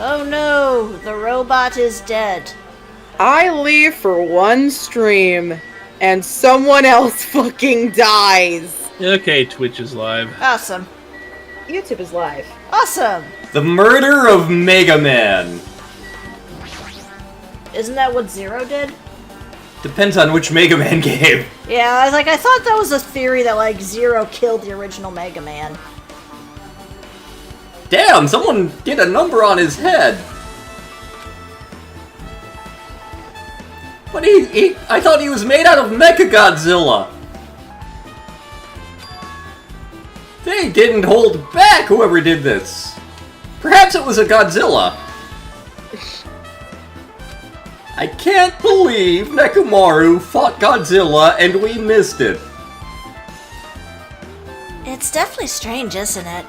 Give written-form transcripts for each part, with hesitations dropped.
Oh no, the robot is dead. I leave for one stream, and someone else fucking dies. Okay, Twitch is live. Awesome. YouTube is live. Awesome! The murder of Mega Man. Isn't that what Zero did? Depends on which Mega Man game. Yeah, I thought that was a theory that, like, Zero killed the original Mega Man. Damn, someone did a number on his head. But I thought he was made out of Mechagodzilla. They didn't hold back, whoever did this. Perhaps it was a Godzilla. I can't believe Nekomaru fought Godzilla and we missed it. It's definitely strange, isn't it?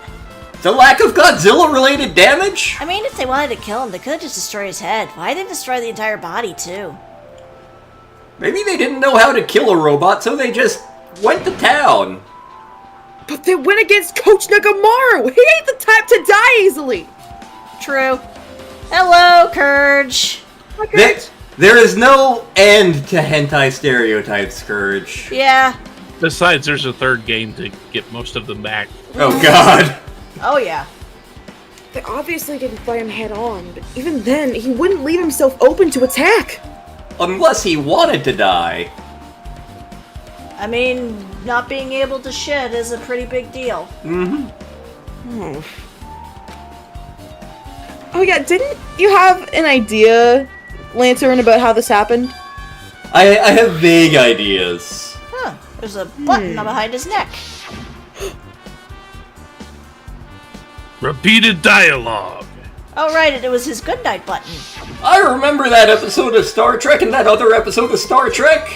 The lack of Godzilla-related damage? I mean, if they wanted to kill him, they could just destroy his head. Why did they destroy the entire body, too? Maybe they didn't know how to kill a robot, so they just went to town. But they went against Coach Nekomaru! He ain't the type to die easily! True. Hello, Courage. There is no end to hentai stereotypes, Scourge. Yeah. Besides, there's a third game to get most of them back. Oh god. Oh, yeah. They obviously didn't fight him head on, but even then, he wouldn't leave himself open to attack. Unless he wanted to die. I mean, not being able to shit is a pretty big deal. Mm-hmm. Oh yeah, didn't you have an idea, Lantern, about how this happened? I have vague ideas. Huh. There's a button behind his neck. Repeated dialogue. Oh, right, it was his goodnight button. I remember that episode of Star Trek and that other episode of Star Trek.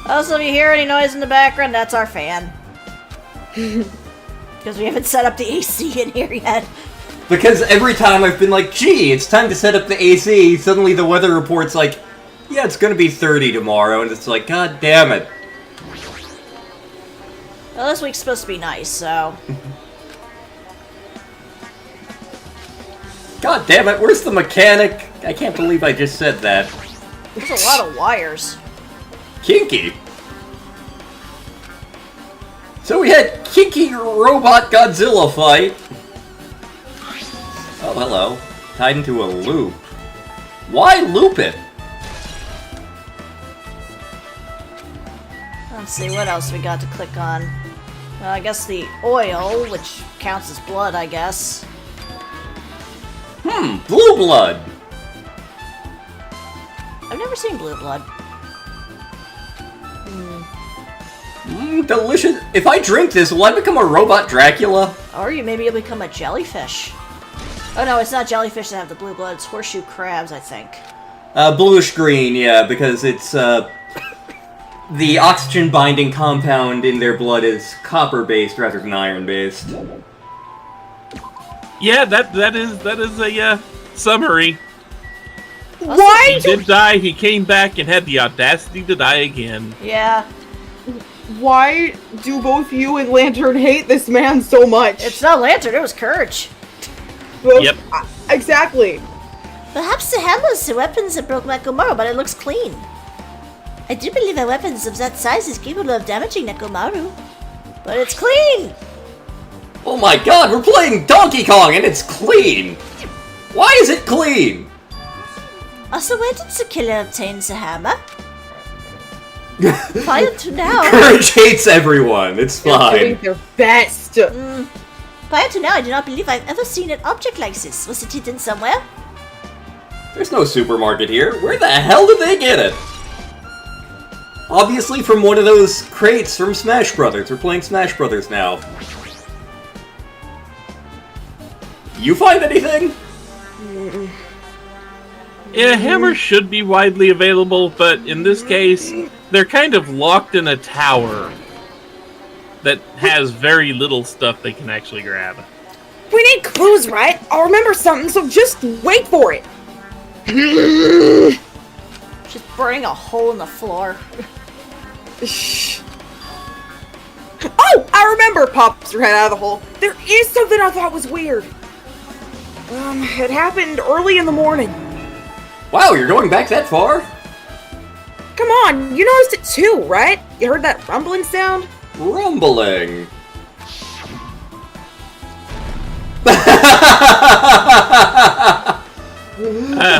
Also, if you hear any noise in the background, that's our fan. Because we haven't set up the AC in here yet. Because every time I've been like, gee, it's time to set up the AC, suddenly the weather report's like, yeah, it's gonna be 30 tomorrow, and it's like, god damn it. Well, this week's supposed to be nice, so... God damn it, where's the mechanic? I can't believe I just said that. There's a lot of wires. Kinky. So we had Kinky Robot Godzilla fight. Oh, hello. Tied into a loop. Why loop it? Let's see, what else we got to click on? I guess the oil, which counts as blood, I guess. Blue blood. I've never seen blue blood. Delicious. If I drink this, will I become a robot Dracula? Or maybe you'll become a jellyfish. Oh no, it's not jellyfish that have the blue blood, it's horseshoe crabs, I think. Bluish-green, yeah, because it's, the oxygen-binding compound in their blood is copper-based rather than iron-based. Yeah, that is a summary. Why? He did die, he came back and had the audacity to die again. Yeah. Why do both you and Lantern hate this man so much? It's not Lantern, it was Courage. Well, Yep. Exactly. Perhaps the hammer's the weapons that broke Nekomaru, but it looks clean. I do believe a weapon of that size is capable of damaging Nekomaru. But it's clean! Oh my god, we're playing Donkey Kong and it's clean! Why is it clean? Also, where did the killer obtain the hammer? Prior to now... Courage hates everyone, it's They're doing fine. their best. Prior to now, I do not believe I've ever seen an object like this. Was it hidden somewhere? There's no supermarket here. Where the hell did they get it? Obviously from one of those crates from Smash Brothers. We're playing Smash Brothers now. You find anything? Yeah, hammers should be widely available, but in this case, they're kind of locked in a tower that has very little stuff they can actually grab. We need clues, right? I'll remember something, so just wait for it. Just burning a hole in the floor. Shh. Oh, I remember. Pops her head out of the hole. There is something I thought was weird. It happened early in the morning. Wow, you're going back that far? Come on, you noticed it too, right? You heard that rumbling sound? Rumbling.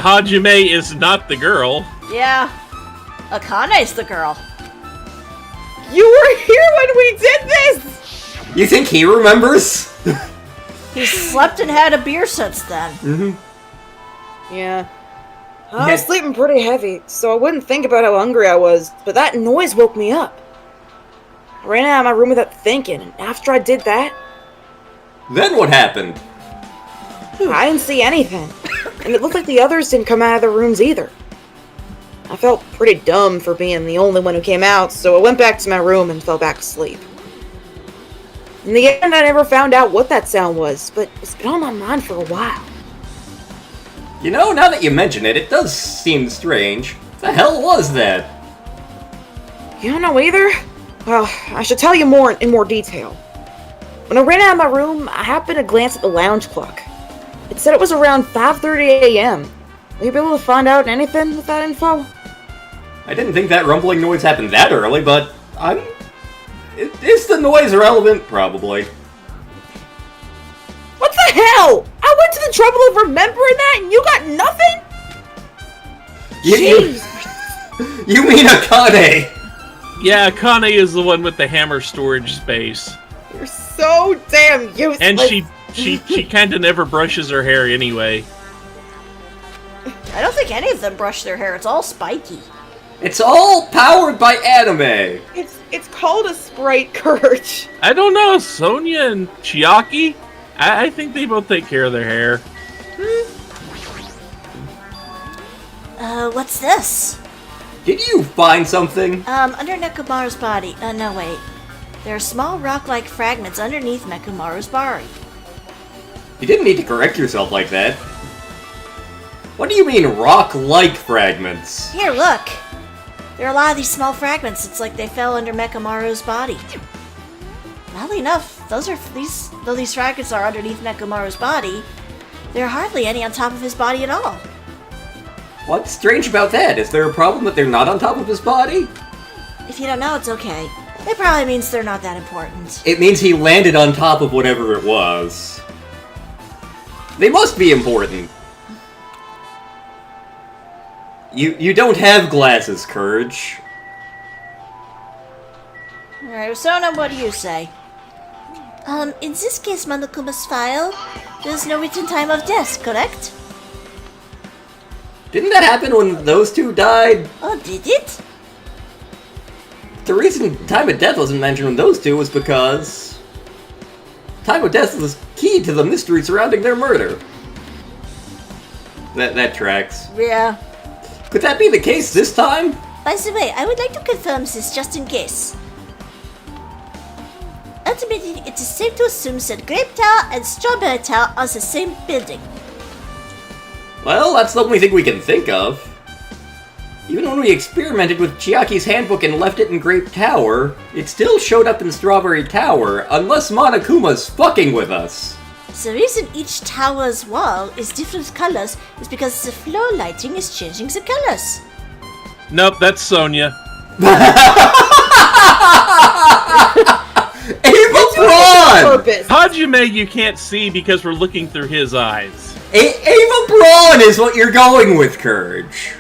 Hajime is not the girl. Yeah. Akane's the girl. You were here when we did this! You think he remembers? He's slept and had a beer since then. Yeah. I was sleeping pretty heavy, so I wouldn't think about how hungry I was, but that noise woke me up. I ran out of my room without thinking, and after I did that, Then what happened? I didn't see anything. And it looked like the others didn't come out of their rooms either. I felt pretty dumb for being the only one who came out, so I went back to my room and fell back asleep. In the end, I never found out what that sound was, but it's been on my mind for a while. You know, now that you mention it, it does seem strange. What the hell was that? You don't know either? Well, I should tell you more in more detail. When I ran out of my room, I happened to glance at the lounge clock. It said it was around 5:30 a.m. Will you be able to find out anything with that info? I didn't think that rumbling noise happened that early, but is the noise relevant? Probably. What the hell? I went to the trouble of remembering that and you got nothing? You mean Akane? Yeah, Akane is the one with the hammer storage space. You're so damn useless. And she kinda never brushes her hair anyway. I don't think any of them brush their hair. It's all spiky. It's all powered by anime. It's called a Sprite Courage. I don't know, Sonia and Chiaki? I think they both take care of their hair. What's this? Did you find something? Under Nekomaru's body. No, wait. There are small rock-like fragments underneath Nekomaru's body. You didn't need to correct yourself like that. What do you mean, rock-like fragments? Here, look! There are a lot of these small fragments. It's like they fell under Nekomaru's body. Oddly enough, though these fragments are underneath Nekomaru's body, there are hardly any on top of his body at all. What's strange about that? Is there a problem that they're not on top of his body? If you don't know, it's okay. It probably means they're not that important. It means he landed on top of whatever it was. They must be important. You don't have glasses, Courage. Alright, Usona, what do you say? In this case, Monokuma's file, there's no written time of death, correct? Didn't that happen when those two died? Oh, did it? The reason time of death wasn't mentioned when those two was because time of death was key to the mystery surrounding their murder. That tracks. Yeah. Could that be the case this time? By the way, I would like to confirm this just in case. Ultimately, it is safe to assume that Grape Tower and Strawberry Tower are the same building. Well, that's the only thing we can think of. Even when we experimented with Chiaki's handbook and left it in Grape Tower, it still showed up in Strawberry Tower, unless Monokuma's fucking with us. The reason each tower's wall is different colors is because the floor lighting is changing the colors. Nope, that's Sonia. Ava Braun! Purpose. Hajime you can't see because we're looking through his eyes. Ava Braun is what you're going with, Courage.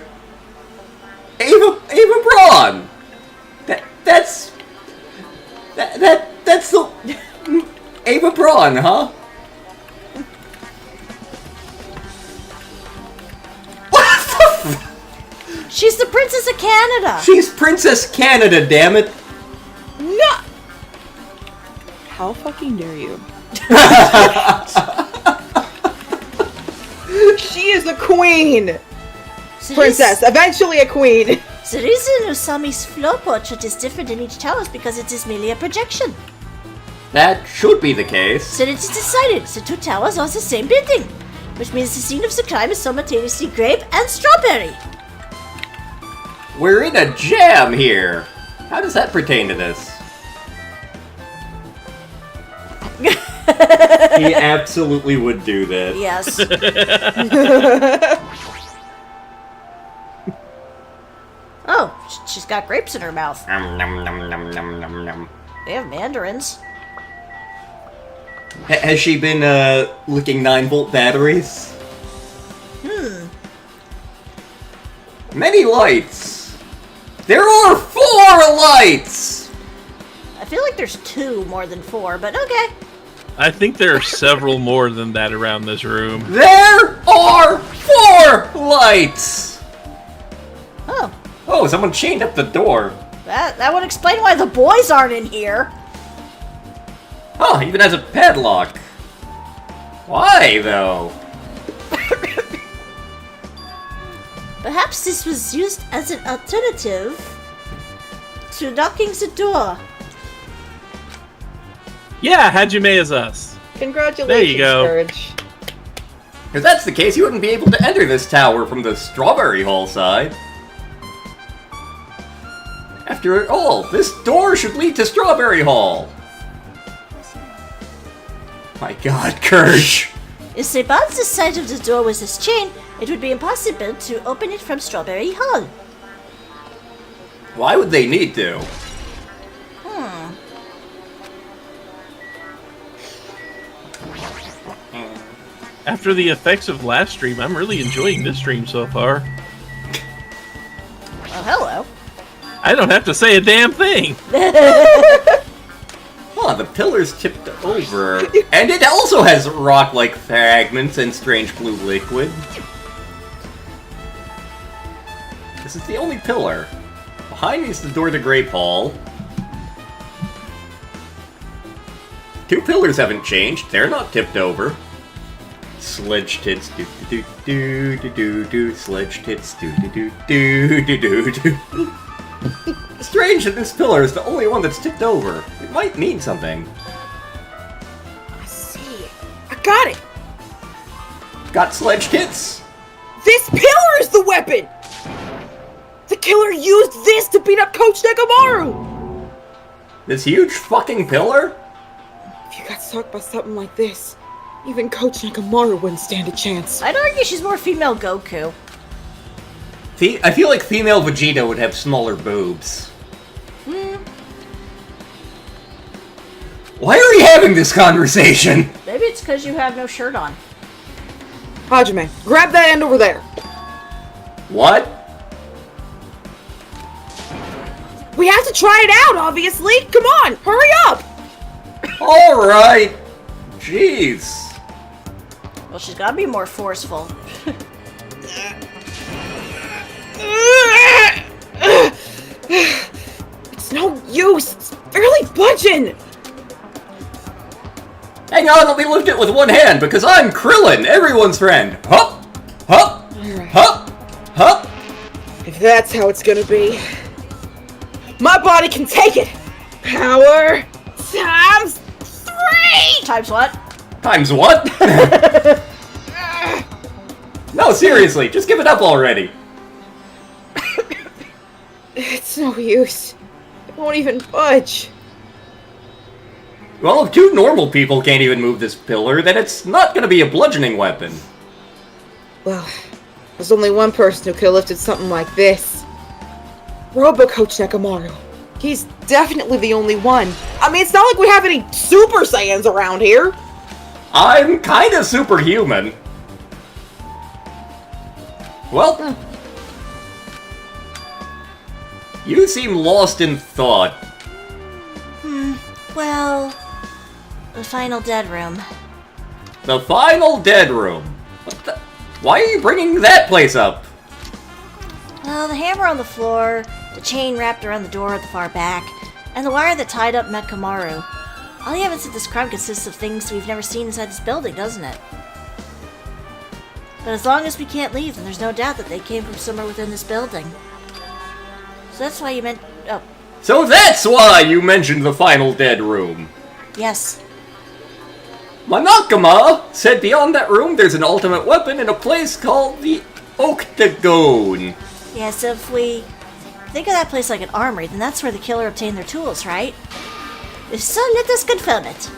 Ava Braun! That's the... Ava Braun, huh? She's the Princess of Canada! She's Princess Canada, damn it! No! How fucking dare you? She is a queen! Princess, eventually a queen! The reason Usami's floor portrait is different in each tower is because it is merely a projection. That should be the case. So it is decided the two towers are the same building, which means the scene of the crime is simultaneously grape and strawberry. We're in a jam here! How does that pertain to this? He absolutely would do that. Yes. Oh, she's got grapes in her mouth. Nom, nom, nom, nom, nom, nom, nom. They have mandarins. Has she been, licking 9-volt batteries? Many lights! There are 4 lights! I feel like there's 2 more than 4, but okay. I think there are several more than that around this room. There are 4 lights! Oh, Oh, someone chained up the door. that would explain why the boys aren't in here. Huh, even has a padlock. Why, though? Perhaps this was used as an alternative to knocking the door. Yeah, Hajime is us. Congratulations, There you go. Courage. If that's the case, you wouldn't be able to enter this tower from the Strawberry Hall side. After all, this door should lead to Strawberry Hall. My god, Courage. If they bound the side of the door with this chain, it would be impossible to open it from Strawberry Hall. Why would they need to? After the effects of last stream, I'm really enjoying this stream so far. Oh, hello. I don't have to say a damn thing. Huh, the pillar's tipped over. And it also has rock-like fragments and strange blue liquid. This is the only pillar. Behind me is the door to Grape Hall. 2 pillars haven't changed. They're not tipped over. Sledge tits do do do do do do. Sledge tits do do do do do do. Strange that this pillar is the only one that's tipped over. It might mean something. I see. I got it. Got sledge tits. This pillar is the weapon. The killer used this to beat up Coach Nekomaru. This huge fucking pillar? If you got struck by something like this, even Coach Nekomaru wouldn't stand a chance. I'd argue she's more female Goku. I feel like female Vegeta would have smaller boobs. Why are we having this conversation? Maybe it's because you have no shirt on. Hajime, grab that end over there. What? We have to try it out, obviously. Come on, hurry up. Alright. Jeez. Well, she's gotta be more forceful. It's no use. It's barely budging. Hang on, let me lift it with one hand, because I'm Krillin, everyone's friend. Hup! Hup! Alright. Hup! Hup! If that's how it's gonna be, my body can take it. Power times 3. Times what? Times what? No, seriously, just give it up already. It's no use. It won't even budge. Well, if 2 normal people can't even move this pillar, then it's not gonna be a bludgeoning weapon. Well, there's only one person who could have lifted something like this. Robo Coach Nekomaru. He's definitely the only one. I mean, it's not like we have any Super Saiyans around here. I'm kinda superhuman. Well, you seem lost in thought. Well, the final dead room. The final dead room. What the? Why are you bringing that place up? Well, the hammer on the floor, the chain wrapped around the door at the far back, and the wire that tied up Mekamaru. All the evidence of this crime consists of things we've never seen inside this building, doesn't it? But as long as we can't leave, then there's no doubt that they came from somewhere within this building. So that's why you meant... Oh, So that's why you mentioned the final dead room. yes. Manakama said beyond that room there's an ultimate weapon in a place called the Octagon. Yeah, so if we think of that place like an armory, then that's where the killer obtained their tools, right? If so, let us confirm it.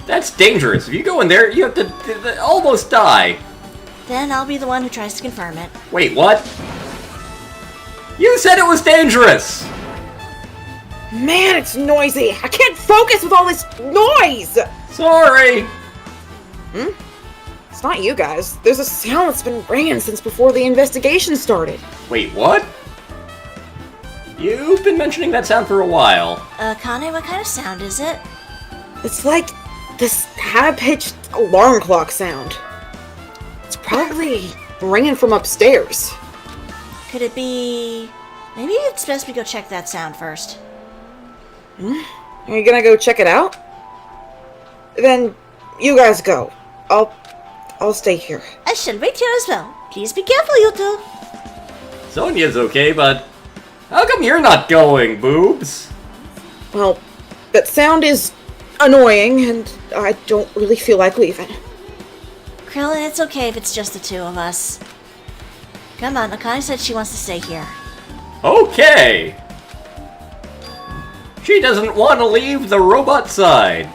That's dangerous. If you go in there, you have to almost die. Then I'll be the one who tries to confirm it. Wait, what? You said it was dangerous! Man, it's noisy. I can't focus with all this noise. Sorry! It's not you guys. There's a sound that's been ringing since before the investigation started. Wait, what? You've been mentioning that sound for a while. Kane, what kind of sound is it? It's like this high-pitched alarm clock sound. It's probably ringing from upstairs. Could it be... Maybe it's best we go check that sound first. Are you gonna go check it out? Then you guys go. I'll stay here. I shall wait here as well. Please be careful, you two. Sonia's okay, but how come you're not going, Boobs? Well, that sound is annoying, and I don't really feel like leaving. Krillin, it's okay if it's just the two of us. Come on, Akane said she wants to stay here. Okay! She doesn't want to leave the robot side.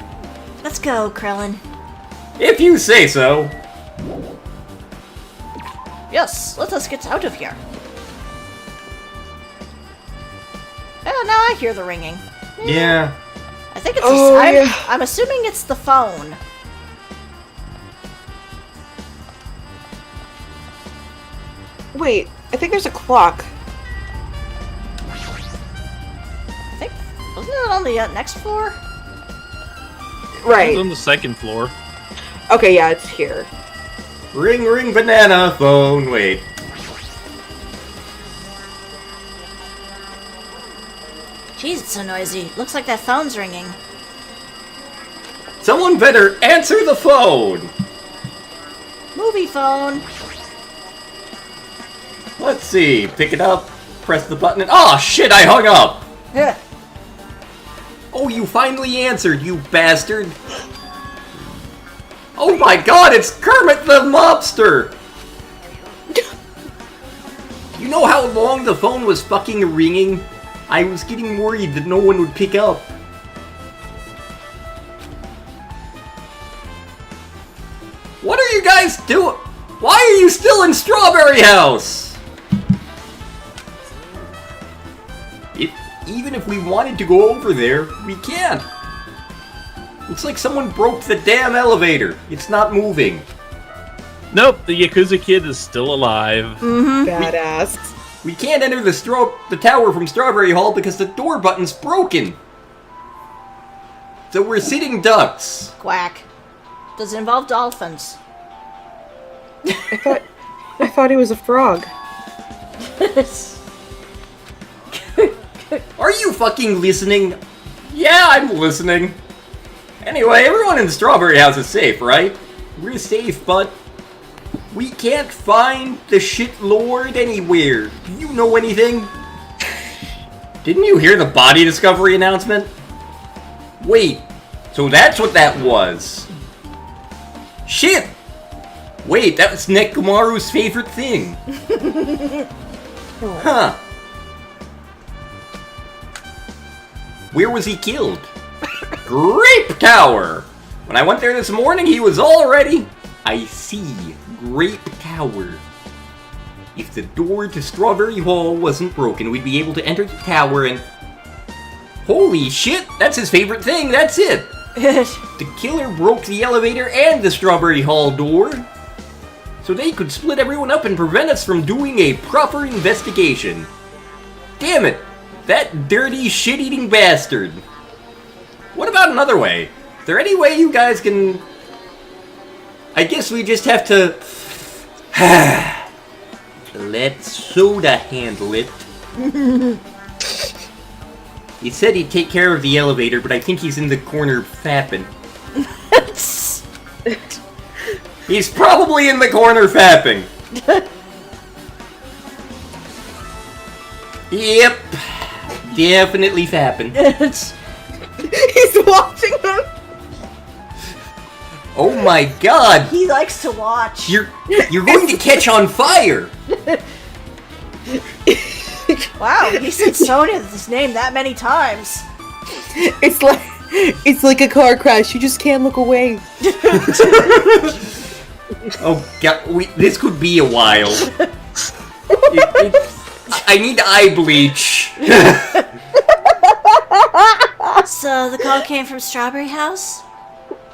Let's go, Krillin. If you say so. Yes, let us get out of here. Oh, now I hear the ringing. Yeah. I think it's yeah. I'm assuming it's the phone. Wait, I think there's a clock. I think... Wasn't it on the next floor? It's Right. on the second floor. Okay, yeah, it's here. Ring, ring, banana phone. Wait. Jeez, it's so noisy. Looks like that phone's ringing. Someone better answer the phone. Movie phone. Let's see. Pick it up. Press the button and... Oh, shit, I hung up. Yeah. Oh, you finally answered, you bastard. Oh my god, it's Kermit the Mobster! You know how long the phone was fucking ringing? I was getting worried that no one would pick up. What are you guys doing? Why are you still in Strawberry House? Even if we wanted to go over there, we can't. Looks like someone broke the damn elevator. It's not moving. Nope, the Yakuza kid is still alive. Badass. We can't enter the tower from Strawberry Hall because the door button's broken. So we're sitting ducks. Quack. Does it involve dolphins? I thought he was a frog. Are you fucking listening? Yeah, I'm listening. Anyway, everyone in the Strawberry House is safe, right? We're safe, but we can't find the shit lord anywhere. Do you know anything? Didn't you hear the body discovery announcement? Wait, so that's what that was. Shit! Wait, that was Nekomaru's favorite thing. Huh. Where was he killed? Grape Tower! When I went there this morning, he was already... I see. Grape Tower. If the door to Strawberry Hall wasn't broken, we'd be able to enter the tower and... Holy shit! That's his favorite thing, that's it! The killer broke the elevator and the Strawberry Hall door, so they could split everyone up and prevent us from doing a proper investigation. Damn it! That dirty, shit-eating bastard! What about another way? Is there any way you guys can... I guess we just have to... Let Soda handle it. He said he'd take care of the elevator, but I think he's in the corner fapping. He's probably in the corner fapping. Yep. Definitely fapping. He's watching them. Oh my god. He likes to watch. You're going to catch on fire. Wow, he said Sonya's name that many times. It's It's like a car crash. You just can't look away. Oh god, this could be a while. I need eye bleach. So the call came from Strawberry House?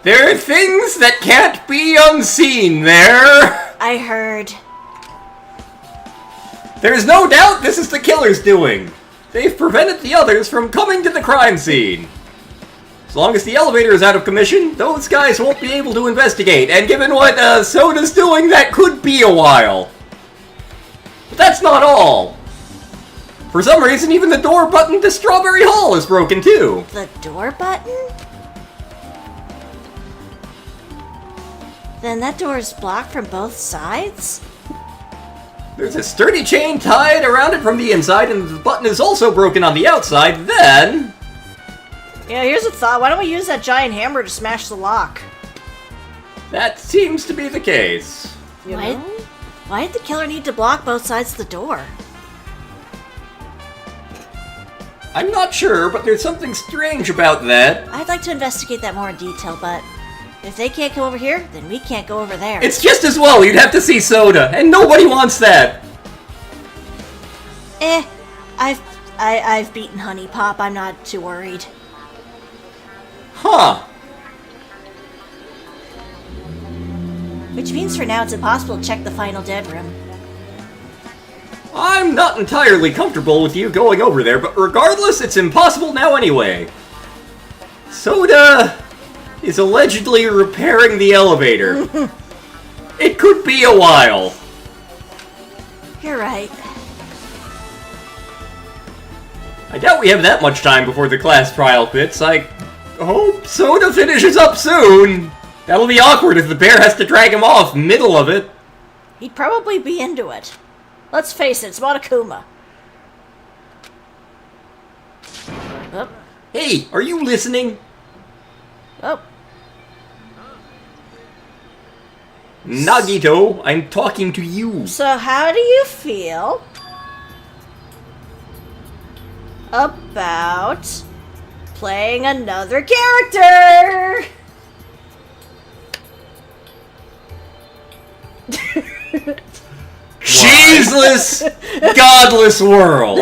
There are things that can't be unseen there. I heard. There's no doubt this is the killer's doing. They've prevented the others from coming to the crime scene. As long as the elevator is out of commission, those guys won't be able to investigate, and given what Soda's doing, that could be a while. But that's not all. For some reason, even the door button to Strawberry Hall is broken too. The door button? Then that door is blocked from both sides? There's a sturdy chain tied around it from the inside, and the button is also broken on the outside. Then... Yeah, here's a thought. Why don't we use that giant hammer to smash the lock? that seems to be the case. You know? Why did the killer need to block both sides of the door? I'm not sure, but there's something strange about that. I'd like to investigate that more in detail, but if they can't come over here, then we can't go over there. It's just as well you'd have to see Soda, and nobody wants that. I've beaten Honey Pop. I'm not too worried. Huh. Which means for now it's impossible to check the final dead room. I'm not entirely comfortable with you going over there, but regardless, it's impossible now anyway. Soda is allegedly repairing the elevator. It could be a while. You're right. I doubt we have that much time before the class trial quits. I hope Soda finishes up soon. That'll be awkward if the bear has to drag him off middle of it. He'd probably be into it. Let's face it, it's Monokuma. Oh. Hey, are you listening? Oh. Nagito, I'm talking to you. So how do you feel about playing another character? Cheeseless, godless world.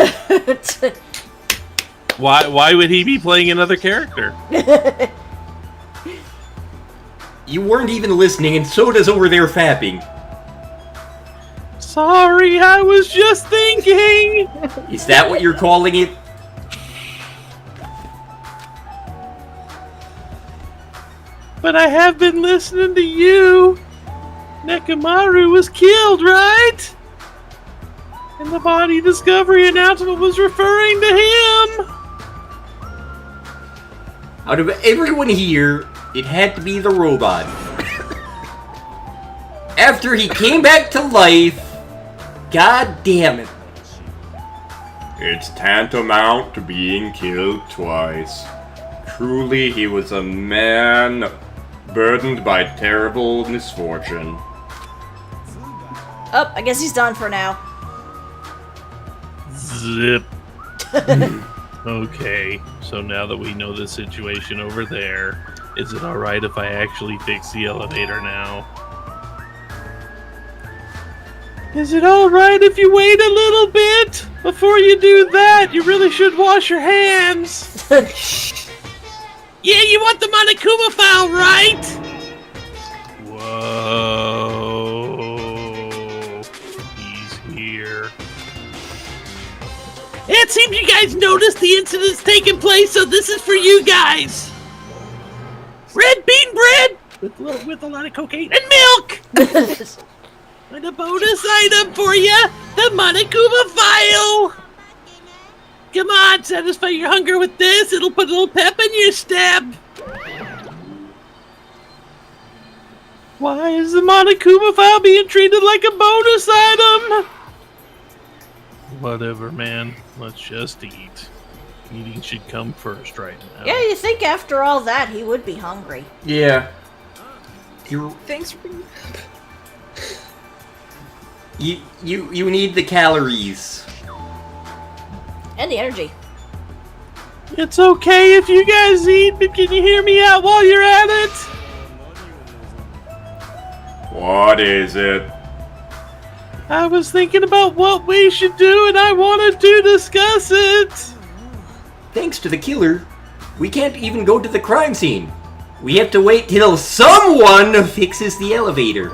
Why would he be playing another character? You weren't even listening, and Soda's over there fapping. Sorry, I was just thinking. Is that what you're calling it? But I have been listening to you. Nekomaru was killed, right? And the body discovery announcement was referring to him. Out of everyone here, it had to be the robot. After he came back to life, god damn it. It's tantamount to being killed twice. Truly, he was a man burdened by terrible misfortune. Oh, I guess he's done for now. Zip. Okay, so now that we know the situation over there, is it alright if I actually fix the elevator now? Is it alright if you wait a little bit? Before you do that, you really should wash your hands. Yeah, you want the Monokuma file, right? Whoa. He's here. It seems you guys noticed the incident's taking place, so this is for you guys. Red bean bread with a lot of cocaine and milk. And a bonus item for you, the Monokuma file. Come on, satisfy your hunger with this. It'll put a little pep in your step. Why is the Monokuma file being treated like a bonus item? Whatever, man. Let's just eat. Eating should come first right now. Yeah, you think after all that he would be hungry. Yeah. Thanks for being... You need the calories. And the energy. It's okay if you guys eat, but can you hear me out while you're at it? What is it? I was thinking about what we should do, and I wanted to discuss it. Thanks to the killer, we can't even go to the crime scene. We have to wait till someone fixes the elevator.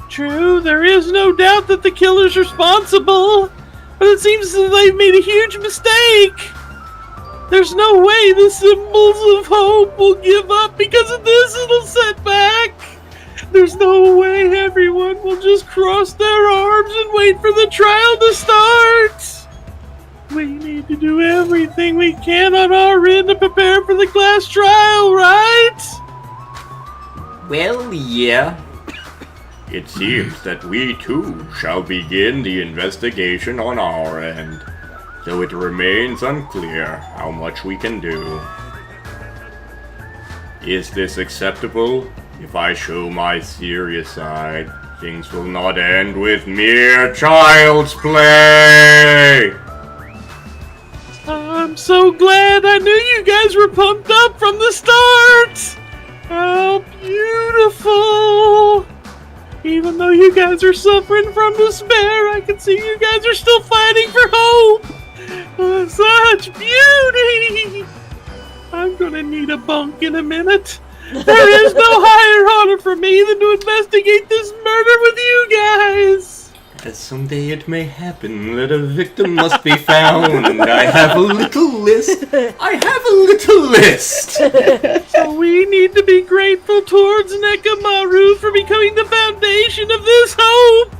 True, there is no doubt that the killer's responsible, but it seems that they've made a huge mistake. There's no way the symbols of hope will give up because of this little setback. There's no way everyone will just cross their arms and wait for the trial to start. We need to do everything we can on our end to prepare for the class trial, right? Well, yeah. It seems that we too shall begin the investigation on our end, though it remains unclear how much we can do. Is this acceptable? If I show my serious side, things will not end with mere child's play! I'm so glad. I knew you guys were pumped up from the start. How beautiful. Even though you guys are suffering from despair, I can see you guys are still fighting for hope. Such beauty. I'm gonna need a bunk in a minute. There is no higher honor for me than to investigate this murder with you guys. That someday it may happen that a victim must be found. I have a little list. So we need to be grateful towards Nekamaru for becoming the foundation of this hope.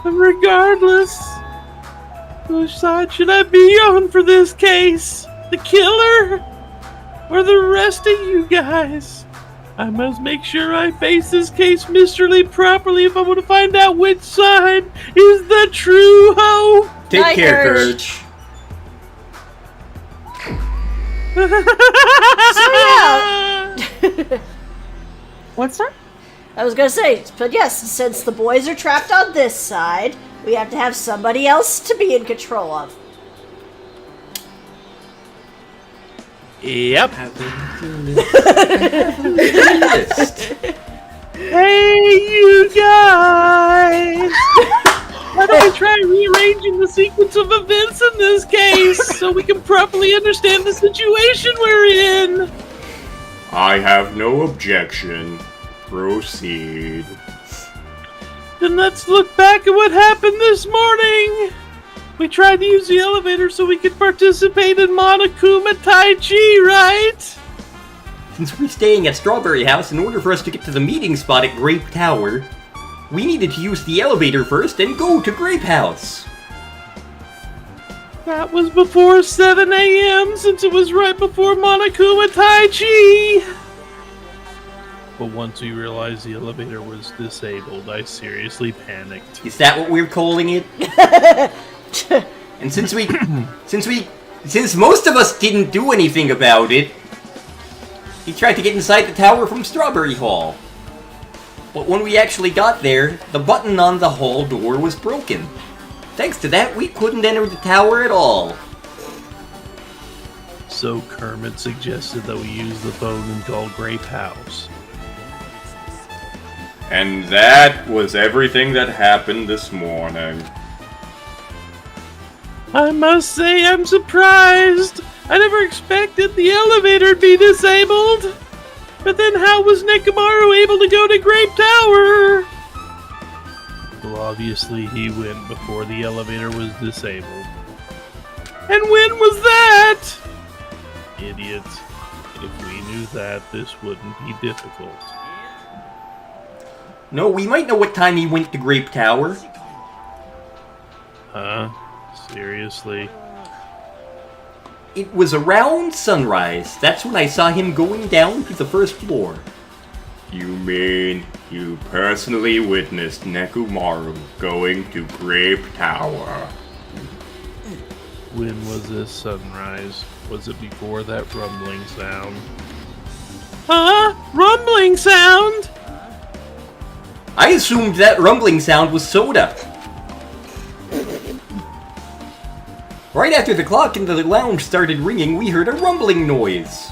And regardless, which side should I be on for this case? The killer? Or the rest of you guys? I must make sure I face this case miserly properly if I want to find out which side is the true hope. Take Night, care, Courage. Courage. What's that? I was gonna say, but yes, since the boys are trapped on this side, we have to have somebody else to be in control of. Yep. List. Hey, you guys! Why don't we try rearranging the sequence of events in this case so we can properly understand the situation we're in? I have no objection. Proceed. Then let's look back at what happened this morning. We tried to use the elevator so we could participate in Monokuma Tai Chi, right? Since we're staying at Strawberry House, in order for us to get to the meeting spot at Grape Tower, we needed to use the elevator first and go to Grape House. That was before 7 a.m. since it was right before Monokuma Tai Chi. But once we realized the elevator was disabled, I seriously panicked. Is that what we're calling it? And since most of us didn't do anything about it, he tried to get inside the tower from Strawberry Hall. But when we actually got there, the button on the hall door was broken. Thanks to that, we couldn't enter the tower at all. So Kermit suggested that we use the phone and call Grape House. And that was everything that happened this morning. I must say I'm surprised. I never expected the elevator to be disabled. But then how was Nekamaru able to go to Grape Tower? Well, obviously he went before the elevator was disabled. And when was that? Idiots. If we knew that, this wouldn't be difficult. No, we might know what time he went to Grape Tower. Huh? Seriously? It was around sunrise. That's when I saw him going down to the first floor. You mean you personally witnessed Nekomaru going to Grape Tower? When was this sunrise? Was it before that rumbling sound? Huh? Rumbling sound? I assumed that rumbling sound was soda. Right after the clock in the lounge started ringing, we heard a rumbling noise.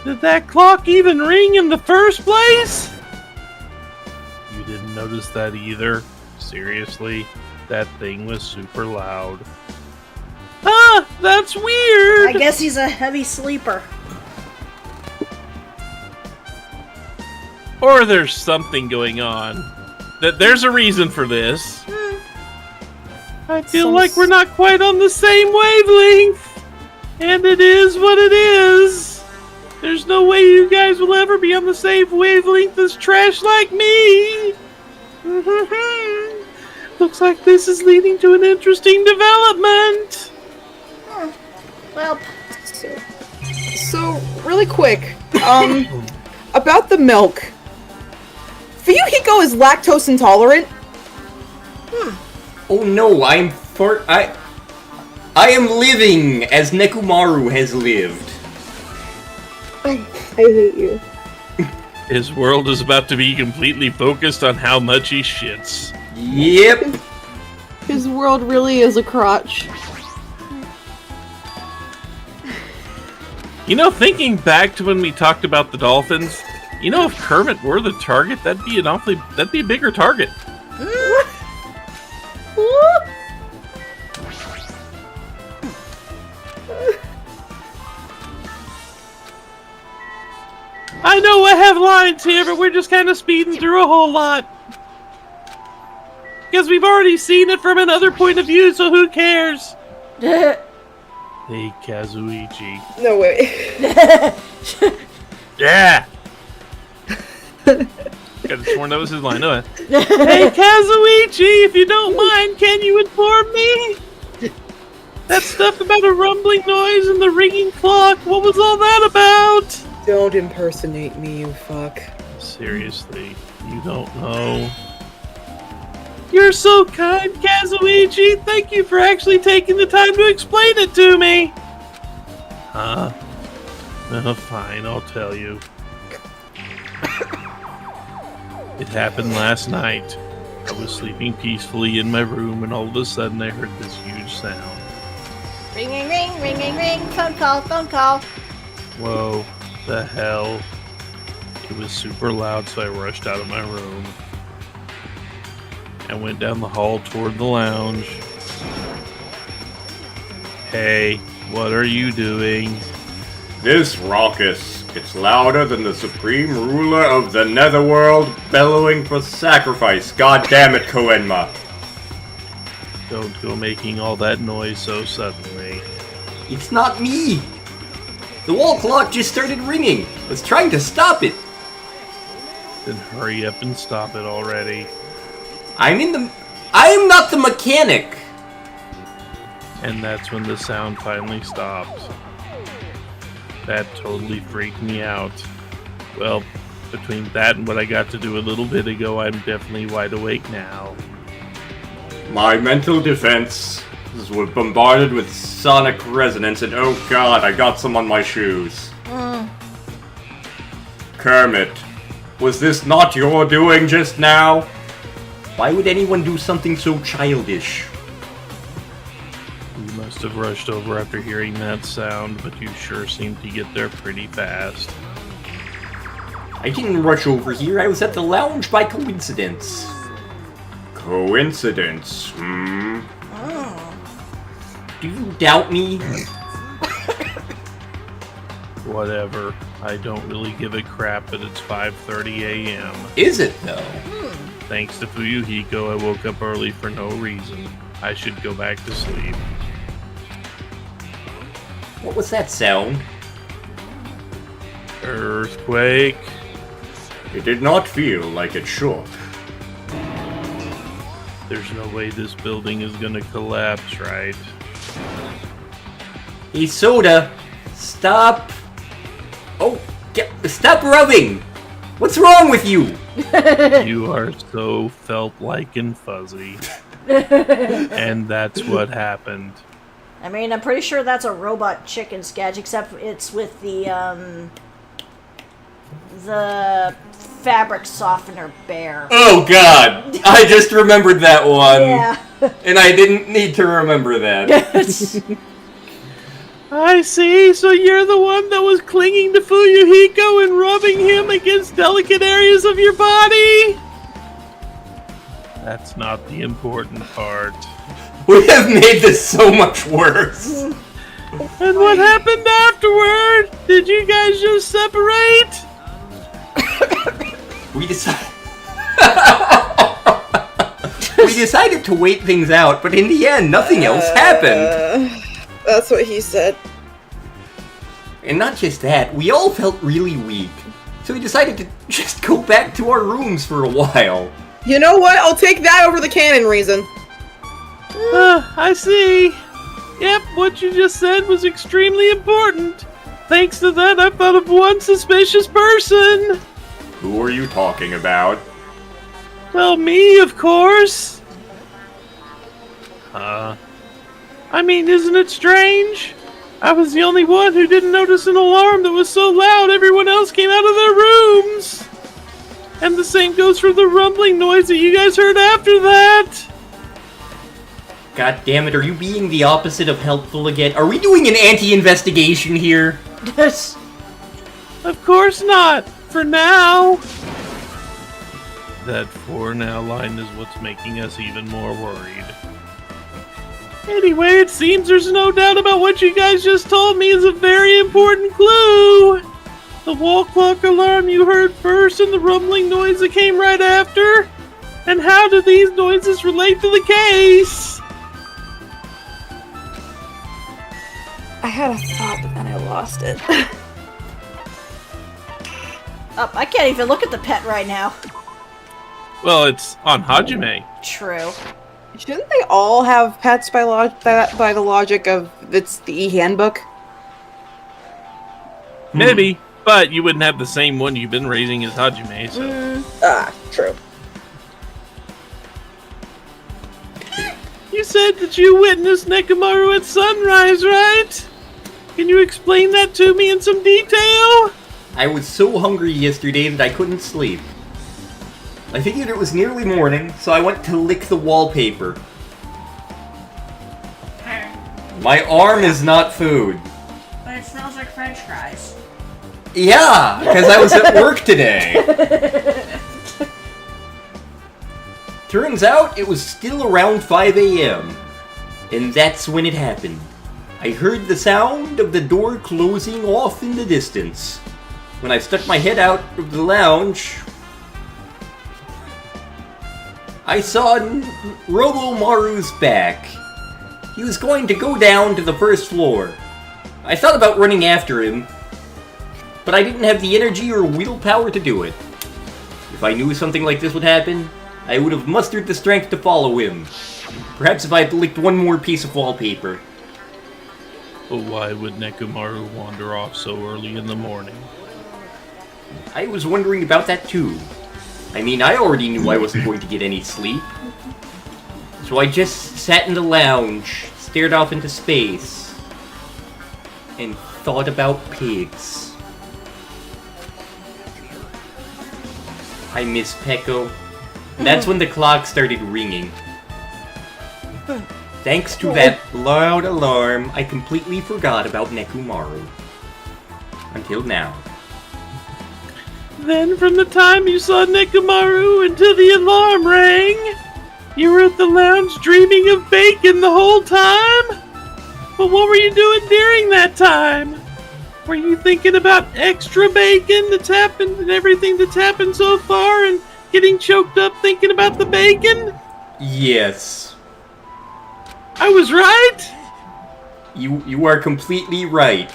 Did that clock even ring in the first place? You didn't notice that either? Seriously? That thing was super loud. Ah, that's weird! I guess he's a heavy sleeper. Or there's something going on. There's a reason for this. I feel like we're not quite on the same wavelength. And it is what it is. There's no way you guys will ever be on the same wavelength as trash like me. Looks like this is leading to an interesting development. Well, So, really quick, about the milk. Fuyuhiko is lactose intolerant. Oh no, I am living as Nekumaru has lived. I hate you. His world is about to be completely focused on how much he shits. Yep. His world really is a crotch. You know, thinking back to when we talked about the dolphins, you know, if Kermit were the target, that'd be a bigger target. I know I have lines here, but we're just kind of speeding through a whole lot. Because we've already seen it from another point of view, so who cares? Hey, Kazuichi. No way. Yeah! Could have sworn that was his line. No. Hey, Kazuichi, if you don't mind, can you inform me? That stuff about a rumbling noise and the ringing clock, what was all that about? Don't impersonate me, you fuck. Seriously, you don't know? You're so kind, Kazuichi! Thank you for actually taking the time to explain it to me! Huh? Fine, I'll tell you. It happened last night. I was sleeping peacefully in my room and all of a sudden I heard this huge sound. ring, ring, ring, ring, ring, ring. Phone call, phone call. Whoa, the hell? It was super loud, so I rushed out of my room. I went down the hall toward the lounge. Hey, what are you doing? This raucous. It's louder than the supreme ruler of the netherworld bellowing for sacrifice. God damn it, Koenma. Don't go making all that noise so suddenly. It's not me. The wall clock just started ringing. I was trying to stop it. Then hurry up and stop it already. I am not the mechanic. And that's when the sound finally stopped. That totally freaked me out. Well, between that and what I got to do a little bit ago, I'm definitely wide awake now. My mental defenses were bombarded with sonic resonance, and oh god, I got some on my shoes. Kermit, was this not your doing just now? Why would anyone do something so childish? You must have rushed over after hearing that sound, but you sure seemed to get there pretty fast. I didn't rush over here. I was at the lounge by coincidence. Coincidence, Do you doubt me? Whatever. I don't really give a crap that it's 5:30 a.m. Is it, though? Thanks to Fuyuhiko, I woke up early for no reason. I should go back to sleep. What was that sound? Earthquake? It did not feel like it should. There's no way this building is gonna collapse, right? Hey, Soda, stop. Oh, stop rubbing. What's wrong with you? You are so felt-like and fuzzy. And that's what happened. I mean, I'm pretty sure that's a robot chicken sketch, except it's with the fabric softener bear. Oh God, I just remembered that one. Yeah. And I didn't need to remember that. I see, so you're the one that was clinging to Fuyuhiko and rubbing him against delicate areas of your body? That's not the important part. We have made this so much worse. And what happened afterward? Did you guys just separate? We decided... We decided to wait things out, but in the end, nothing else happened. That's what he said. And not just that, we all felt really weak. So we decided to just go back to our rooms for a while. You know what? I'll take that over the canon reason. I see. Yep, what you just said was extremely important. Thanks to that, I thought of one suspicious person. Who are you talking about? Well, me, of course. I mean, isn't it strange? I was the only one who didn't notice an alarm that was so loud everyone else came out of their rooms. And the same goes for the rumbling noise that you guys heard after that. God damn it, are you being the opposite of helpful again? Are we doing an anti-investigation here? Yes. Of course not. For now. That "for now" line is what's making us even more worried. Anyway, it seems there's no doubt about what you guys just told me is a very important clue. The wall clock alarm you heard first and the rumbling noise that came right after. And how do these noises relate to the case? I had a thought, but then I lost it. Oh, I can't even look at the pet right now. Well, it's on Hajime. True. Shouldn't they all have pets by the logic of it's the e-handbook? Maybe, but you wouldn't have the same one you've been raising as Hajime, so... True. You said that you witnessed Nekomaru at sunrise, right? Can you explain that to me in some detail? I was so hungry yesterday that I couldn't sleep. I figured it was nearly morning, so I went to lick the wallpaper. My arm is not food. But it smells like French fries. Yeah, because I was at work today. Turns out it was still around 5 a.m. And that's when it happened. I heard the sound of the door closing off in the distance. When I stuck my head out of the lounge, I saw Robomaru's back. He was going to go down to the first floor. I thought about running after him, but I didn't have the energy or willpower to do it. If I knew something like this would happen, I would have mustered the strength to follow him. Perhaps if I had licked one more piece of wallpaper. But why would Nekomaru wander off so early in the morning? I was wondering about that too. I mean, I already knew I wasn't going to get any sleep. So I just sat in the lounge, stared off into space, and thought about pigs. I miss Peko. That's when the clock started ringing. Thanks to that loud alarm, I completely forgot about Nekomaru. Until now. Then from the time you saw Nekomaru until the alarm rang, you were at the lounge dreaming of bacon the whole time? But what were you doing during that time? Were you thinking about extra bacon that's happened and everything that's happened so far and getting choked up thinking about the bacon? Yes. I was right? You are completely right.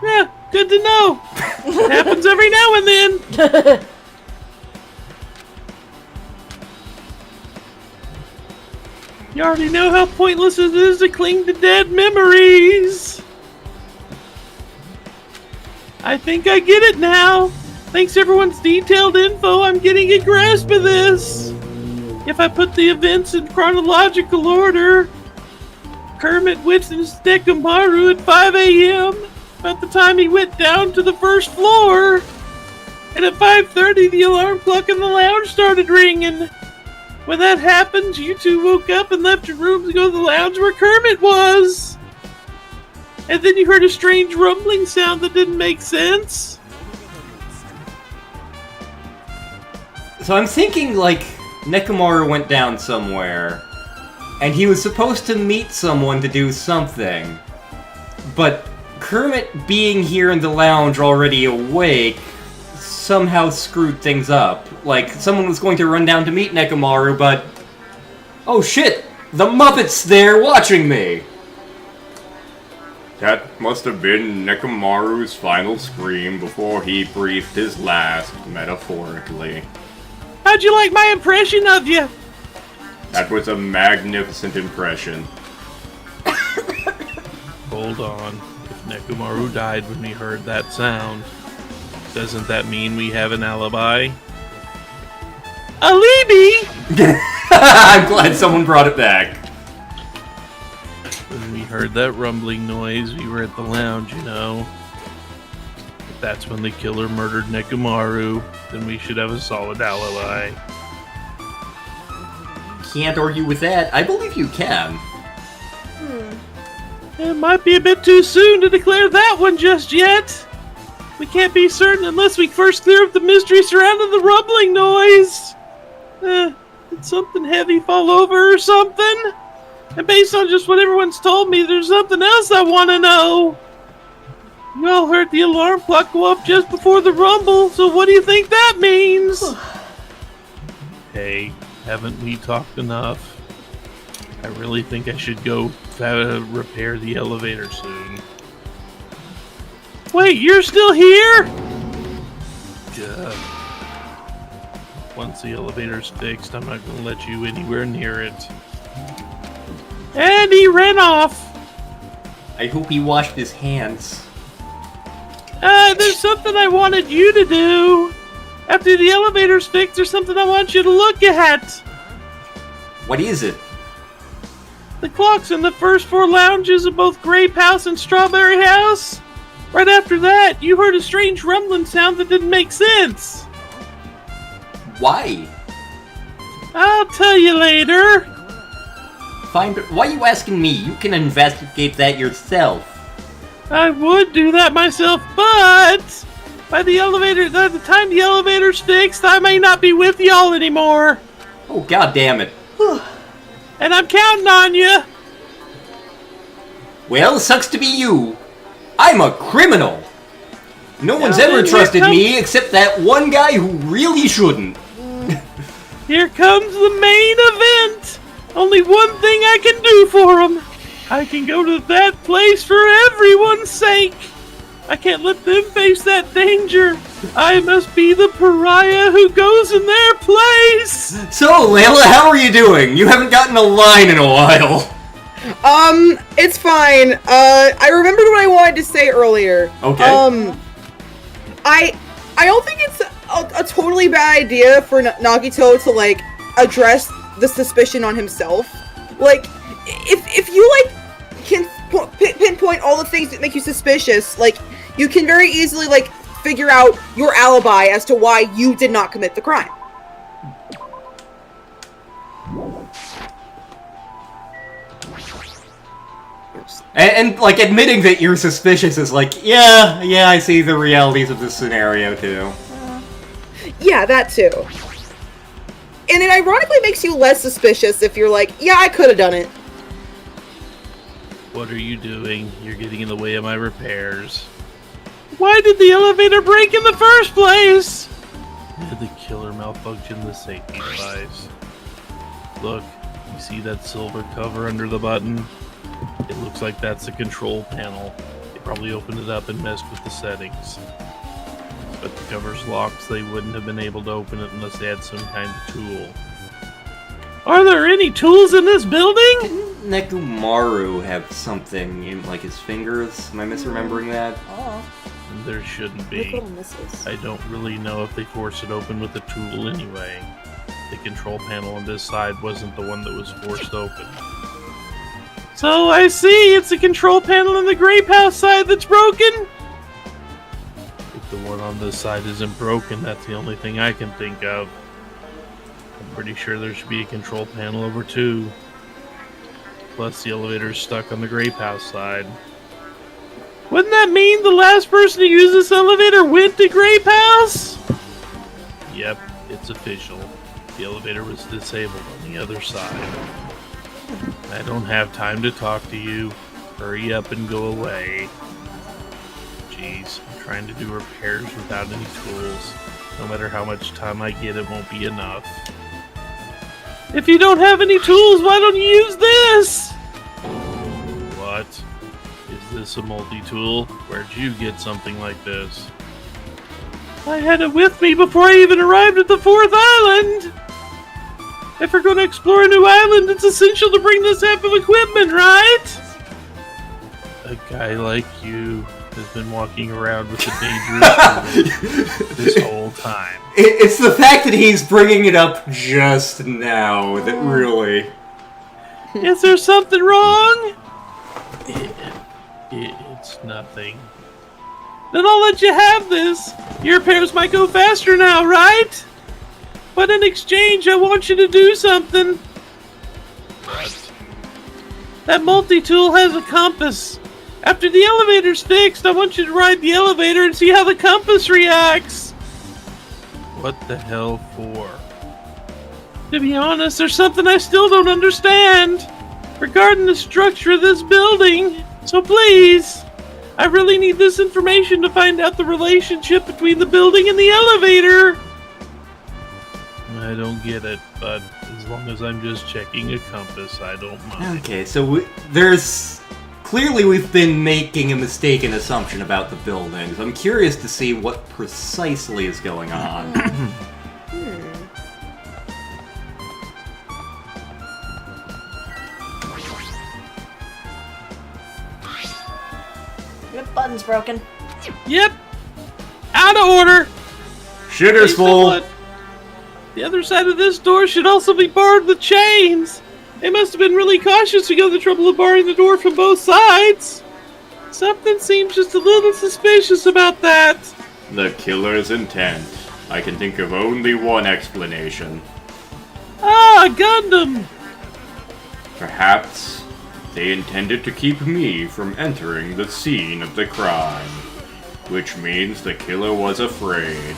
Yeah, good to know. It happens every now and then. You already know how pointless it is to cling to dead memories. I think I get it now. Thanks to everyone's detailed info, I'm getting a grasp of this. If I put the events in chronological order, Kermit witnessed Nekomaru at 5 a.m. about the time he went down to the first floor. And at 5:30, the alarm clock in the lounge started ringing. When that happened, you two woke up and left your room to go to the lounge where Kermit was. And then you heard a strange rumbling sound that didn't make sense. So I'm thinking, like, Nekomaru went down somewhere, and he was supposed to meet someone to do something. But Kermit being here in the lounge already awake somehow screwed things up. Like, someone was going to run down to meet Nekomaru, but... oh shit! The Muppet's there watching me! That must have been Nekomaru's final scream before he breathed his last, metaphorically. How'd you like my impression of you? That was a magnificent impression. Hold on. If Nekomaru died when we heard that sound, doesn't that mean we have an alibi? Alibi? I'm glad someone brought it back. When we heard that rumbling noise, we were at the lounge, you know. If that's when the killer murdered Nekomaru, then we should have a solid alibi. Can't argue with that. I believe you can. It might be a bit too soon to declare that one just yet. We can't be certain unless we first clear up the mystery surrounding the rumbling noise. Did something heavy fall over or something? And based on just what everyone's told me, there's something else I want to know. You all heard the alarm clock go off just before the rumble, so what do you think that means? Hey, haven't we talked enough? I really think I should go repair the elevator soon. Wait, you're still here? Duh. Once the elevator's fixed, I'm not going to let you anywhere near it. And he ran off. I hope he washed his hands. There's something I wanted you to do. After the elevator's fixed, there's something I want you to look at. What is it? The clocks in the first 4 lounges of both Grape House and Strawberry House. Right after that, you heard a strange rumbling sound that didn't make sense. Why? I'll tell you later. Fine, but why are you asking me? You can investigate that yourself. I would do that myself, but by the time the elevator's fixed, I may not be with y'all anymore. Oh, god damn it. And I'm counting on you. Well, sucks to be you. I'm a criminal. No one's Now ever then, trusted here me except that one guy who really shouldn't. Here comes the main event. Only one thing I can do for him. I can go to that place for everyone's sake. I can't let them face that danger. I must be the pariah who goes in their place. So, Layla, how are you doing? You haven't gotten a line in a while. It's fine. I remembered what I wanted to say earlier. Okay. I don't think it's a totally bad idea for Nagito to, like, address the suspicion on himself. Like, if you, like, can pinpoint all the things that make you suspicious, like, you can very easily, like, figure out your alibi as to why you did not commit the crime. And like, admitting that you're suspicious is like, yeah, I see the realities of this scenario, too. Yeah, that too. And it ironically makes you less suspicious if you're like, yeah, I could have done it. What are you doing? You're getting in the way of my repairs. Why did the elevator break in the first place? Did the killer malfunction the safety device? Look, you see that silver cover under the button? It looks like that's the control panel. They probably opened it up and messed with the settings. But the cover's locked, so they wouldn't have been able to open it unless they had some kind of tool. Are there any tools in this building? Didn't Nekomaru have something in, like, his fingers? Am I misremembering that? Oh. There shouldn't be. I don't really know if they forced it open with a tool anyway. The control panel on this side wasn't the one that was forced open. So I see, it's the control panel on the Grape House side that's broken? If the one on this side isn't broken, that's the only thing I can think of. pretty sure there should be a control panel over 2. Plus the elevator's stuck on the grape house side. Wouldn't that mean the last person to use this elevator went to Grape House? Yep, it's official. The elevator was disabled on the other side. I don't have time to talk to you. Hurry up and go away. Jeez, I'm trying to do repairs without any tools. No matter how much time I get, it won't be enough. If you don't have any tools, why don't you use this? What? Is this a multi-tool? Where'd you get something like this? I had it with me before I even arrived at the 4th island! If we're going to explore a new island, it's essential to bring this type of equipment, right? A guy like you has been walking around with a dangerous tool this whole time. It's the fact that he's bringing it up just now that really... Is there something wrong? It's nothing. Then I'll let you have this. Your repairs might go faster now, right? But in exchange, I want you to do something. What? That multi-tool has a compass. After the elevator's fixed, I want you to ride the elevator and see how the compass reacts. What the hell for? To be honest, there's something I still don't understand regarding the structure of this building. So please, I really need this information to find out the relationship between the building and the elevator. I don't get it, but as long as I'm just checking a compass, I don't mind. Okay, so there's... Clearly we've been making a mistaken assumption about the buildings. I'm curious to see what precisely is going on. Your button's broken. Yep! Out of order! Shitter's full! The other side of this door should also be barred with chains! They must have been really cautious to go to the trouble of barring the door from both sides! Something seems just a little suspicious about that! The killer's intent. I can think of only one explanation. Ah, Gundam! Perhaps they intended to keep me from entering the scene of the crime. Which means the killer was afraid.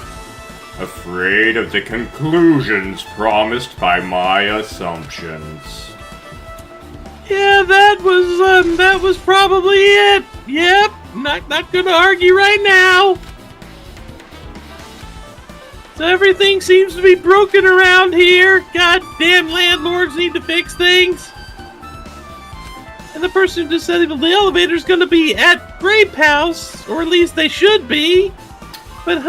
Afraid of the conclusions promised by my assumptions. Yeah, that was probably it. Yep, not gonna argue right now. So everything seems to be broken around here. Goddamn landlords need to fix things. And the person who disabled the elevator's gonna be at Grape House, or at least they should be. But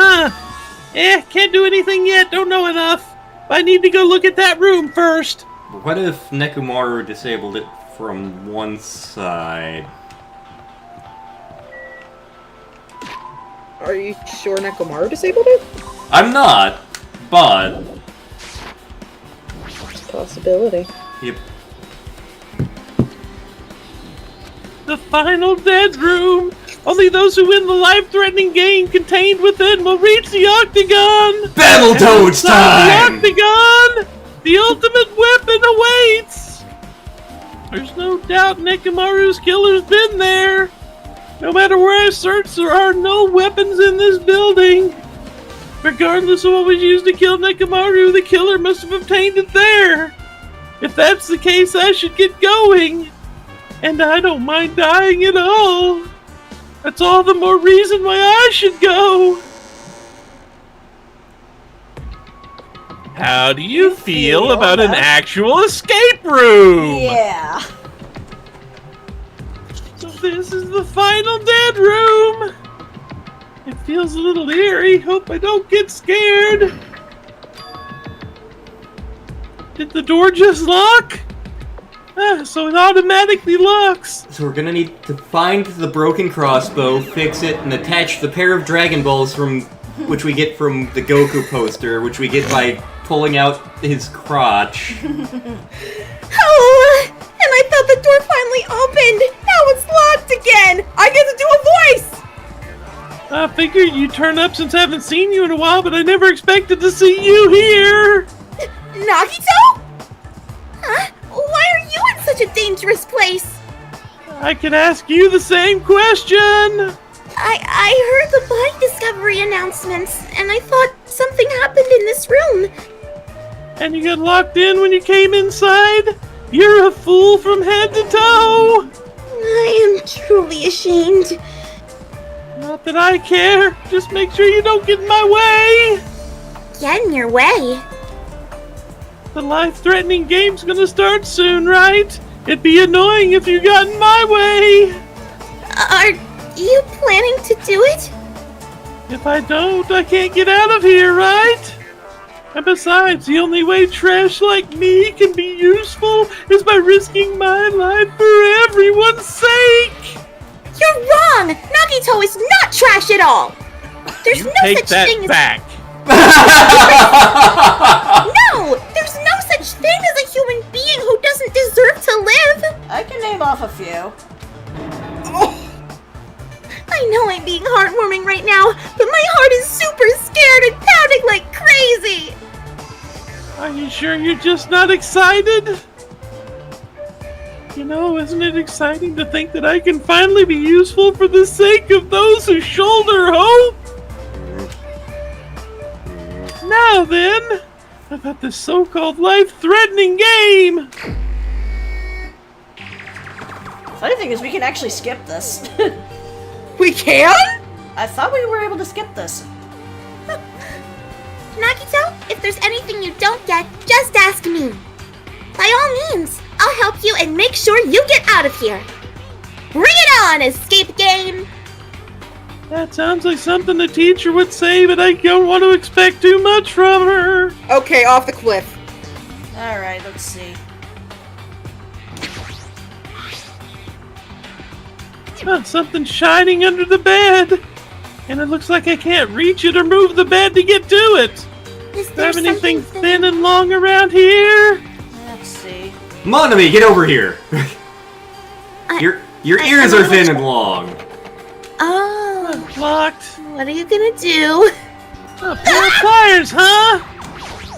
can't do anything yet, don't know enough. I need to go look at that room first. What if Nekomaru disabled it from one side? Are you sure Nekomaru disabled it? I'm not, but... Possibility. Yep. The final dead room. Only those who win the life-threatening game contained within will reach the Octagon! Battletoads time! The Octagon! The ultimate weapon awaits! There's no doubt Nekomaru's killer's been there. No matter where I search, there are no weapons in this building. Regardless of what was used to kill Nekomaru, the killer must have obtained it there. If that's the case, I should get going. And I don't mind dying at all. That's all the more reason why I should go. How do you feel about an actual escape room? Yeah. So this is the final dead room. It feels a little eerie. Hope I don't get scared. Did the door just lock? So it automatically locks. So we're gonna need to find the broken crossbow, fix it, and attach the pair of Dragon Balls which we get from the Goku poster, which we get by pulling out his crotch. Oh! And I thought the door finally opened! Now it's locked again! I get to do a voice! I figured you'd turn up since I haven't seen you in a while, but I never expected to see you here! Nagito? Huh? Why are you in such a dangerous place? I could ask you the same question! I heard the body discovery announcements, and I thought something happened in this room. And you got locked in when you came inside? You're a fool from head to toe! I am truly ashamed. Not that I care. Just make sure you don't get in my way! Get in your way. The life-threatening game's gonna start soon, right? It'd be annoying if you got in my way! Are you planning to do it? If I don't, I can't get out of here, right? And besides, the only way trash like me can be useful is by risking my life for everyone's sake! You're wrong! Nagito is not trash at all! There's no Take such that thing back. No! There's no such thing as a human being who doesn't deserve to live! I can name off a few. I know I'm being heartwarming right now, but my heart is super scared and pounding like crazy! Are you sure you're just not excited? You know, isn't it exciting to think that I can finally be useful for the sake of those who shoulder hope? Now then, about this so-called life-threatening game! Funny thing is, we can actually skip this. We can? I thought we were able to skip this. Nagito, if there's anything you don't get, just ask me. By all means, I'll help you and make sure you get out of here. Bring it on, escape game! That sounds like something a teacher would say, but I don't want to expect too much from her. Okay, off the cliff. Alright, let's see. Something shining under the bed. And it looks like I can't reach it or move the bed to get to it. Is Do you there have anything something thin and long around here? Let's see. Monami, get over here! Your ears are I'm thin and long. Oh, Locked. what are you gonna do? Oh, poor pliers, huh?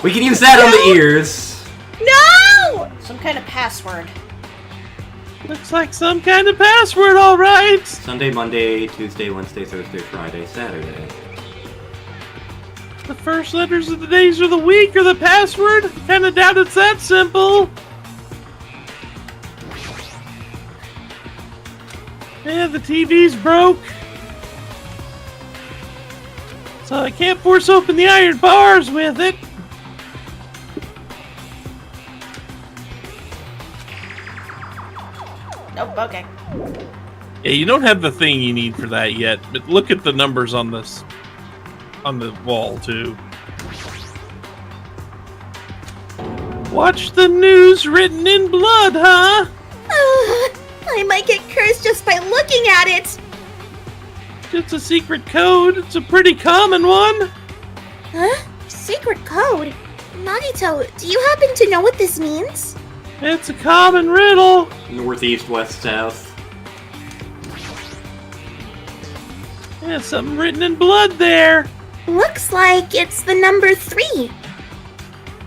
We can use that on the ears. No! Some kind of password. Looks like some kind of password, all right. Sunday, Monday, Tuesday, Wednesday, Thursday, Friday, Saturday. The first letters of the days of the week are the password. Kinda doubt it's that simple. Yeah, the TV's broke. So I can't force open the iron bars with it. Nope, okay. Yeah, you don't have the thing you need for that yet, but look at the numbers on this, on the wall too. Watch the news written in blood, huh? I might get cursed just by looking at it. It's a secret code. It's a pretty common one. Huh? Secret code? Nagito, do you happen to know what this means? It's a common riddle. Northeast, west, south. Yeah, something written in blood there. Looks like it's the number 3.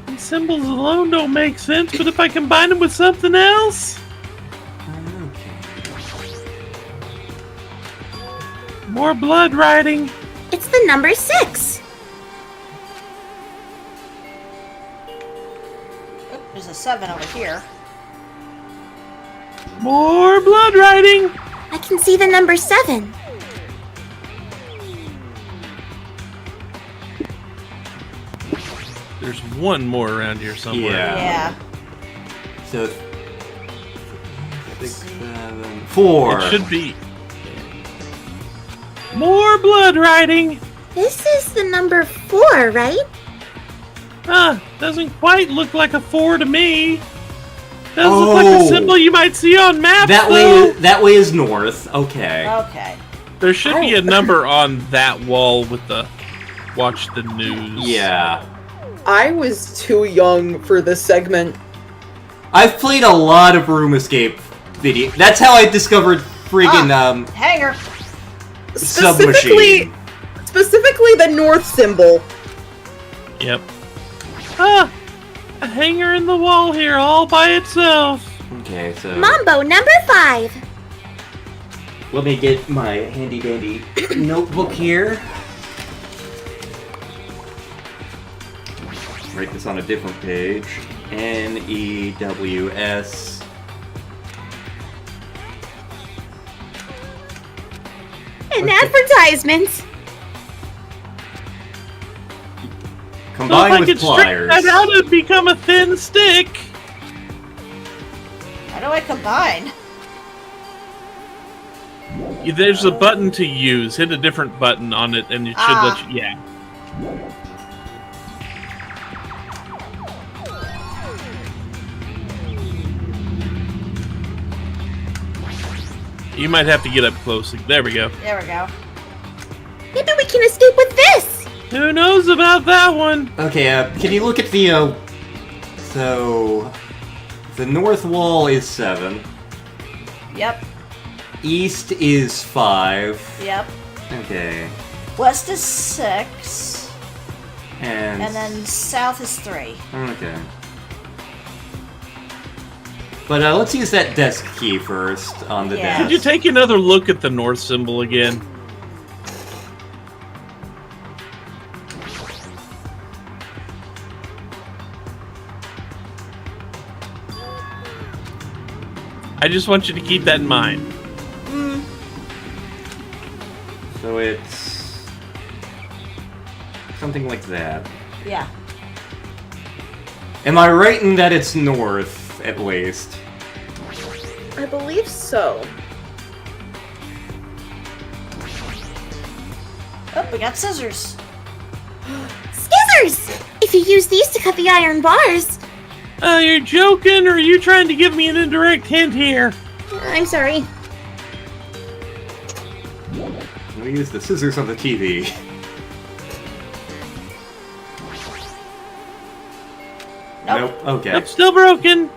These symbols alone don't make sense, but if I combine them with something else... More blood writing. It's the number 6. Oop, there's a 7 over here. More blood writing. I can see the number 7. There's one more around here somewhere. Yeah. Yeah. So, 6, 7, 4. It should be. More blood writing. This is the number 4, right? Doesn't quite look like a 4 to me. Does look like a Oh. symbol you might see on maps, That though. way is north. Okay. Okay. There should be a number on that wall with the watch the news. Yeah. I was too young for this segment. I've played a lot of Room Escape video. That's how I discovered friggin' Hanger. Submachine. Specifically the north symbol. Yep. A hanger in the wall here all by itself. Okay, so Mambo number 5. let me get my handy dandy notebook here. Write this on a different page. NEWS. An advertisement. Combined so if I with could pliers. stretch that out, it'd become a thin stick. How do I combine? There's a button to use. Hit a different button on it, and it should let you. Yeah. You might have to get up close. There we go. There we go. Maybe we can escape with this. Who knows about that one? Okay, can you look at the, so... The north wall is 7. Yep. East is 5. Yep. Okay. West is 6. And then south is 3. Okay. But let's use that desk key first on the Yeah. desk. Could you take another look at the north symbol again? I just want you to keep that in mind. So it's something like that. Yeah. Am I right in that it's north, at least? I believe so. Oh, we got scissors. Scissors! If you use these to cut the iron bars. You're joking, or are you trying to give me an indirect hint here? I'm sorry. We use the scissors on the TV. Nope. Okay. It's still broken.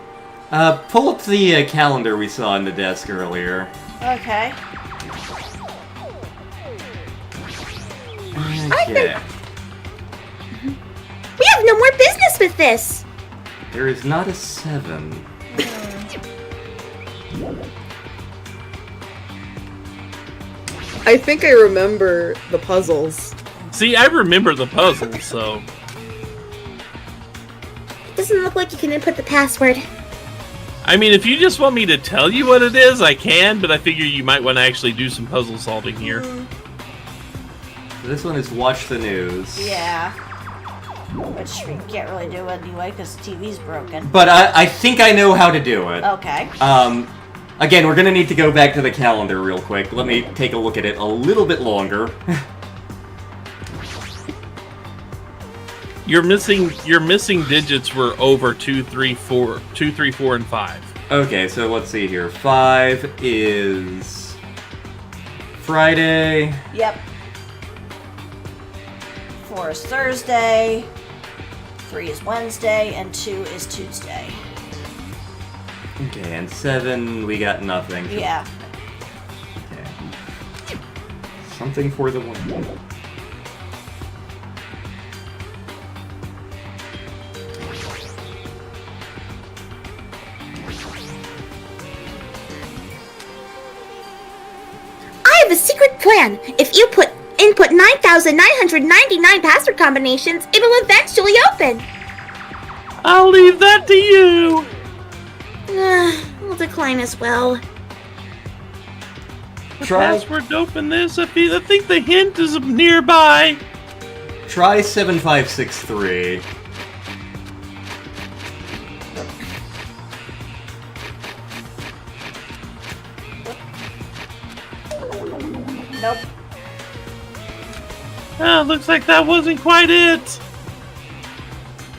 Pull up the calendar we saw on the desk earlier. Okay. Okay. We have no more business with this. There is not a 7. I think I remember the puzzles. See, I remember the puzzle, so... Doesn't look like you can input the password. I mean, if you just want me to tell you what it is, I can, but I figure you might want to actually do some puzzle solving here. This one is watch the news. Yeah. Which we can't really do anyway because the TV's broken. But I think I know how to do it. Okay. Again, we're gonna need to go back to the calendar real quick. Let me take a look at it a little bit longer. Your missing digits were over 2, 3, 4, and 5. Okay, so let's see here. 5 is Friday. Yep. 4 is Thursday. 3 is Wednesday. And 2 is Tuesday. Okay, and 7, we got nothing. Yeah. Okay. Something for the win. I have a secret plan. If you input 9,999 password combinations, it'll eventually open. I'll leave that to you. I'll decline as well. Try Password to open this. I think the hint is nearby. try 7563. Nope. Looks like that wasn't quite it.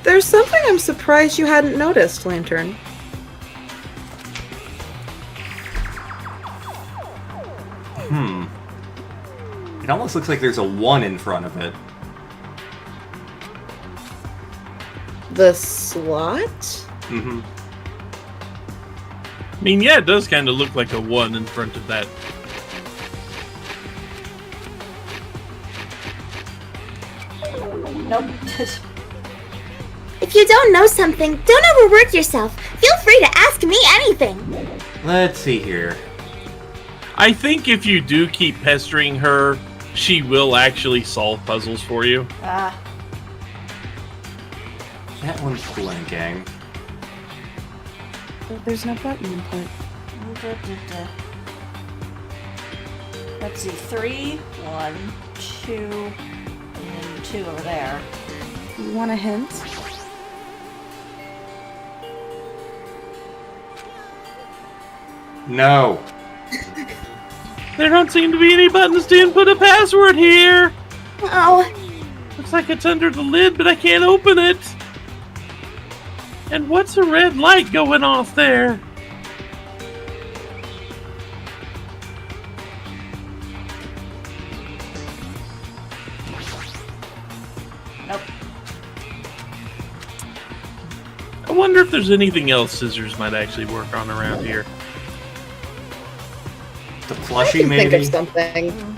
There's something I'm surprised you hadn't noticed, Lantern. It almost looks like there's a 1 in front of it. The slot? Mm-hmm. I mean, yeah, it does kind of look like a 1 in front of that. Nope. If If you don't know something, don't overwork yourself. Feel free to ask me anything. Let's see here. I think if you do keep pestering her, she will actually solve puzzles for you. Ah. That one's blinking. There's no button input. Let's see, 3, 1, 2, and then 2 over there. You want a hint? No. There don't seem to be any buttons to input a password here. Oh, Looks like it's under the lid, but I can't open it. And what's a red light going off there? Nope. I wonder if there's anything else scissors might actually work on around here. The I plushie, can maybe? think of something.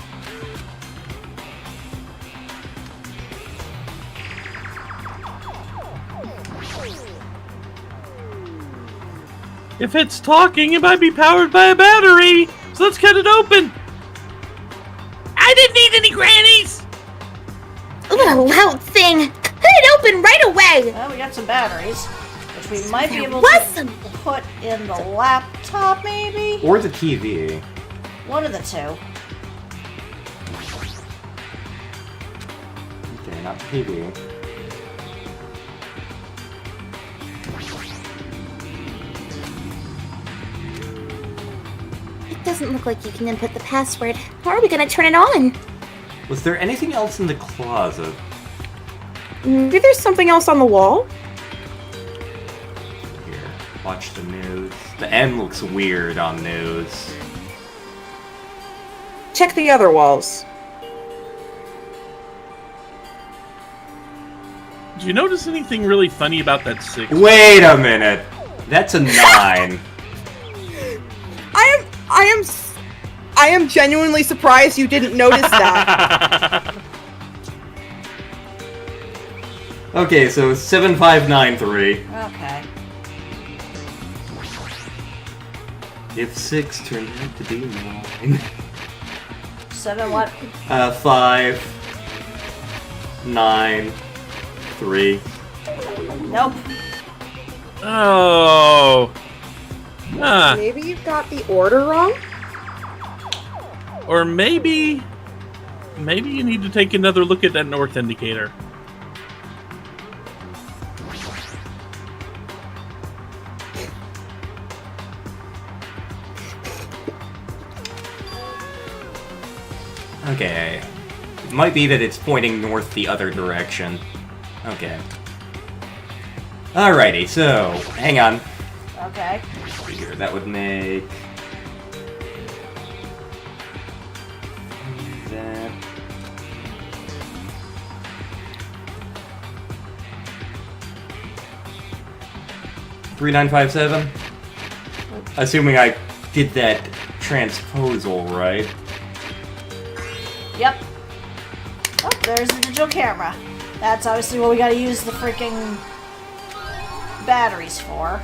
If it's talking, it might be powered by a battery. So let's cut it open. I didn't need any grannies. what a loud thing. Cut it open right away. Well, we got some batteries, which we might be There able was to something. put in the laptop, maybe? Or the TV. One of the two. Okay, not the TV. It doesn't look like you can input the password. How are we gonna turn it on? Was there anything else in the closet? Maybe there's something else on the wall? Here, watch the news. The M looks weird on news. Check the other walls. Did you notice anything really funny about that 6? Wait a minute! That's a 9. I am genuinely surprised you didn't notice that. Okay, so 7593. Okay. If 6 turned out to be 9. 7 what? 5, 9, 3. Nope. Oh. Huh. Maybe you've got the order wrong? Or maybe you need to take another look at that north indicator. Okay. It might be that it's pointing north the other direction. Okay. Alrighty, so, hang on. Okay. Figure that would make... that... $3957? Assuming I did that transposal right. Yep. Oh, there's the digital camera. That's obviously what we gotta use the freaking batteries for.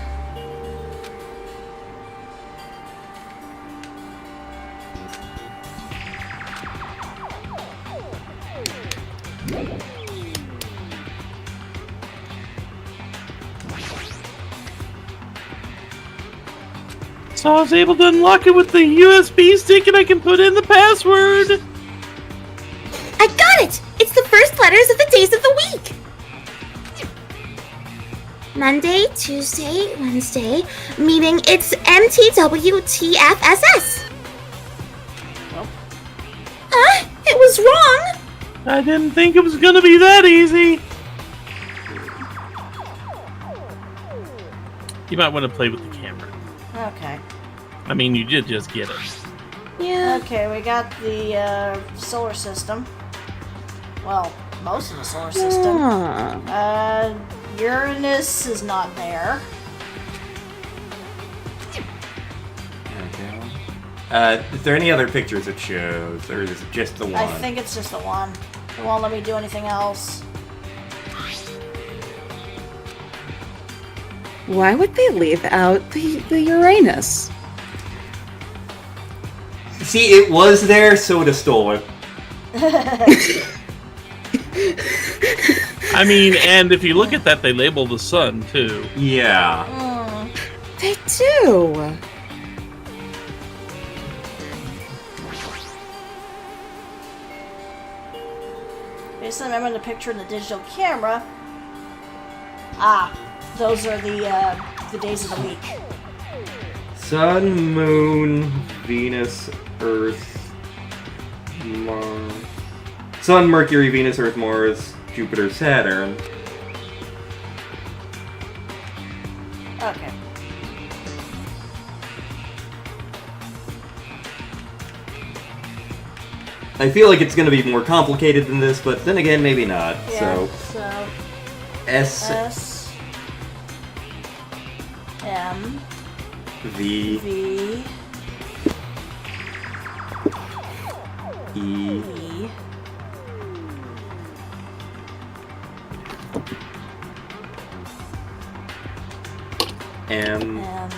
So I was able to unlock it with the USB stick and I can put in the password. I got it! It's the first letters of the days of the week. Monday, Tuesday, Wednesday, meaning it's MTWTFSS. Well. It was wrong. I didn't think it was gonna be that easy. You might want to play with the camera. Okay. I mean, you did just get it. Yeah. Okay, we got the solar system. Well, most of the solar system. Uranus is not there. Okay. Is there any other pictures it shows, or is it just the one? I think it's just the one. It won't let me do anything else. Why would they leave out the Uranus? See, it was there, so it stole it. I mean, and if you look at that, they label the sun, too. Yeah. They do. Based on remembering the picture in the digital camera. Those are the days of the week. Sun, Moon, Venus, Earth, Mars. Sun, Mercury, Venus, Earth, Mars, Jupiter, Saturn. Okay. I feel like it's going to be more complicated than this, but then again, maybe not. Yeah, So S, S M V, V E, E M, M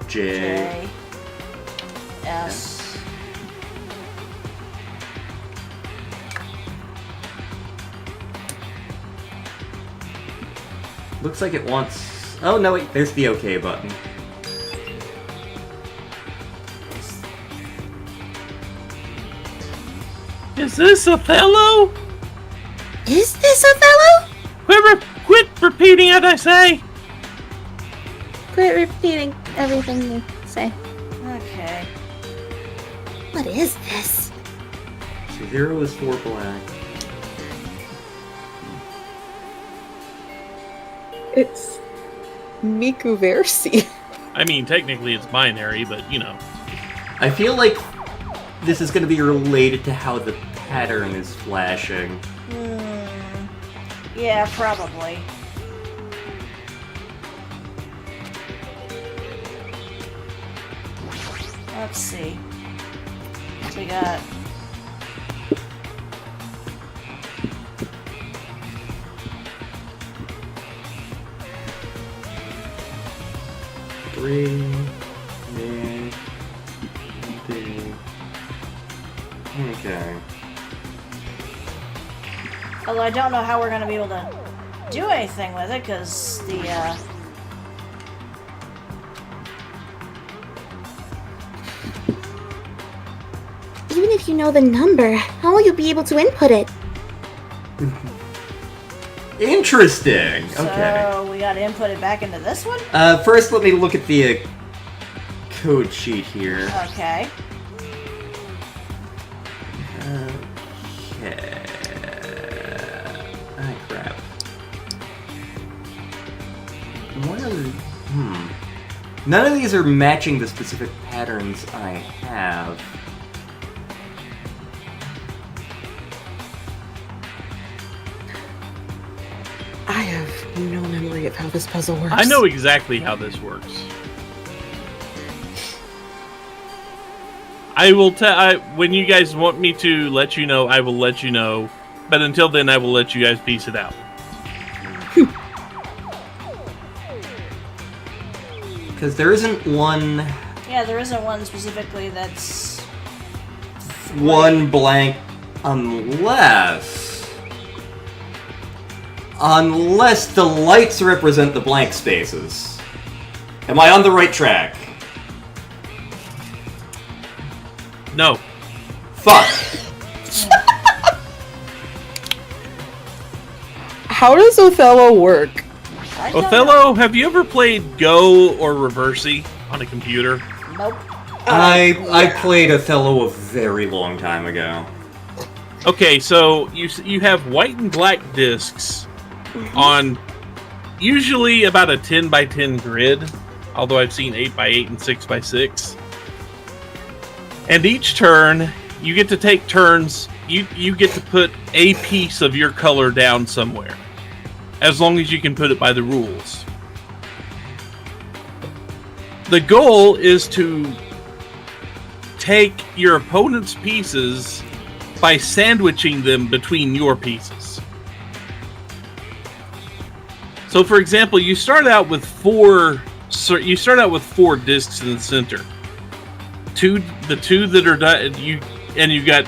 J, J S Looks like it wants... Oh, no, wait, there's the OK button. Is this Othello? Is this Othello? Quit repeating it, I say! Quit repeating everything you say. Okay. What is this? So 0 is 4 black. It's Miku Versi. I mean, technically it's binary, but, you know. I feel like this is going to be related to how the pattern is flashing. Yeah, probably. Let's see. We got... Three. Okay. Although I don't know how we're going to be able to do anything with it, because the, Even if you know the number, how will you be able to input it? Interesting! Okay. So we got to input it back into this one? First let me look at the code sheet here. Okay. Okay. Ah, crap. One of the... None of these are matching the specific patterns I have. I have no memory of how this puzzle works. I know exactly how this works. I will when you guys want me to let you know, I will let you know. But until then, I will let you guys piece it out. Because there isn't one... Yeah, there isn't one specifically that's... one blank unless... Unless the lights represent the blank spaces. Am I on the right track? No. Fuck! How does Othello work? I don't Othello, have you ever played Go or Reversi on a computer? know. Nope. I played Othello a very long time ago. Okay, so you have white and black discs on usually about a 10 by 10 grid, although I've seen 8 by 8 and 6 by 6. And each turn, you get to take turns. You get to put a piece of your color down somewhere, as long as you can put it by the rules. The goal is to take your opponent's pieces by sandwiching them between your pieces. So, for example, you start out with four. You start out with 4 discs in the center. The two that are you've got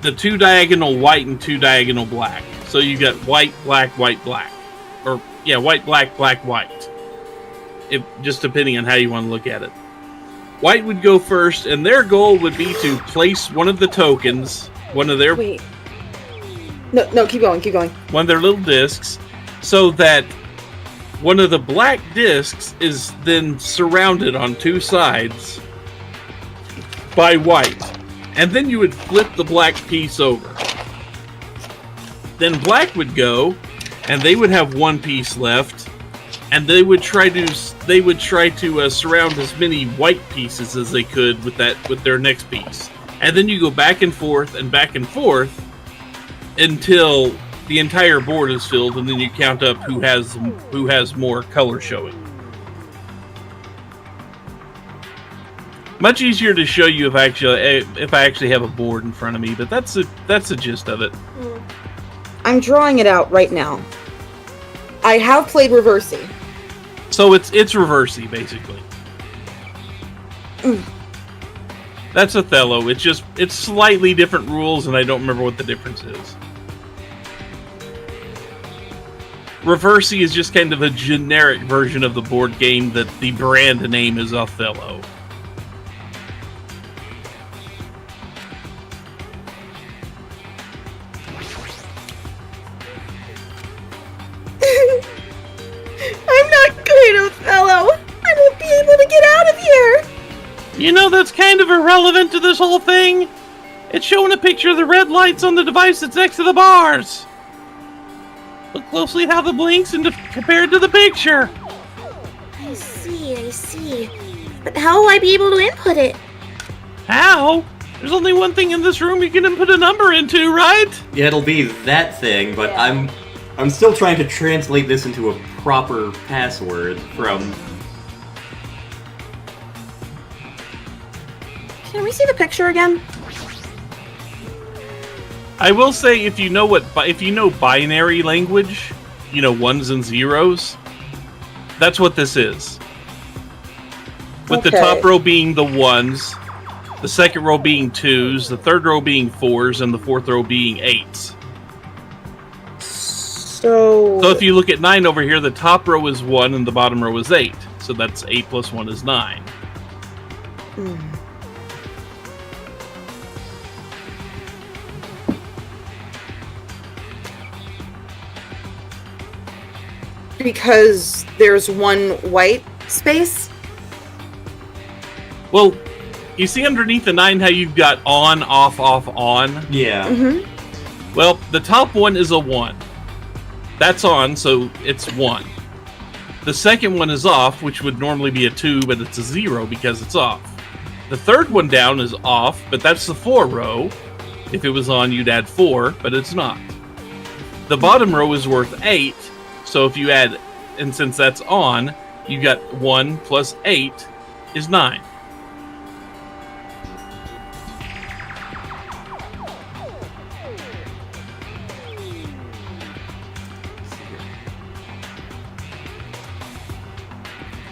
the 2 diagonal white and 2 diagonal black. So you got white, black, white, black, or yeah, white, black, black, white. Just depending on how you want to look at it. White would go first, and their goal would be to place one of the tokens, one of their Wait. No, keep going. one of their little discs, so that one of the black discs is then surrounded on 2 sides by white. And then you would flip the black piece over. Then black would go, and they would have 1 piece left, and they would try to surround as many white pieces as they could with their next piece. And then you go back and forth until the entire board is filled, and then you count up who has more color showing. Much easier to show you if I actually have a board in front of me, but that's the gist of it. I'm drawing it out right now. I have played Reversey. So it's Reversey, basically. That's Othello. It's slightly different rules, and I don't remember what the difference is. Reversey is just kind of a generic version of the board game that the brand name is Othello. I'm not good at Othello. I won't be able to get out of here. You know, that's kind of irrelevant to this whole thing. It's showing a picture of the red lights on the device that's next to the bars. Look closely at how the blinks and compared to the picture. I see. But how will I be able to input it? How? There's only one thing in this room you can input a number into, right? Yeah, it'll be that thing, but I'm still trying to translate this into a proper password from... Can we see the picture again? I will say, if you know binary language, you know, 1s and 0s, that's what this is. With the top row being the 1s, the second row being 2s, the third row being 4s, and the fourth row being 8s. So if you look at 9 over here, the top row is 1 and the bottom row is 8. So that's 8 plus 1 is 9. Because there's 1 white space? Well, you see underneath the 9 how you've got on, off, on? Yeah. Mm-hmm. Well, the top one is a 1. That's on, so it's 1. The second one is off, which would normally be a 2, but it's a 0 because it's off. The third one down is off, but that's the 4 row. If it was on, you'd add 4, but it's not. The bottom row is worth 8, so if you add, and since that's on, you got 1 plus 8 is 9.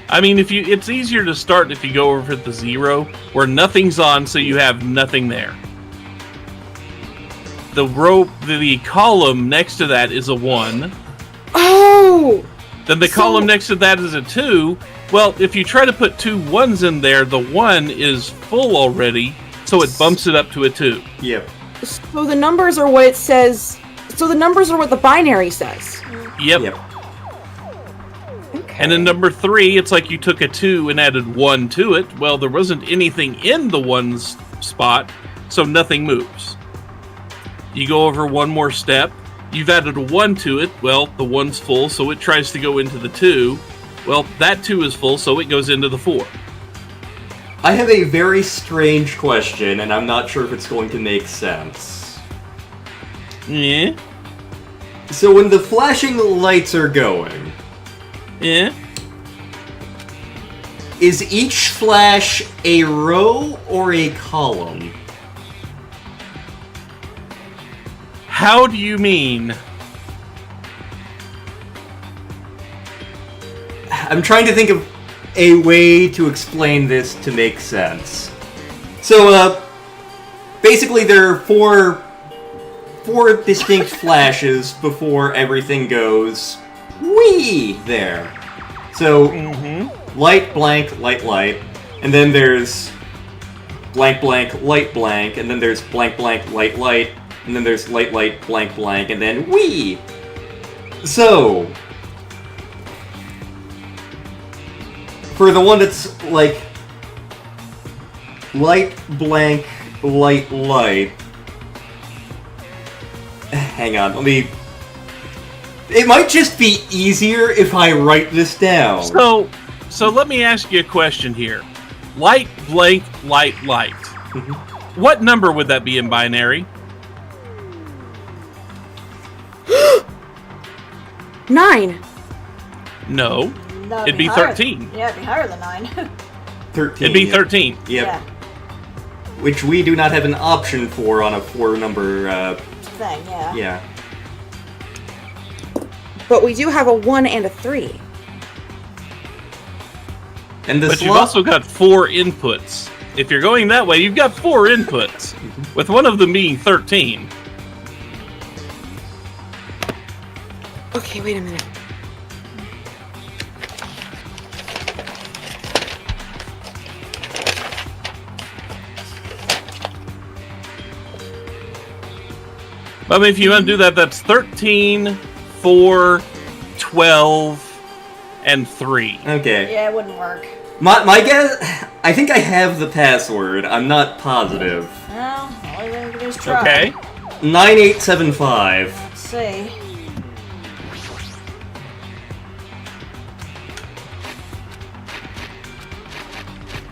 I mean, it's easier to start if you go over at the 0, where nothing's on, so you have nothing there. The column next to that is a 1. Oh! Then the column next to that is a 2. Well, if you try to put 2 1s in there, the 1 is full already, so it bumps it up to a 2. Yep. So the numbers are what it says. So the numbers are what the binary says. Yep. Okay. And in number 3, it's like you took a 2 and added 1 to it. Well, there wasn't anything in the 1's spot, so nothing moves. You go over one more step. You've added a 1 to it. Well, the 1's full, so it tries to go into the 2. Well, that 2 is full, so it goes into the 4. I have a very strange question, and I'm not sure if it's going to make sense. Yeah? So when the flashing lights are going, Yeah? is each flash a row or a column? How do you mean? I'm trying to think of a way to explain this to make sense. So, basically there are four distinct flashes before everything goes wee there. So, light, blank, light, light, and then there's blank, blank, light, blank, and then there's blank, blank, light, light, and then there's light, light, blank, blank, and then wee! So, for the one that's like light, blank, light, light, hang on, let me... It might just be easier if I write this down. So let me ask you a question here. Light, blank, light, light. What number would that be in binary? 9. No. No, It'd be higher. 13. Yeah, it'd be higher than 9. 13. It'd be yeah. 13. Yep. Yeah, Which we do not have an option for on a 4-number, thing, yeah. yeah. But we do have a 1 and a 3. And the But you've also got 4 inputs. If you're going that way, you've got 4 inputs, with one of them being 13. Okay, wait a minute. I mean, if you undo that, that's 13, 4, 12, and 3. Okay. Yeah, it wouldn't work. My guess... I think I have the password. I'm not positive. Well, all we can do is try. Okay. 9875. Let's see.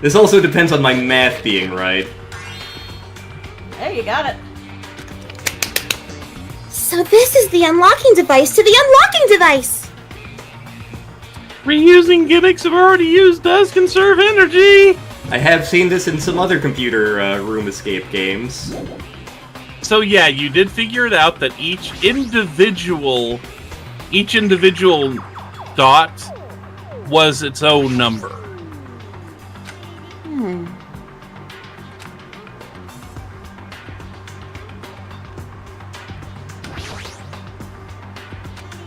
This also depends on my math being right. There, you got it. So this is the unlocking device to the unlocking device! Reusing gimmicks I've already used does conserve energy! I have seen this in some other computer room escape games. So yeah, you did figure it out that each individual dot was its own number.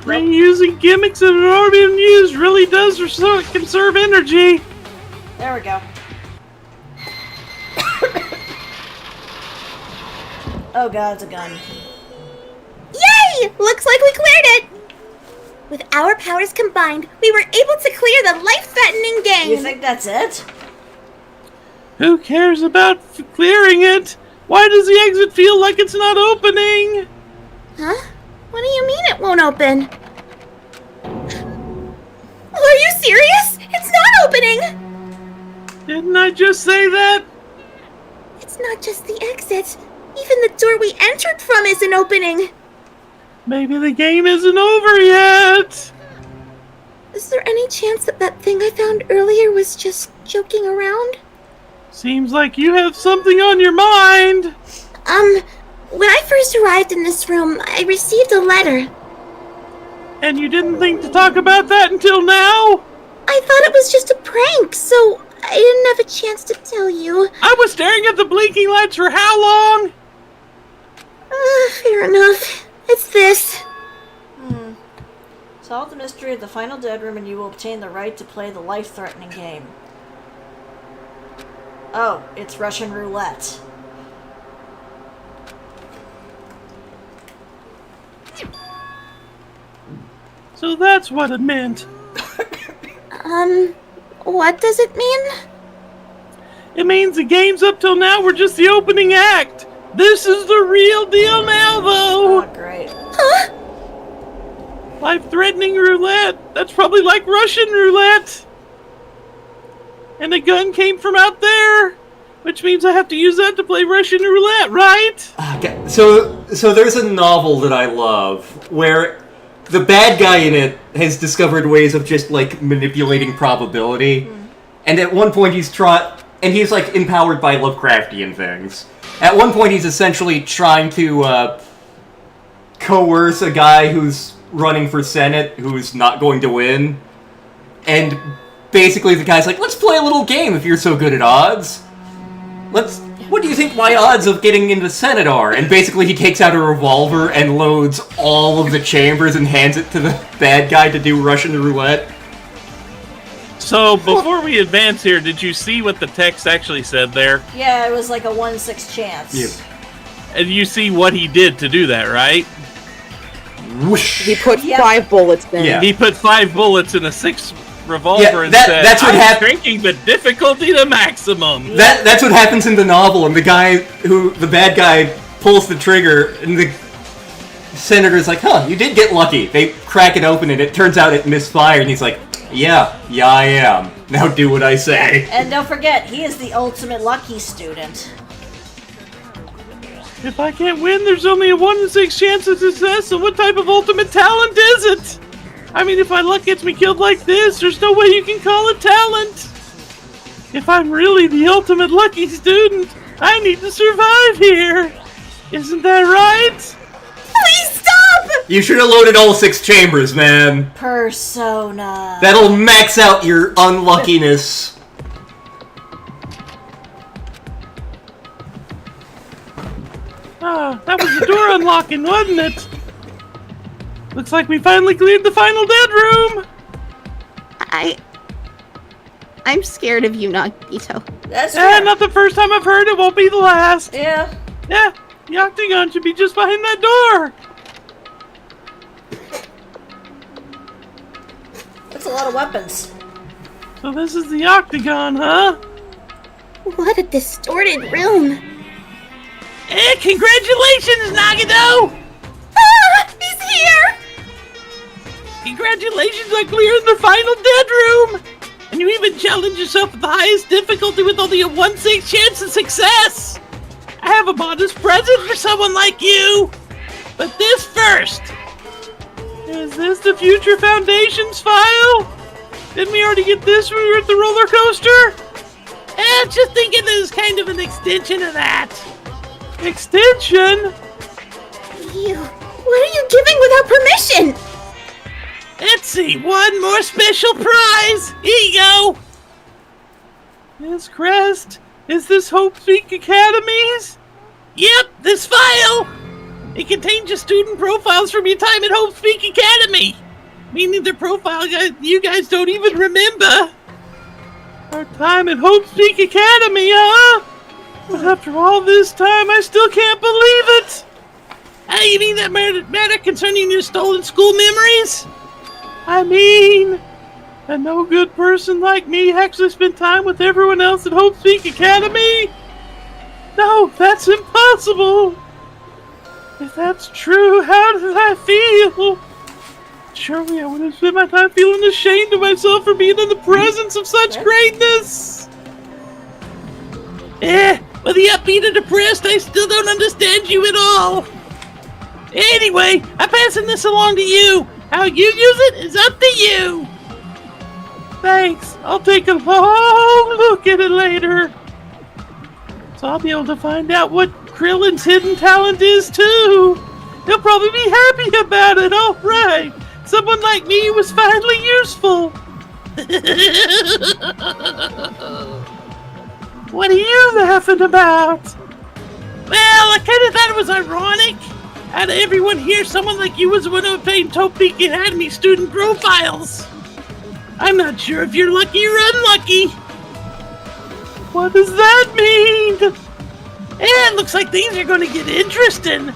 Reusing gimmicks that have already been used really does conserve energy. There we go. Oh god, it's a gun. Yay! Looks like we cleared it! With our powers combined, we were able to clear the life-threatening game! You think that's it? Who cares about clearing it? Why does the exit feel like it's not opening? Huh? What do you mean it won't open? Are you serious? It's not opening! Didn't I just say that? It's not just the exit. Even the door we entered from isn't opening. Maybe the game isn't over yet. Is there any chance that that thing I found earlier was just joking around? Seems like you have something on your mind. When I first arrived in this room, I received a letter. And you didn't think to talk about that until now? I thought it was just a prank, so I didn't have a chance to tell you. I was staring at the blinking lights for how long? Fair enough. It's this. Solve the mystery of the final dead room and you will obtain the right to play the life-threatening game. Oh, it's Russian roulette. So that's what it meant. What does it mean? It means the games up till now were just the opening act. This is the real deal now, though. Oh, great. Huh? Life-threatening roulette. That's probably like Russian roulette. And the gun came from out there, which means I have to use that to play Russian roulette, right? Okay, so there's a novel that I love where the bad guy in it has discovered ways of just like manipulating probability, and at one point he's like empowered by Lovecraftian things. At one point he's essentially trying to coerce a guy who's running for Senate who's not going to win, And basically the guy's like, let's play a little game if you're so good at odds. What do you think my odds of getting into Senate are? And basically he takes out a revolver and loads all of the chambers and hands it to the bad guy to do Russian roulette. So, before we advance here, did you see what the text actually said there? Yeah, it was like a 1/6 chance. Yeah. And you see what he did to do that, right? Whoosh. He put Yep. 5 bullets in. Yeah. He put 5 bullets in a 6 revolver Yeah, and that- said, that's what I'm happened. cranking the difficulty to maximum. That's what happens in the novel, and the bad guy pulls the trigger, and the senator's like, huh, you did get lucky. They crack it open, and it turns out it misfired, and he's like, yeah, I am. Now do what I say. And don't forget, he is the ultimate lucky student. If I can't win, there's only a 1 in 6 chance of success, so what type of ultimate talent is it? I mean, if my luck gets me killed like this, there's no way you can call it talent. If I'm really the ultimate lucky student, I need to survive here. Isn't that right? Please stop! You should have loaded all 6 chambers, man. Persona. That'll max out your unluckiness. Ah, that was the door unlocking, wasn't it? Looks like we finally cleared the final dead room. I'm scared of you, Nagito. That's Yeah, fair. not the first time I've heard it, won't be the last. Yeah. Yeah, the octagon should be just behind that door. That's a lot of weapons. So this is the octagon, huh? What a distorted room. Hey, congratulations, Nagito! Ah! He's here! Congratulations on clearing the final dead room! And you even challenged yourself at the highest difficulty with only a 1/6 chance of success! I have a modest present for someone like you! But this first! Is this the Future Foundation's file? Didn't we already get this when we were at the roller coaster? Just thinking this is kind of an extension of that. Extension? What are you giving without permission? Let's see, one more special prize! Here you go! This crest? Is this Hope Peak Academy's? Yep, this file! It contains your student profiles from your time at Hope Peak Academy! Meaning the profile you guys don't even remember! Our time at Hope Peak Academy, huh? But after all this time, I still can't believe it! You mean that matter concerning your stolen school memories? I mean, a no good person like me actually spent time with everyone else at Hope Peak Academy? No, that's impossible! If that's true, how did I feel? Surely I would have spent my time feeling ashamed of myself for being in the presence of such greatness! Whether you're upbeat or depressed, I still don't understand you at all! Anyway, I'm passing this along to you! How you use it is up to you! Thanks, I'll take a long look at it later. So I'll be able to find out what Krillin's hidden talent is too. He'll probably be happy about it, alright. Someone like me was finally useful. What are you laughing about? Well, I kinda thought it was ironic. Out of everyone here, someone like you was the one who obtained Hope Peak Academy student profiles. I'm not sure if you're lucky or unlucky. What does that mean? It looks like things are going to get interesting.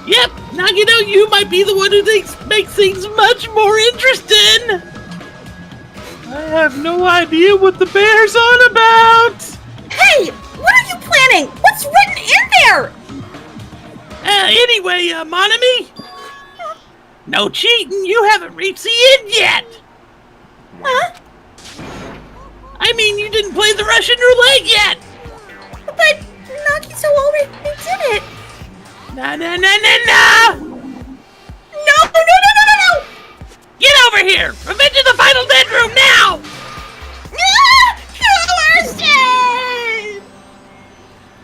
Yep, Nagito, you might be the one who makes things much more interesting. I have no idea what the bear's on about. Hey! What are you planning? What's written in there? Anyway, Monami? No cheating, you haven't reached the end yet! Huh? I mean, you didn't play the Russian roulette yet! But Nagito already did it. No! No! Get over here! Revenge of the final dead room now! Coercion!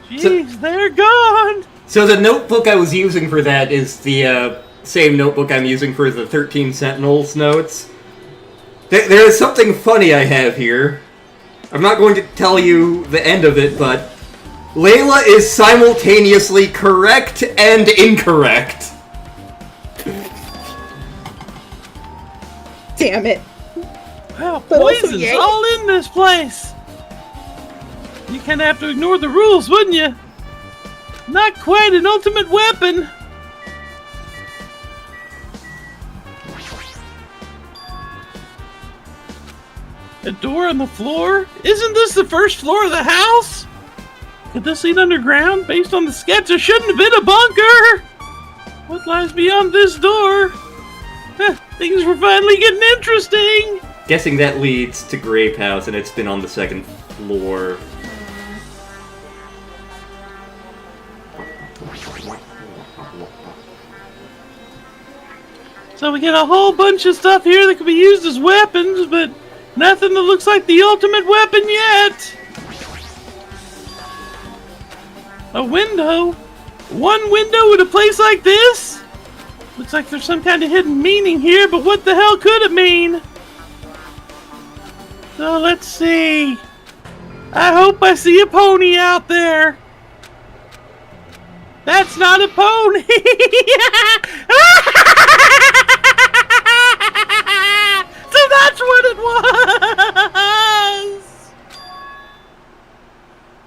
Jeez, they're gone! So the notebook I was using for that is the same notebook I'm using for the 13 Sentinels notes. There is something funny I have here. I'm not going to tell you the end of it, but Layla is simultaneously correct and incorrect. Damn it. Wow, But also, poison's yay. all in this place. You kind of have to ignore the rules, wouldn't you? Not quite an ultimate weapon. A door on the floor? Isn't this the first floor of the house? Could this lead underground? Based on the sketch, there shouldn't have been a bunker! What lies beyond this door? Things were finally getting interesting! Guessing that leads to Grape House, and it's been on the second floor. So we get a whole bunch of stuff here that could be used as weapons, but nothing that looks like the ultimate weapon yet! A window? One window in a place like this? Looks like there's some kind of hidden meaning here, but what the hell could it mean? So let's see. I hope I see a pony out there. That's not a pony! So that's what it was!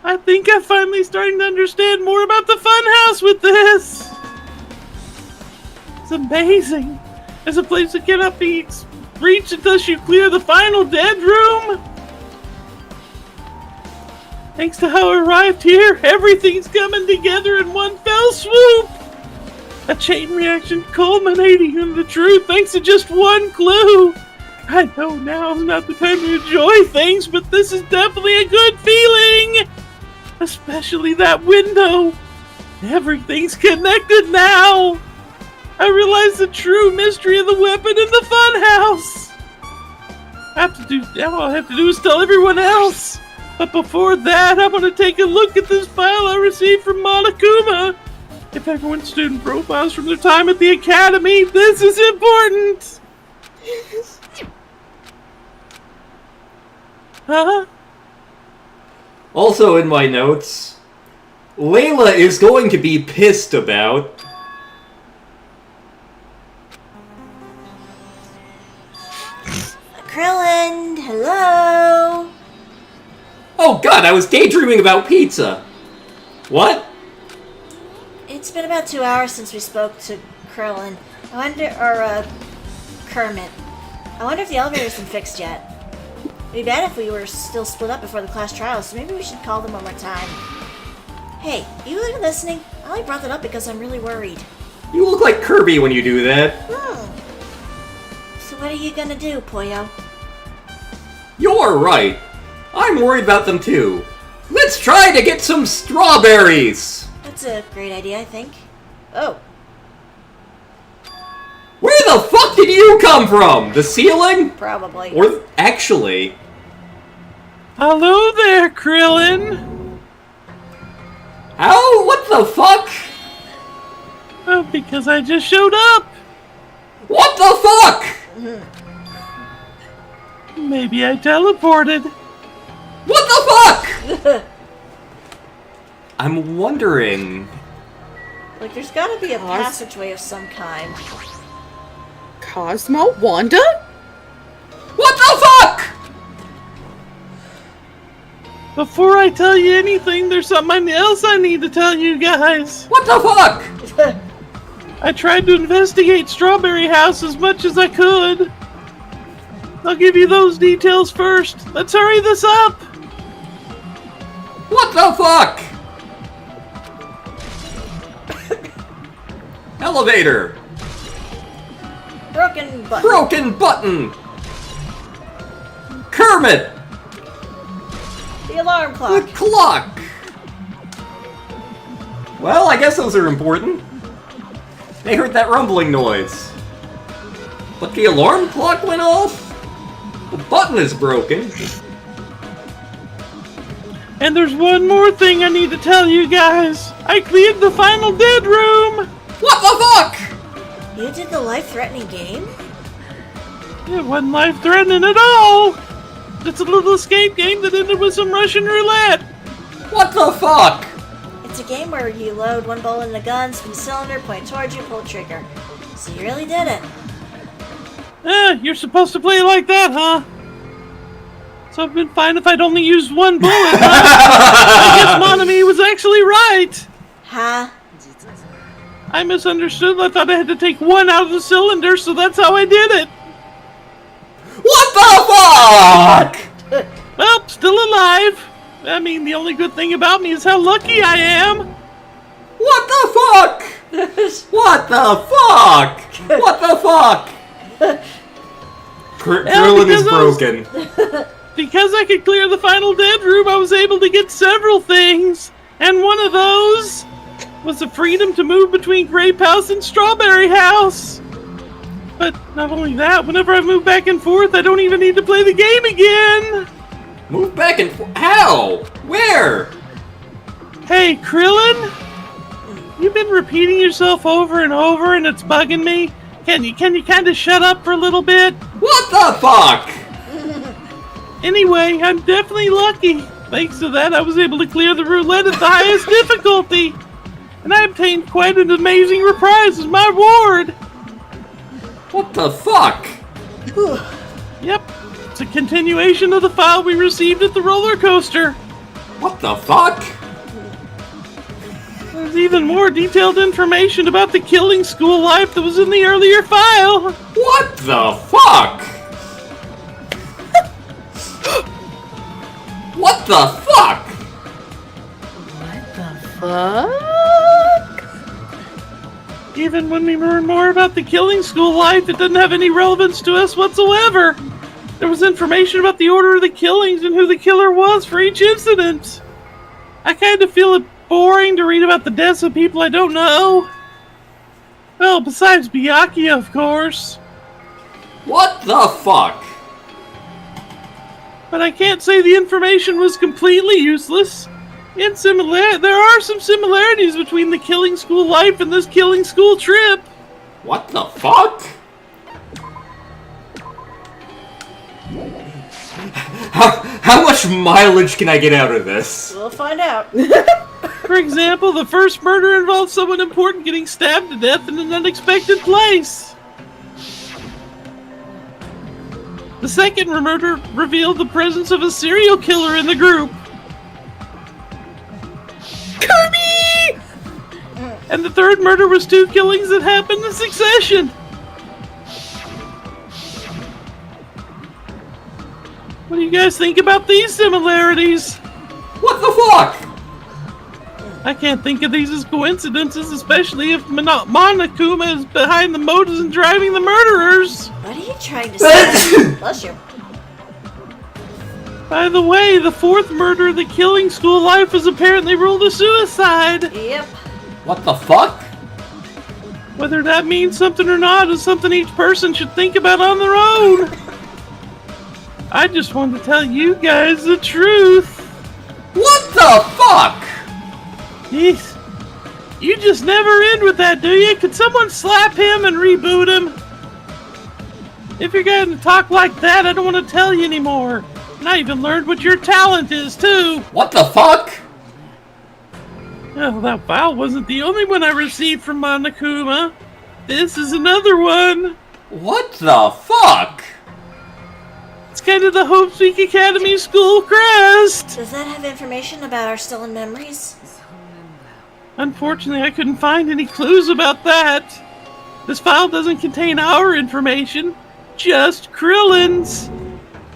I think I'm finally starting to understand more about the funhouse with this. It's amazing. It's a place that cannot be reached unless you clear the final dead room. Thanks to how I arrived here, everything's coming together in one fell swoop. A chain reaction culminating in the truth thanks to just one clue. I know now's not the time to enjoy things, but this is definitely a good feeling. Especially that window. Everything's connected now. I realize the true mystery of the weapon in the funhouse. All I have to do is tell everyone else. But before that, I'm going to take a look at this file I received from Monokuma. If everyone's student profiles from their time at the academy, this is important. Huh? Also in my notes, Layla is going to be pissed about... Krillin, hello? Oh god, I was daydreaming about pizza! What? It's been about 2 hours since we spoke to Krillin. Kermit. I wonder if the elevator's been fixed yet. It'd be bad if we were still split up before the class trials, so maybe we should call them one more time. Hey, you even listening? I only brought that up because I'm really worried. You look like Kirby when you do that. So what are you gonna do, Poyo? You're right. I'm worried about them too. Let's try to get some strawberries! That's a great idea, I think. Oh. Where the fuck did you come from? The ceiling? Probably. Or actually... Hello there, Krillin. How? What the fuck? Oh, because I just showed up. What the fuck? Maybe I teleported. What the fuck? I'm wondering... Like, there's gotta be a passageway of some kind. Cosmo? Wanda? What the fuck? Before I tell you anything, there's something else I need to tell you guys. What the fuck? I tried to investigate Strawberry House as much as I could. I'll give you those details first. Let's hurry this up. What the fuck? Elevator. Broken button. Broken button. Kermit. The alarm The clock. clock. Well, I guess those are important. They heard that rumbling noise. But the alarm clock went off? The button is broken. And there's one more thing I need to tell you guys. I cleared the final dead room. What the fuck? You did the life-threatening game? It wasn't life-threatening at all. It's a little escape game that ended with some Russian roulette. What the fuck? It's a game where you load one bullet in a gun, spin a cylinder, point it towards you, pull the trigger. So you really did it. You're supposed to play it like that, huh? So I've been fine if I'd only used one bullet, huh? I guess Monami was actually right. Huh? I misunderstood. I thought I had to take one out of the cylinder, so that's how I did it. What the fuck? Well, still alive. I mean, the only good thing about me is how lucky I am. What the fuck? What the fuck? What the fuck? Krillin is broken. Because I could clear the final dead room, I was able to get several things. And one of those was the freedom to move between Grape House and Strawberry House. But not only that, whenever I move back and forth, I don't even need to play the game again. Move back and forth? How? Where? Hey, Krillin? You've been repeating yourself over and over, and it's bugging me. Can you kind of shut up for a little bit? What the fuck? Anyway, I'm definitely lucky. Thanks to that, I was able to clear the roulette at the highest difficulty. And I obtained quite an amazing reprise as my reward. What the fuck? Yep, it's a continuation of the file we received at the roller coaster. What the fuck? There's even more detailed information about the killing school life that was in the earlier file. What the fuck? What the fuck? Even when we learn more about the killing school life, it doesn't have any relevance to us whatsoever. There was information about the order of the killings and who the killer was for each incident. I kind of feel it boring to read about the deaths of people I don't know. Well, besides Byakuya, of course. What the fuck? But I can't say the information was completely useless. There are some similarities between the killing school life and this killing school trip. What the fuck? How much mileage can I get out of this? We'll find out. For example, the first murder involved someone important getting stabbed to death in an unexpected place. The second murder revealed the presence of a serial killer in the group. Kirby! And the third murder was 2 killings that happened in succession. What do you guys think about these similarities? What the fuck? I can't think of these as coincidences, especially if Monokuma is behind the motives and driving the murderers. What are you trying to say? Bless you. By the way, the fourth murder, the killing school life, was apparently ruled a suicide. Yep. What the fuck? Whether that means something or not is something each person should think about on their own. I just wanted to tell you guys the truth. What the fuck? Jeez. You just never end with that, do you? Could someone slap him and reboot him? If you're going to talk like that, I don't want to tell you anymore. And I even learned what your talent is, too. What the fuck? Oh, that file wasn't the only one I received from Monokuma. This is another one. What the fuck? It's kind of the Hope Speak Academy school crest. Does that have information about our stolen memories? Unfortunately, I couldn't find any clues about that. This file doesn't contain our information, just Krillin's.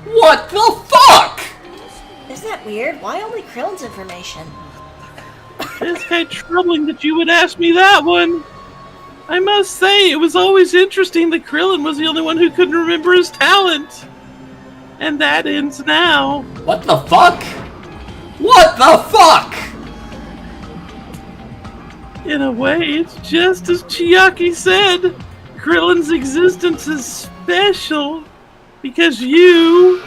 What the fuck? Isn't that weird? Why only Krillin's information? It's kind of troubling that you would ask me that one. I must say, it was always interesting that Krillin was the only one who couldn't remember his talent. And that ends now. What the fuck? What the fuck? In a way, it's just as Chiaki said. Krillin's existence is special because you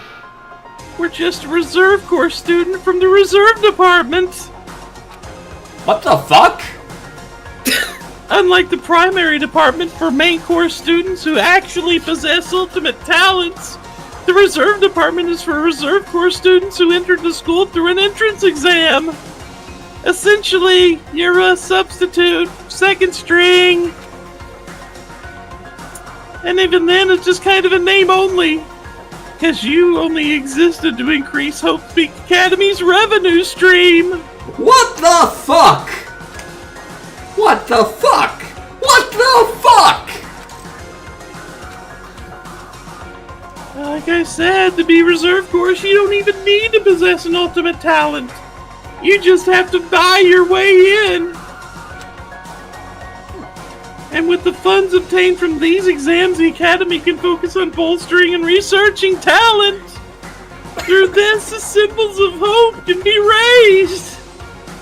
were just a Reserve Corps student from the Reserve Department. What the fuck? Unlike the primary department for main course students who actually possess ultimate talents, the reserve department is for reserve course students who entered the school through an entrance exam. Essentially, you're a substitute, second string. And even then, it's just kind of a name only. Because you only existed to increase Hope Peak Academy's revenue stream. What the fuck? What the fuck? What the fuck? Like I said, to be reserve course, you don't even need to possess an ultimate talent. You just have to buy your way in. And with the funds obtained from these exams, the Academy can focus on bolstering and researching talent. Through this, the symbols of hope can be raised.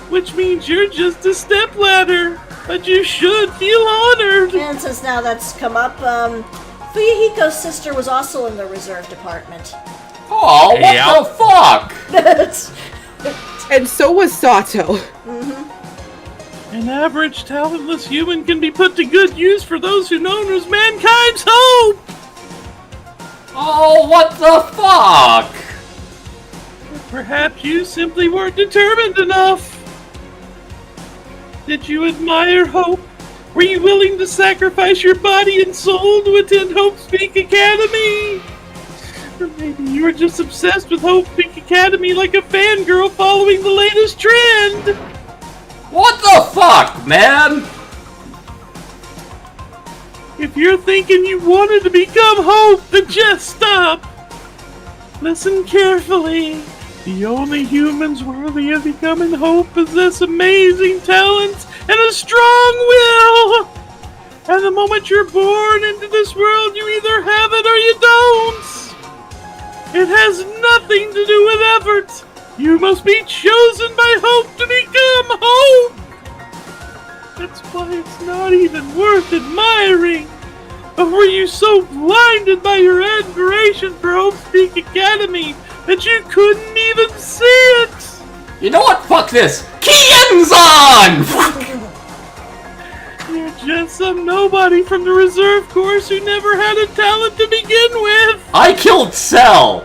Which means you're just a stepladder, but you should feel honored. And since now that's come up, Fuyuhiko's sister was also in the reserve department. Oh, what the fuck? And so was Sato. An average talentless human can be put to good use for those who known as mankind's hope. Oh, what the fuck? Perhaps you simply weren't determined enough. Did you admire hope? Were you willing to sacrifice your body and soul to attend Hope's Peak Academy? Or maybe you were just obsessed with Hope Peak Academy like a fangirl following the latest trend. What the fuck, man? If you're thinking you wanted to become Hope, then just stop. Listen carefully. The only humans worthy of becoming Hope possess amazing talents and a strong will. And the moment you're born into this world, you either have it or you don't. It has nothing to do with effort. You must be chosen by Hope to become Hope. That's why it's not even worth admiring. Or were you so blinded by your admiration for Hope's Peak Academy that you couldn't even see it? You know what? Fuck this. Kienzan! You're just some nobody from the reserve course who never had a talent to begin with. I killed Cell.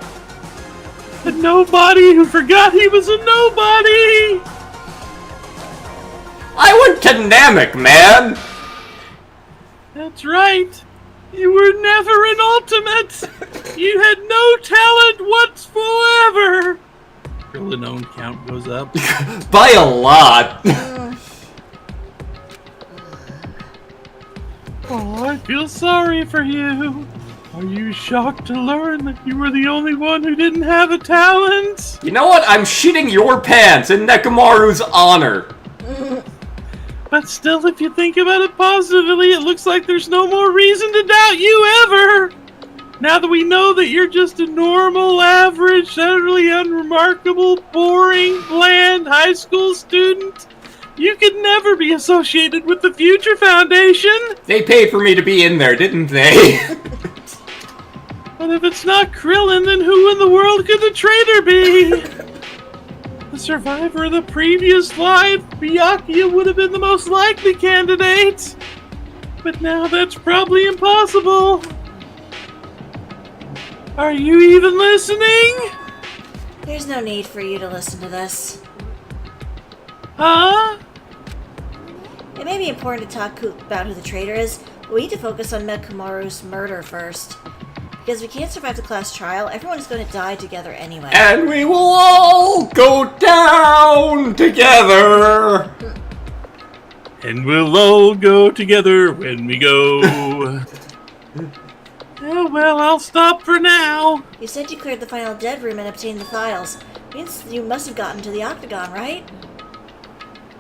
A nobody who forgot he was a nobody! I went to Namek, man! That's right. You were never an ultimate! You had no talent whatsoever! Your Linone count goes up. By a lot. Oh, I feel sorry for you. Are you shocked to learn that you were the only one who didn't have a talent? You know what? I'm shitting your pants in Nekomaru's honor. But still, if you think about it positively, it looks like there's no more reason to doubt you ever! Now that we know that you're just a normal, average, utterly unremarkable, boring, bland high school student, you could never be associated with the Future Foundation! They paid for me to be in there, didn't they? But if it's not Krillin, then who in the world could the traitor be? The survivor of the previous life, Byakuya would have been the most likely candidate. But now that's probably impossible. Are you even listening? There's no need for you to listen to this. Huh? It may be important to talk about who the traitor is, but we need to focus on Mekumaru's murder first. Because we can't survive the class trial, everyone is going to die together anyway. And we will all go down together! And we'll all go together when we go. Oh, well, I'll stop for now. You said you cleared the final dead room and obtained the files. Means you must have gotten to the Octagon, right?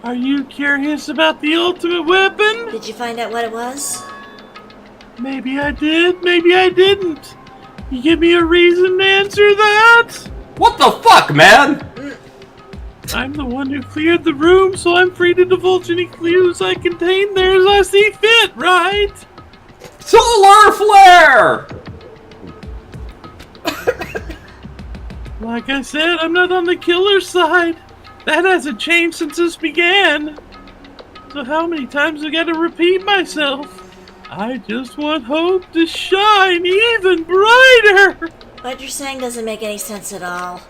Are you curious about the ultimate weapon? Did you find out what it was? Maybe I did, maybe I didn't. You give me a reason to answer that? What the fuck, man? I'm the one who cleared the room, so I'm free to divulge any clues I contain there as I see fit, right? Solar flare! Like I said, I'm not on the killer's side. That hasn't changed since this began. So how many times I gotta repeat myself? I just want hope to shine even brighter! What you're saying doesn't make any sense at all.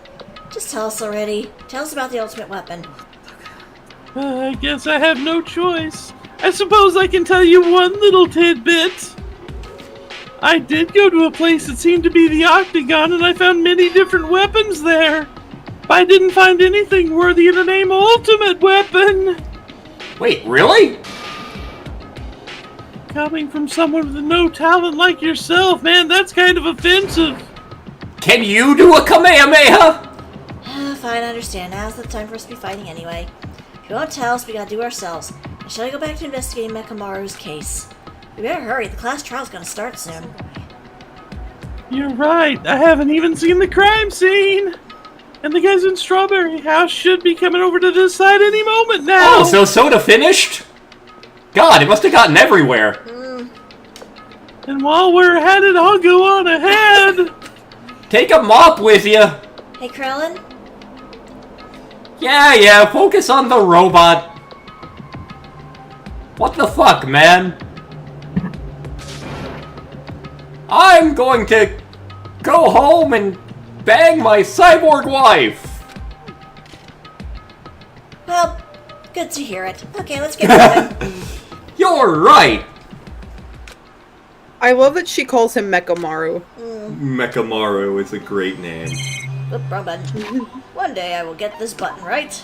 Just tell us already. Tell us about the ultimate weapon. I guess I have no choice. I suppose I can tell you one little tidbit. I did go to a place that seemed to be the Octagon, and I found many different weapons there. But I didn't find anything worthy of the name Ultimate Weapon. Wait, really? Coming from someone with no talent like yourself, man, that's kind of offensive. Can you do a Kamehameha? Fine, I understand. Now's the time for us to be fighting anyway. If you won't tell us, we gotta do it ourselves. Now, shall I go back to investigating Mekamaru's case? We better hurry. The class trial's gonna start soon. You're right. I haven't even seen the crime scene. And the guys in Strawberry House should be coming over to this side any moment now. Oh, so soda finished? God, it must have gotten everywhere. And while we're at it, I'll go on ahead. Take a mop with you. Hey, Krillin? Yeah, focus on the robot. What the fuck, man? I'm going to go home and bang my cyborg wife. Well, good to hear it. Okay, let's get moving. You're right. I love that she calls him Mekamaru. Mekamaru is a great name. Oop, wrong button. One day I will get this button right.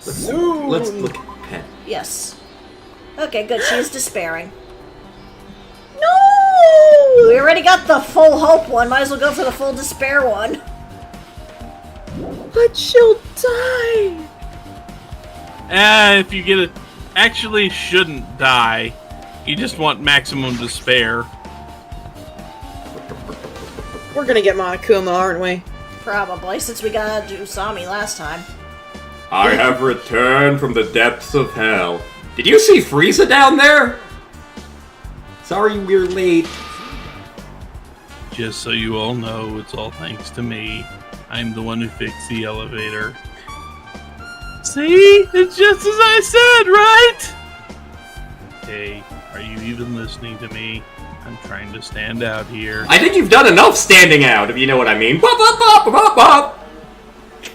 Let's look at the pen. Yes. Okay, good. She is despairing. No! We already got the full hope one. Might as well go for the full despair one. But she'll die. If you get it, actually shouldn't die. You just want maximum despair. We're gonna get Monokuma, aren't we? Probably, since we got Usami last time. I have returned from the depths of hell. Did you see Frieza down there? Sorry we're late. Just so you all know, it's all thanks to me. I'm the one who fixed the elevator. See? It's just as I said, right? Hey, are you even listening to me? I'm trying to stand out here. I think you've done enough standing out, if you know what I mean. Bop, bop, bop, bop, bop.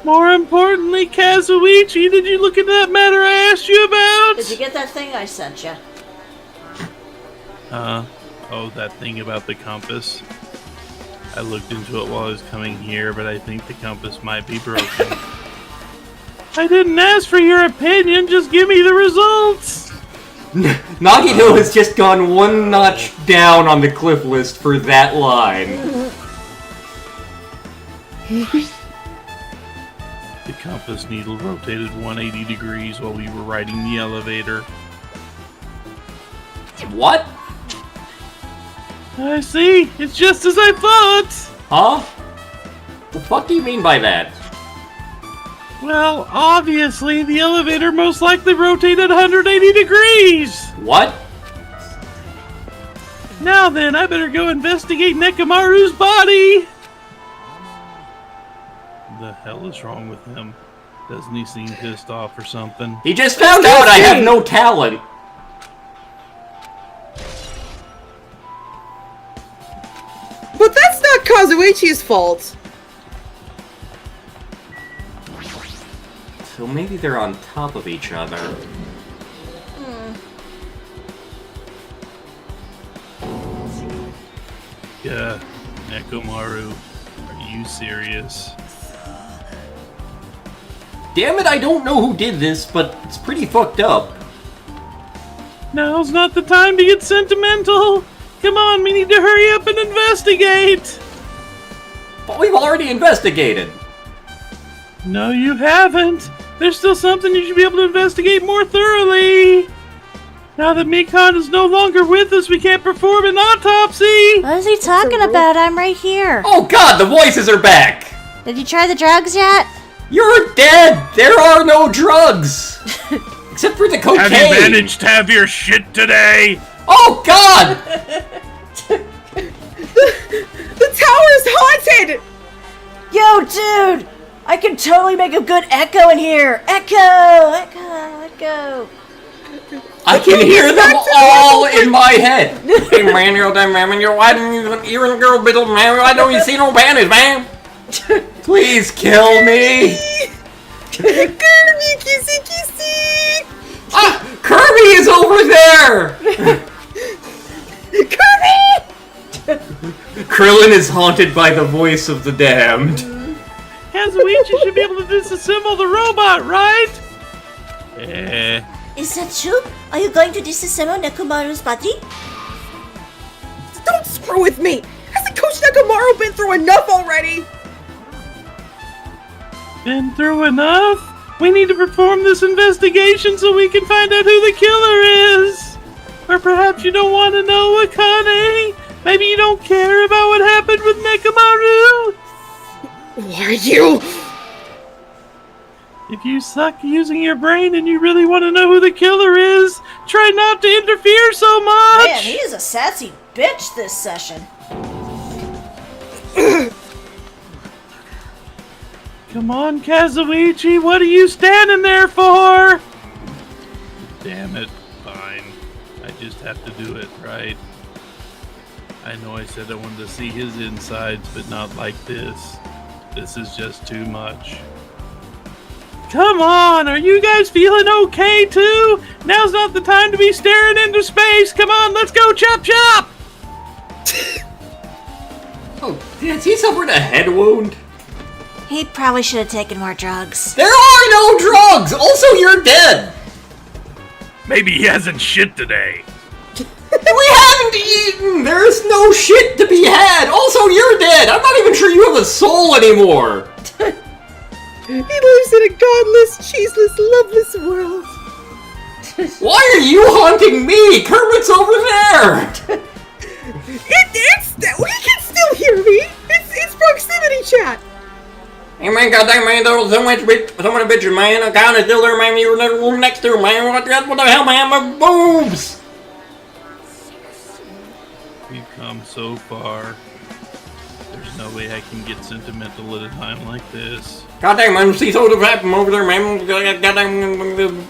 More importantly, Kazuichi, did you look at that matter I asked you about? Did you get that thing I sent you? Oh, that thing about the compass. I looked into it while I was coming here, but I think the compass might be broken. I didn't ask for your opinion, just give me the results! Nagito has just gone one notch down on the cliff list for that line. The compass needle rotated 180 degrees while we were riding the elevator. What? I see, it's just as I thought! Huh? The fuck do you mean by that? Well, obviously, the elevator most likely rotated 180 degrees! What? Now then, I better go investigate Nekamaru's body! The hell is wrong with him? Doesn't he seem pissed off or something? He just found out I have no talent. But that's not Kazuichi's fault. So maybe they're on top of each other. Yeah, Nekomaru, are you serious? Damn it, I don't know who did this, but it's pretty fucked up. Now's not the time to get sentimental! Come on, we need to hurry up and investigate! But we've already investigated. No, you haven't! There's still something you should be able to investigate more thoroughly! Now that Mikon is no longer with us, we can't perform an autopsy! What is he talking about? I'm right here. Oh god, the voices are back! Did you try the drugs yet? You're dead! There are no drugs! Except for the cocaine! Have you managed to have your shit today? Oh god! The tower is haunted! Yo, dude! I can totally make a good echo in here. Echo. I can hear them all in my head. Hey man, you're damn man, why don't you girl little man? Why don't you see no panties, man? Please kill me. Kirby, kissy. Ah, Kirby is over there. Kirby! Krillin is haunted by the voice of the damned. Kazuichi should be able to disassemble the robot, right? Is that true? Are you going to disassemble Nekomaru's body? Don't screw with me! Hasn't Coach Nekomaru been through enough already? Been through enough? We need to perform this investigation so we can find out who the killer is! Or perhaps you don't want to know, Akane? Maybe you don't care about what happened with Nekomaru? Why are you? If you suck using your brain and you really want to know who the killer is, try not to interfere so much! Man, he is a sassy bitch this session. Come on, Kazuichi, what are you standing there for? Damn it, fine. I just have to do it, right? I know I said I wanted to see his insides, but not like this. This is just too much. Come on, are you guys feeling okay too? Now's not the time to be staring into space. Come on, let's go chop chop! Oh, has he suffered a head wound? He probably should have taken more drugs. There are no drugs! Also, you're dead! Maybe he hasn't shit today. We haven't eaten! There's no shit to be had! Also, you're dead! I'm not even sure you have a soul anymore! He lives in a godless, cheeseless, loveless world. Why are you haunting me? Kermit's over there! We can still hear me. It's proximity chat. Hey man, goddamn man, there was so many bitches, man. I kinda still there, man. You were in the room next to, man. What the hell, man? My boobs! We've come so far. There's no way I can get sentimental at a time like this. Goddamn, man. See, so the happen over there, man. Goddamn,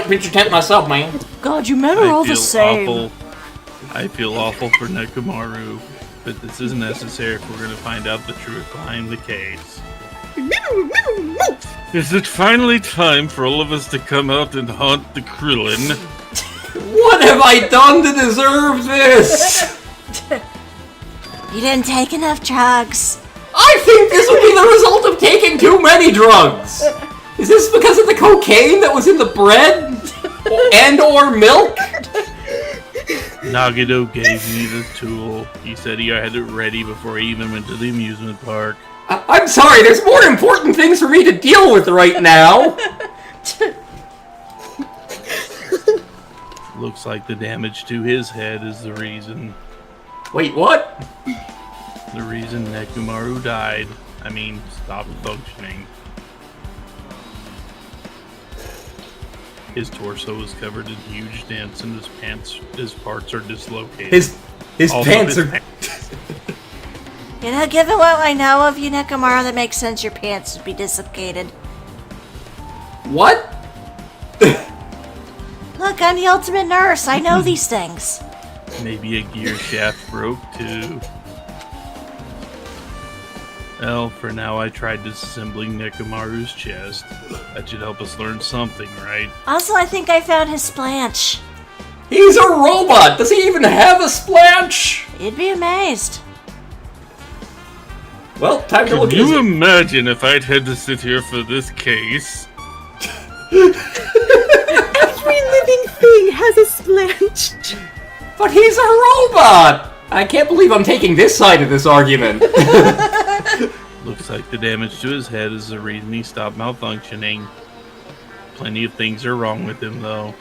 picture tent myself, man. God, you men are all the same. I feel awful for Nekomaru, but this is necessary if we're going to find out the truth behind the case. Is it finally time for all of us to come out and haunt the Krillin? What have I done to deserve this? You didn't take enough drugs. I think this would be the result of taking too many drugs. Is this because of the cocaine that was in the bread? And or milk? Nagito gave me the tool. He said he had it ready before he even went to the amusement park. I'm sorry, there's more important things for me to deal with right now. Looks like the damage to his head is the reason. Wait, what? The reason Nekomaru died. I mean, stopped functioning. His torso is covered in huge dents and his parts are dislocated. His Also, pants his are... You know, given what I know of you, Nekomaru, that makes sense your pants would be dislocated. What? Look, I'm the ultimate nurse. I know these things. Maybe a gear shaft broke too. Well, for now I tried disassembling Nekomaru's chest. That should help us learn something, right? Also, I think I found his splanch. He's a robot! Does he even have a splanch? You'd be amazed. Well, time to look Can at you his... imagine if I'd had to sit here for this case? Every living thing has a splanch. But he's a robot! I can't believe I'm taking this side of this argument. Looks like the damage to his head is the reason he stopped malfunctioning. Plenty of things are wrong with him, though.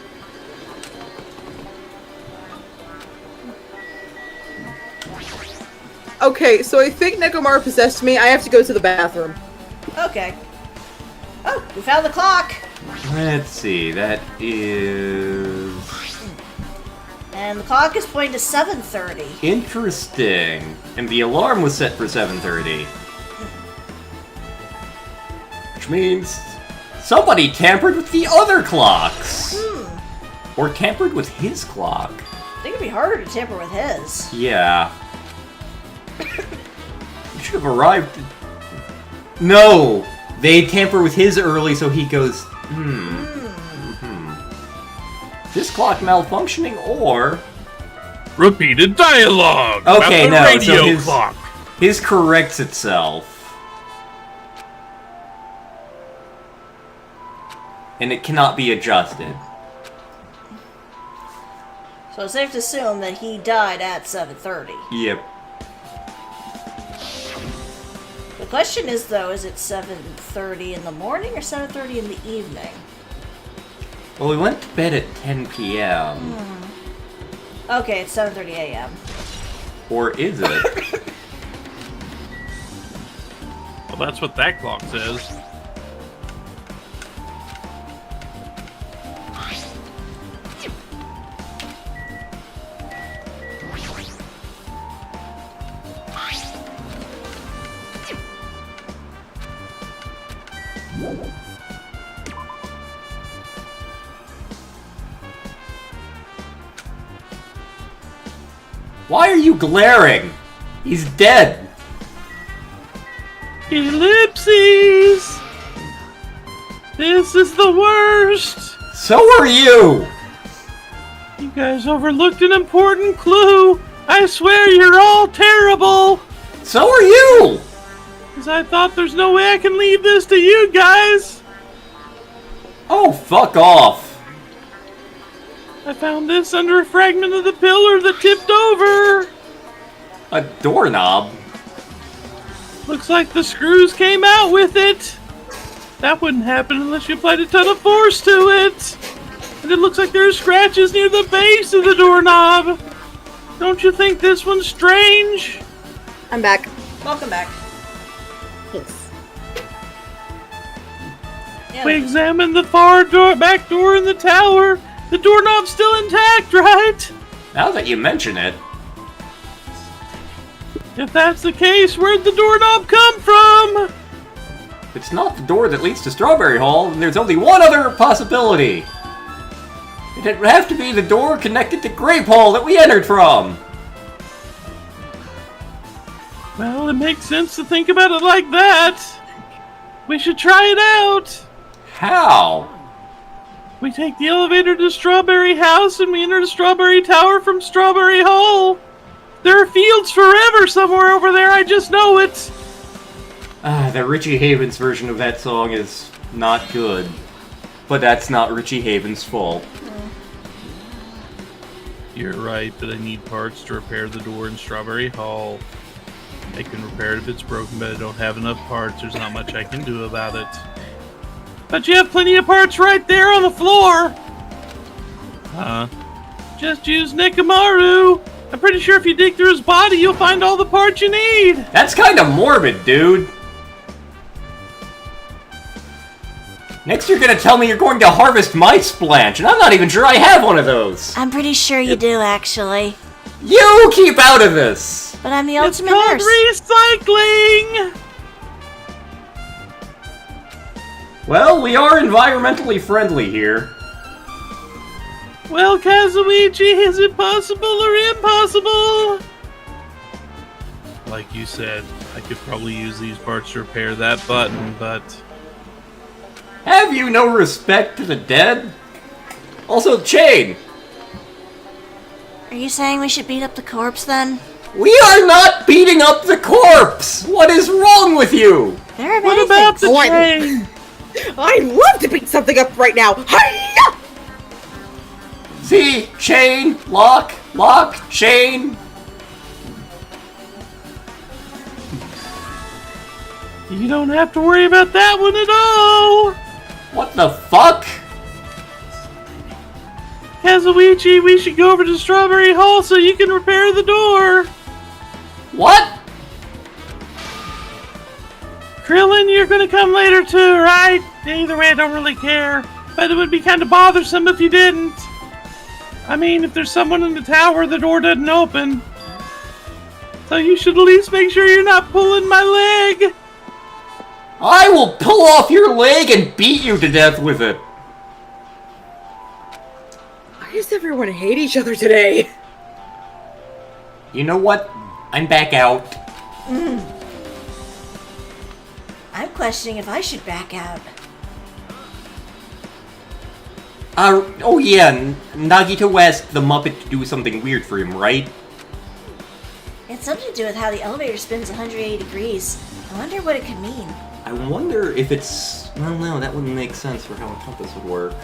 Okay, so I think Nekomaru possessed me. I have to go to the bathroom. Okay. Oh, we found the clock. Let's see, that is... And the clock is pointing to 7:30. Interesting. And the alarm was set for 7:30. which means somebody tampered with the other clocks. Or tampered with his clock. I think it'd be harder to tamper with his. Yeah. You should have arrived. No! They tamper with his early, so he goes, This clock malfunctioning, or... Repeated dialogue Okay, about the no, radio so his, clock. his corrects itself. And it cannot be adjusted. So it's safe to assume that he died at 7:30. Yep. The question is, though, is it 7:30 in the morning or 7:30 in the evening? Well, we went to bed at 10 p.m. Okay, it's 7:30 a.m. Or is it? Well, that's what that clock says. Why are you glaring? He's dead. Ellipses! This is the worst! So are you! You guys overlooked an important clue! I swear you're all terrible! So are you! Because I thought there's no way I can leave this to you guys! Oh, fuck off. I found this under a fragment of the pillar that tipped over! A doorknob? Looks like the screws came out with it! That wouldn't happen unless you applied a ton of force to it! And it looks like there are scratches near the base of the doorknob! Don't you think this one's strange? I'm back. Welcome back. Thanks. Yeah, We examined the back door in the tower. The doorknob's still intact, right? Now that you mention it, If that's the case, where'd the doorknob come from? it's not the door that leads to Strawberry Hall, and there's only one other possibility. It would have to be the door connected to Grape Hall that we entered from. Well, it makes sense to think about it like that. We should try it out. How? We take the elevator to Strawberry House and we enter the Strawberry Tower from Strawberry Hall. There are fields forever somewhere over there, I just know it. The Richie Havens version of that song is not good. But that's not Richie Havens' fault. You're right, but I need parts to repair the door in Strawberry Hall. I can repair it if it's broken, but I don't have enough parts. There's not much I can do about it. But you have plenty of parts right there on the floor! Just use Nekomaru! I'm pretty sure if you dig through his body, you'll find all the parts you need! That's kinda morbid, dude. Next you're gonna tell me you're going to harvest my splanch, and I'm not even sure I have one of those. I'm pretty sure you do, actually. You keep out of this! But I'm the It's ultimate called nurse. recycling! Well, we are environmentally friendly here. Well, Kazuichi, is it possible or impossible? Like you said, I could probably use these parts to repair that button, but... Have you no respect to the dead? Also, Chain! Are you saying we should beat up the corpse, then? We are not beating up the corpse! What is wrong with you? There are What many about things. the What? train? I'd love to beat something up right now. Hi-ya! See? Chain, lock, chain. You don't have to worry about that one at all! What the fuck? Kazuichi, we should go over to Strawberry Hall so you can repair the door! What? Krillin, you're gonna come later too, right? Either way, I don't really care. But it would be kind of bothersome if you didn't. I mean, if there's someone in the tower, the door doesn't open. So you should at least make sure you're not pulling my leg. I will pull off your leg and beat you to death with it. Why does everyone hate each other today? You know what? I'm back out. I'm questioning if I should back out. Oh yeah, Nagito asked the Muppet to do something weird for him, right? It's something to do with how the elevator spins 180 degrees. I wonder what it could mean. I wonder if it's... Well, no, that wouldn't make sense for how a compass would work.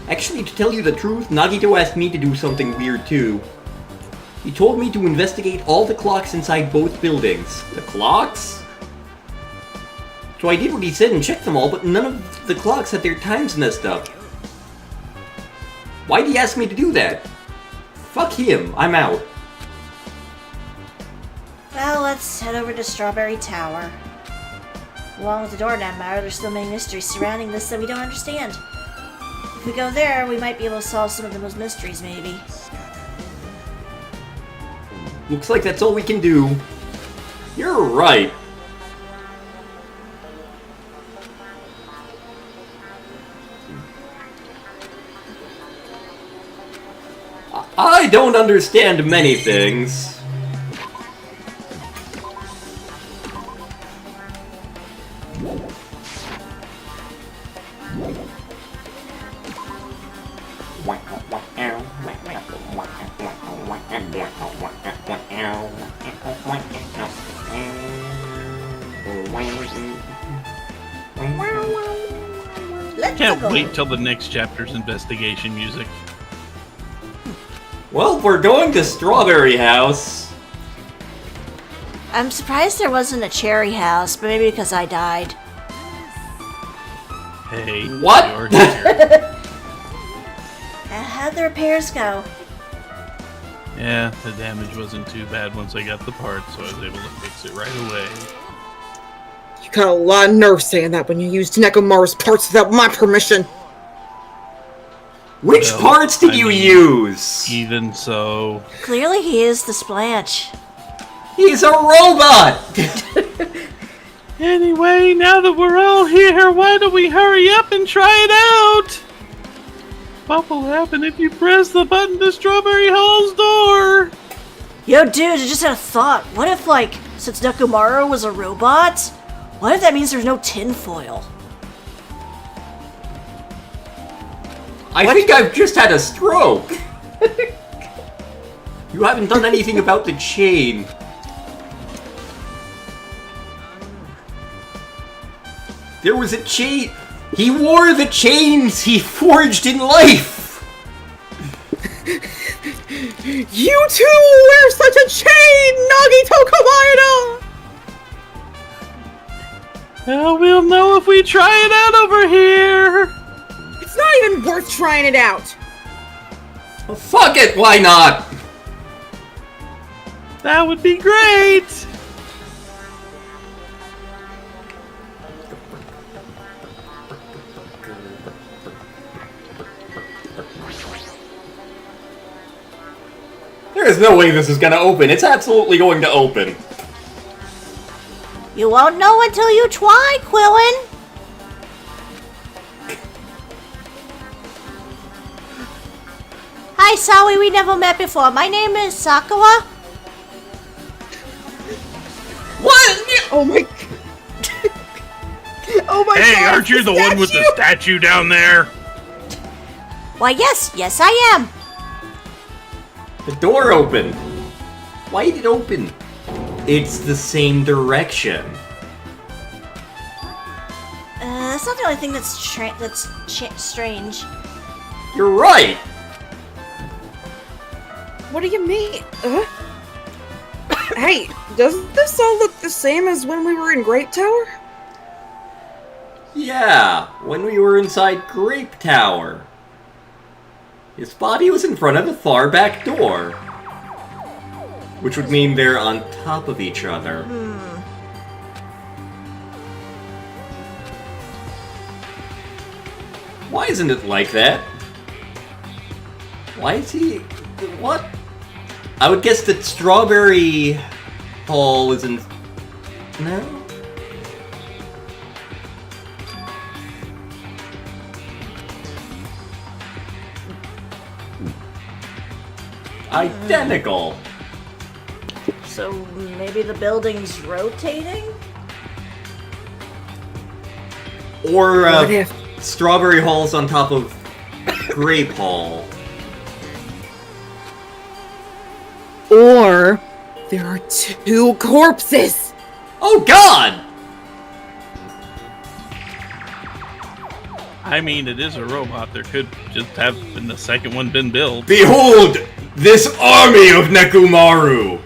Actually, to tell you the truth, Nagito asked me to do something weird too. He told me to investigate all the clocks inside both buildings. The clocks? So I did what he said and checked them all, but none of the clocks had their times messed up. Why'd he ask me to do that? Fuck him, I'm out. Well, let's head over to Strawberry Tower. Along with the doorknob matter, there's still many mysteries surrounding this that we don't understand. If we go there, we might be able to solve some of those mysteries, maybe. Looks like that's all we can do. You're right. I don't understand many things. Can't wait till the next chapter's investigation music. Well, we're going to Strawberry House. I'm surprised there wasn't a Cherry House, but maybe because I died. Hey, What? you're here. How'd the repairs go? Yeah, the damage wasn't too bad once I got the parts, so I was able to fix it right away. You got a lot of nerve saying that when you used Nekomaru's parts without my permission. Which Well, parts did I you mean, use? Even so, Clearly he is the Splanch. He's a robot! anyway, now that we're all here, why don't we hurry up and try it out? What will happen if you press the button to Strawberry Hall's door? Yo, dude, I just had a thought. What if, like, since Nekomaru was a robot, what if that means there's no tinfoil? I think I've just had a stroke. You haven't done anything about the chain. There was a chain. He wore the chains he forged in life. You too wear such a chain, Nagito Kobayashi! Well, we'll know if we try it out over here. It's not even worth trying it out. Well, fuck it, why not? That would be great. There is no way this is gonna open. It's absolutely going to open. You won't know until you try, Quillin. Hi, Sawi, we never met before. My name is Sakawa. What? Oh my... oh my god! Hey, aren't you the one with the statue down there? Why, yes, I am. The door opened. Why did it open? It's the same direction. That's not the only thing that's strange. You're right. What do you mean? Hey, doesn't this all look the same as when we were in Grape Tower? Yeah, when we were inside Grape Tower. His body was in front of the far back door. Which would mean they're on top of each other. Why isn't it like that? Why is he... What? I would guess that Strawberry Hall is in... No? Identical. So maybe the building's rotating? Or What if? Strawberry Hall's on top of Grape Hall. Or there are 2 corpses. Oh God! I mean, it is a robot. There could just have been the second one been built. Behold this army of Nekomaru!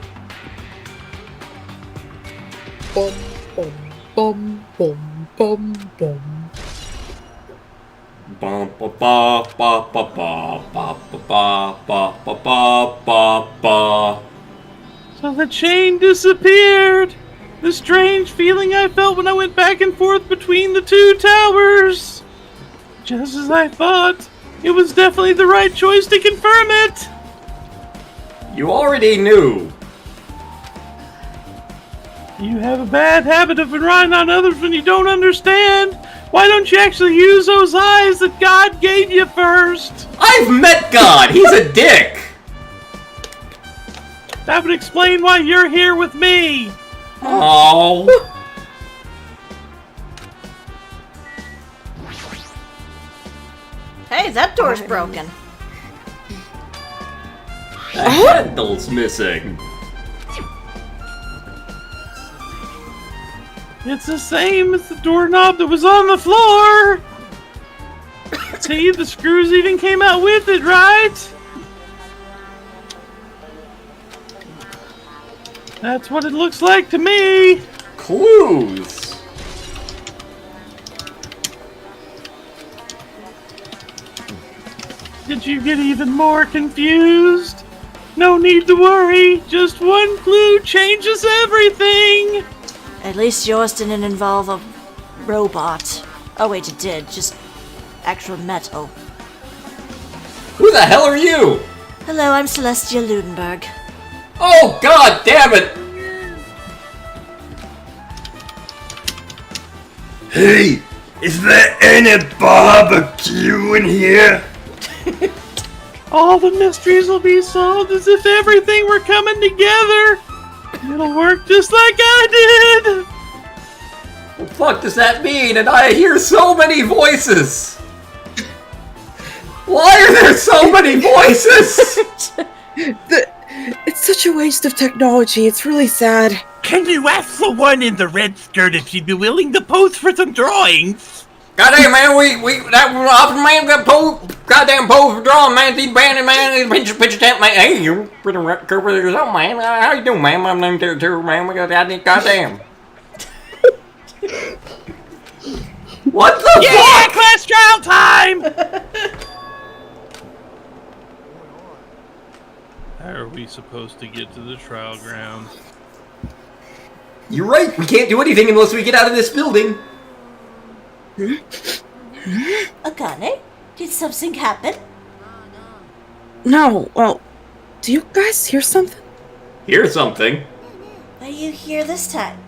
Bum bum bum bum bum bum. Ba ba ba ba ba ba ba ba ba ba ba ba ba. So the chain disappeared. The strange feeling I felt when I went back and forth between the 2 towers. Just as I thought, it was definitely the right choice to confirm it. You already knew. You have a bad habit of relying on others when you don't understand. Why don't you actually use those eyes that God gave you first? I've met God! He's a dick! That would explain why you're here with me. Oh. Hey, that door's broken. The handle's missing. It's the same as the doorknob that was on the floor. See, the screws even came out with it, right? That's what it looks like to me. Clues. Did you get even more confused? No need to worry. Just one clue changes everything. At least yours didn't involve a robot. Oh wait, it did. Just actual metal. Who the hell are you? Hello, I'm Celestia Ludenberg. Oh God damn it! Hey, is there any barbecue in here? All the mysteries will be solved as if everything were coming together. It'll work just like I did. What the fuck does that mean? And I hear so many voices! Why are there so many voices? It's such a waste of technology. It's really sad. Can you ask the one in the red skirt if she'd be willing to pose for some drawings? Goddamn man, that often man got goddamn pose for drawing, man. These bandit man, picture tent man. Hey, you pretty cool with yourself, man. How you doing, man? My name's Terry, man. We got goddamn. What the fuck? Class trial time! How are we supposed to get to the trial grounds? You're right. We can't do anything unless we get out of this building. Akane, did something happen? No, well, do you guys hear something? Hear something. What do you hear this time?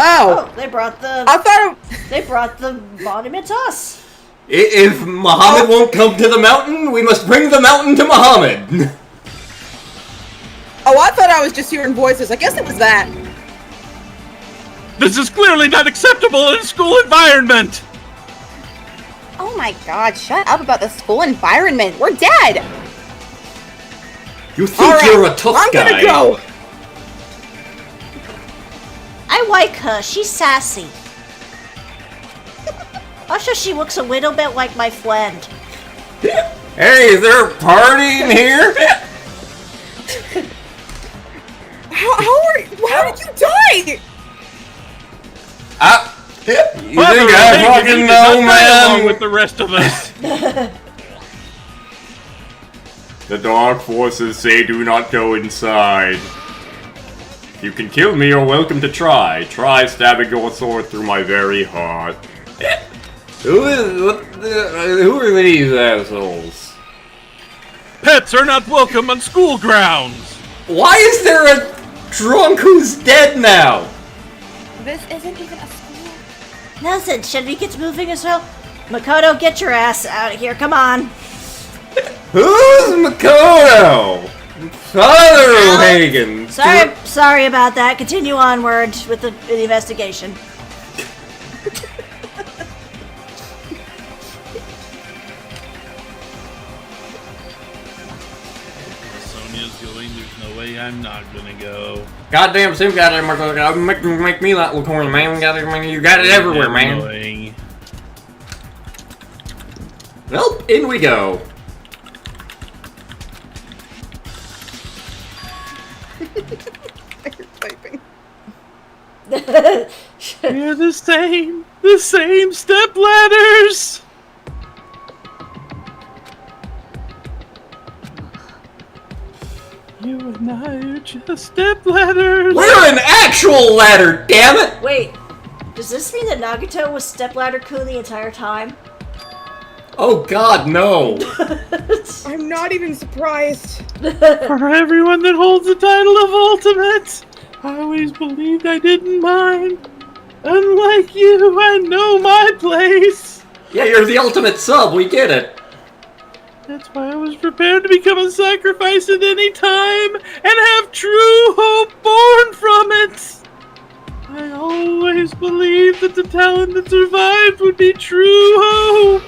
Oh, they brought the. I thought They brought the monument to us. If Muhammad won't come to the mountain, we must bring the mountain to Muhammad. I thought I was just hearing voices. I guess it was that. This is clearly not acceptable in a school environment! Oh my god, shut up about the school environment. We're dead! You think Alright, you're a tough I'm guy? gonna go. I like her. She's sassy. Also, she looks a little bit like my friend. Hey, is there a party in here? How did you die? You Clever, think I maybe fucking you did know, not play along man? with the rest of us. The dark forces say do not go inside. You can kill me, you're welcome to try. Try stabbing your sword through my very heart. Who are these assholes? Pets are not welcome on school grounds. Why is there a drunk who's dead now? This isn't even a school. Nelson, should we get moving as well? Makoto, get your ass out of here. Come on. Who's Makoto? Father Hagen. Sorry about that. Continue onward with the investigation. Sonia's going. There's no way I'm not gonna go. Goddamn Sim, goddamn Makoto. Make me not look corny, man. You got it everywhere, man. Annoying. Well, in we go. They're the same step ladders. You and I are just step ladders. We're an actual ladder, damn it! Wait, does this mean that Nagito was Stepladder-kun the entire time? Oh god, no. I'm not even surprised. For everyone that holds the title of Ultimate, I always believed I didn't mind. Unlike you, I know my place. Yeah, you're the ultimate sub, we get it. That's why I was prepared to become a sacrifice at any time and have true hope born from it. I always believed that the talent that survived would be true hope.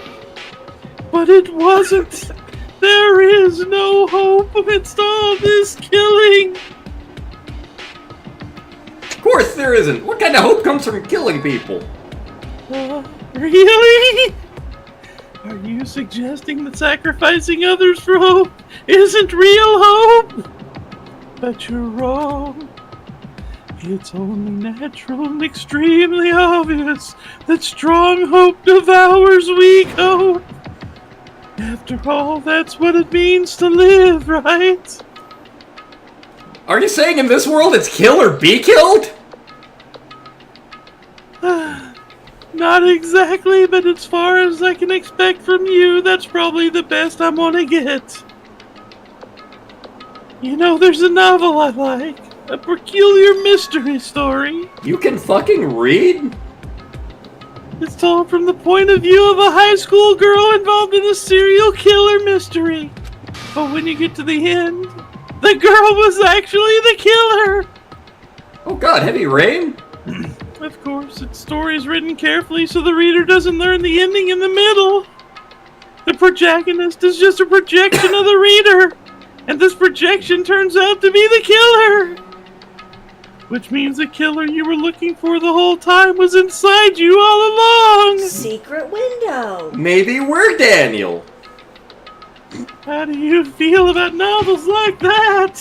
But it wasn't. There is no hope amidst all this killing. Of course there isn't. What kind of hope comes from killing people? Really? Are you suggesting that sacrificing others for hope isn't real hope? But you're wrong. It's only natural and extremely obvious that strong hope devours weak hope. After all, that's what it means to live, right? Are you saying in this world it's kill or be killed? Not exactly, but as far as I can expect from you, that's probably the best I'm gonna get. You know, there's a novel I like. A peculiar mystery story. You can fucking read? It's told from the point of view of a high school girl involved in a serial killer mystery. But when you get to the end, the girl was actually the killer! Oh god, heavy rain? Of course, its story is written carefully so the reader doesn't learn the ending in the middle. The protagonist is just a projection of the reader, and this projection turns out to be the killer! Which means the killer you were looking for the whole time was inside you all along! Secret window! Maybe we're Daniel. How do you feel about novels like that?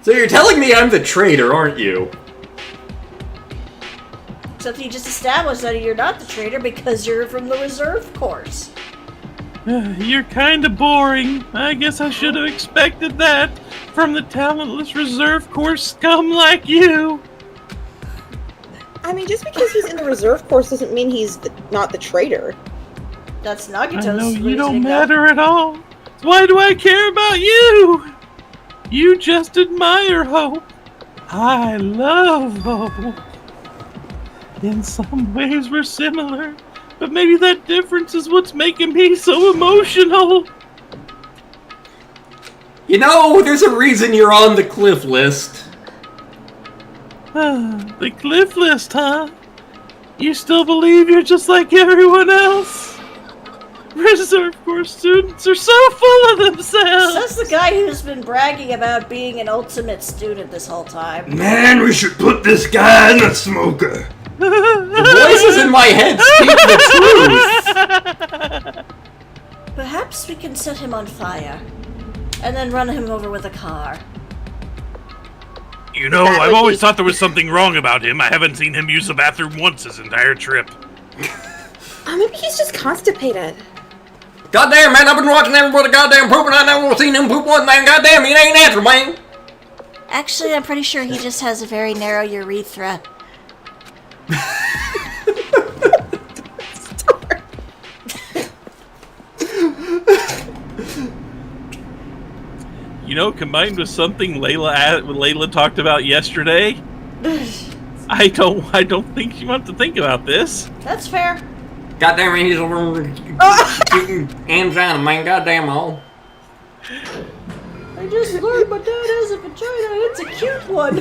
So you're telling me I'm the traitor, aren't you? Except you just established that you're not the traitor because you're from the reserve course. You're kinda boring. I guess I should have expected that from the talentless reserve course scum like you. I mean, just because he's in the reserve course doesn't mean he's not the traitor. That's I Nagito's know you reasoning, don't though. matter at all. Why do I care about you? You just admire hope. I love hope. In some ways we're similar, but maybe that difference is what's making me so emotional. You know, there's a reason you're on the cliff list. The cliff list, huh? You still believe you're just like everyone else? Reserve Corps students are so full of themselves! Says the guy who's been bragging about being an ultimate student this whole time. Man, we should put this guy in the smoker. The voices in my head speak the truth. Perhaps we can set him on fire, and then run him over with a car. You know, That I've would always be- thought there was something wrong about him. I haven't seen him use the bathroom once his entire trip. Oh, maybe he's just constipated. Goddamn, man, I've been watching everybody goddamn poop and I never seen him poop one thing. Goddamn, it ain't natural, man. Actually, I'm pretty sure he just has a very narrow urethra. You know, combined with something Layla talked about yesterday, I don't think you want to think about this. That's fair. Goddamn, he's shooting angina, man. Goddamn all. I just learned my dad has a vagina. It's a cute one.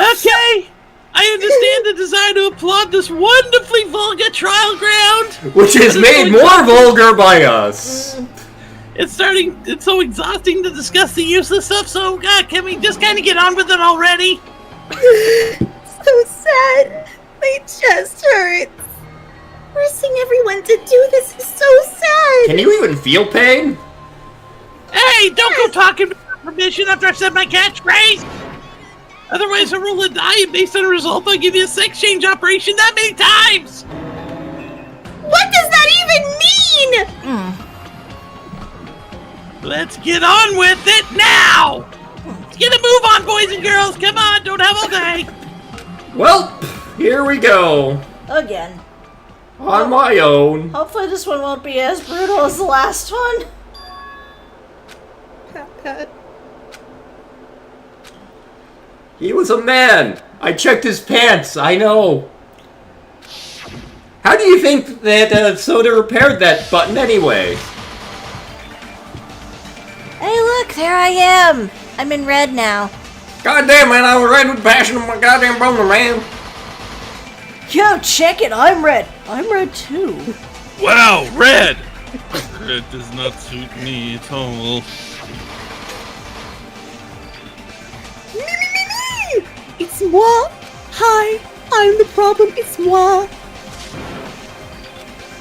Okay! I understand the desire to applaud this wonderfully vulgar trial ground! Which is made more vulgar by us. It's so exhausting to discuss the useless stuff, so can we just kind of get on with it already? So sad. My chest hurts. Forcing everyone to do this is so sad. Can you even feel pain? Hey, don't go talking without permission after I said my catchphrase! Otherwise, I roll a die, and based on the result, I'll give you a sex change operation that many times! What does that even mean? Let's get on with it now! Let's get a move on, boys and girls! Come on, don't have all day! Well, here we go. Again. On my own. Hopefully this one won't be as brutal as the last one. He was a man. I checked his pants. I know. How do you think that Soda repaired that button anyway? Hey, look, there I am. I'm in red now. Goddamn, man, I was red with passion on my goddamn boner, man. Yo, check it. I'm red. I'm red too. Wow, red! Red does not suit me at all. It's moi. Hi, I'm the problem. It's moi.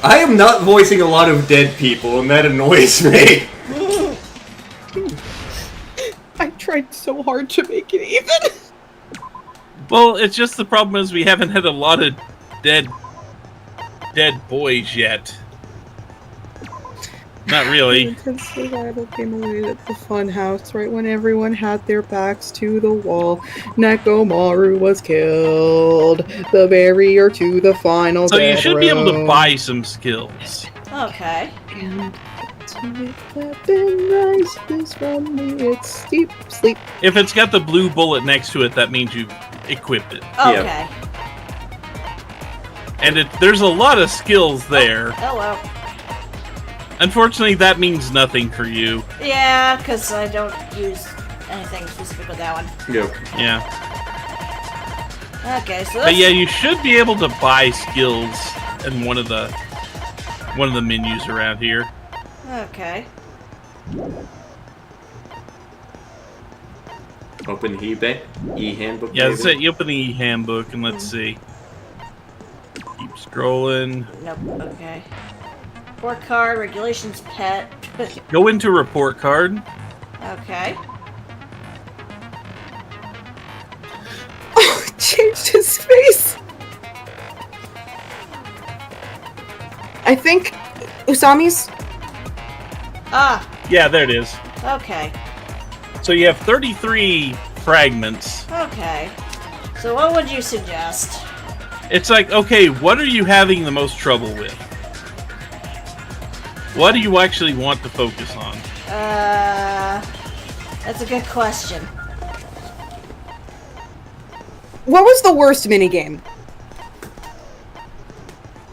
I am not voicing a lot of dead people, and that annoys me. I tried so hard to make it even. Well, it's just the problem is we haven't had a lot of dead boys yet. Not really. Intense survival came away at the fun house right when everyone had their backs to the wall. Nekomaru was killed. The barrier to the final So you death should be able to row. buy some skills. Okay. And to make weapon rise this from me, it's steep sleep. If it's got the blue bullet next to it, that means you've equipped it. Okay. And there's a lot of skills there. Oh, well. Unfortunately, that means nothing for you. Yeah, because I don't use anything specific with that one. Yep. Yeah. Okay, so But that's... yeah, you should be able to buy skills in one of the menus around here. Okay. Open e-handbook. Yeah, that's maybe? it. You open the e-handbook and let's see. Keep scrolling. Nope, okay. Report card, regulations pet. Go into report card. Okay. Oh, it changed his face. I think Usami's. Ah, Yeah, there it is. okay. So you have 33 fragments. Okay. So what would you suggest? It's like, okay, what are you having the most trouble with? What do you actually want to focus on? That's a good question. What was the worst minigame?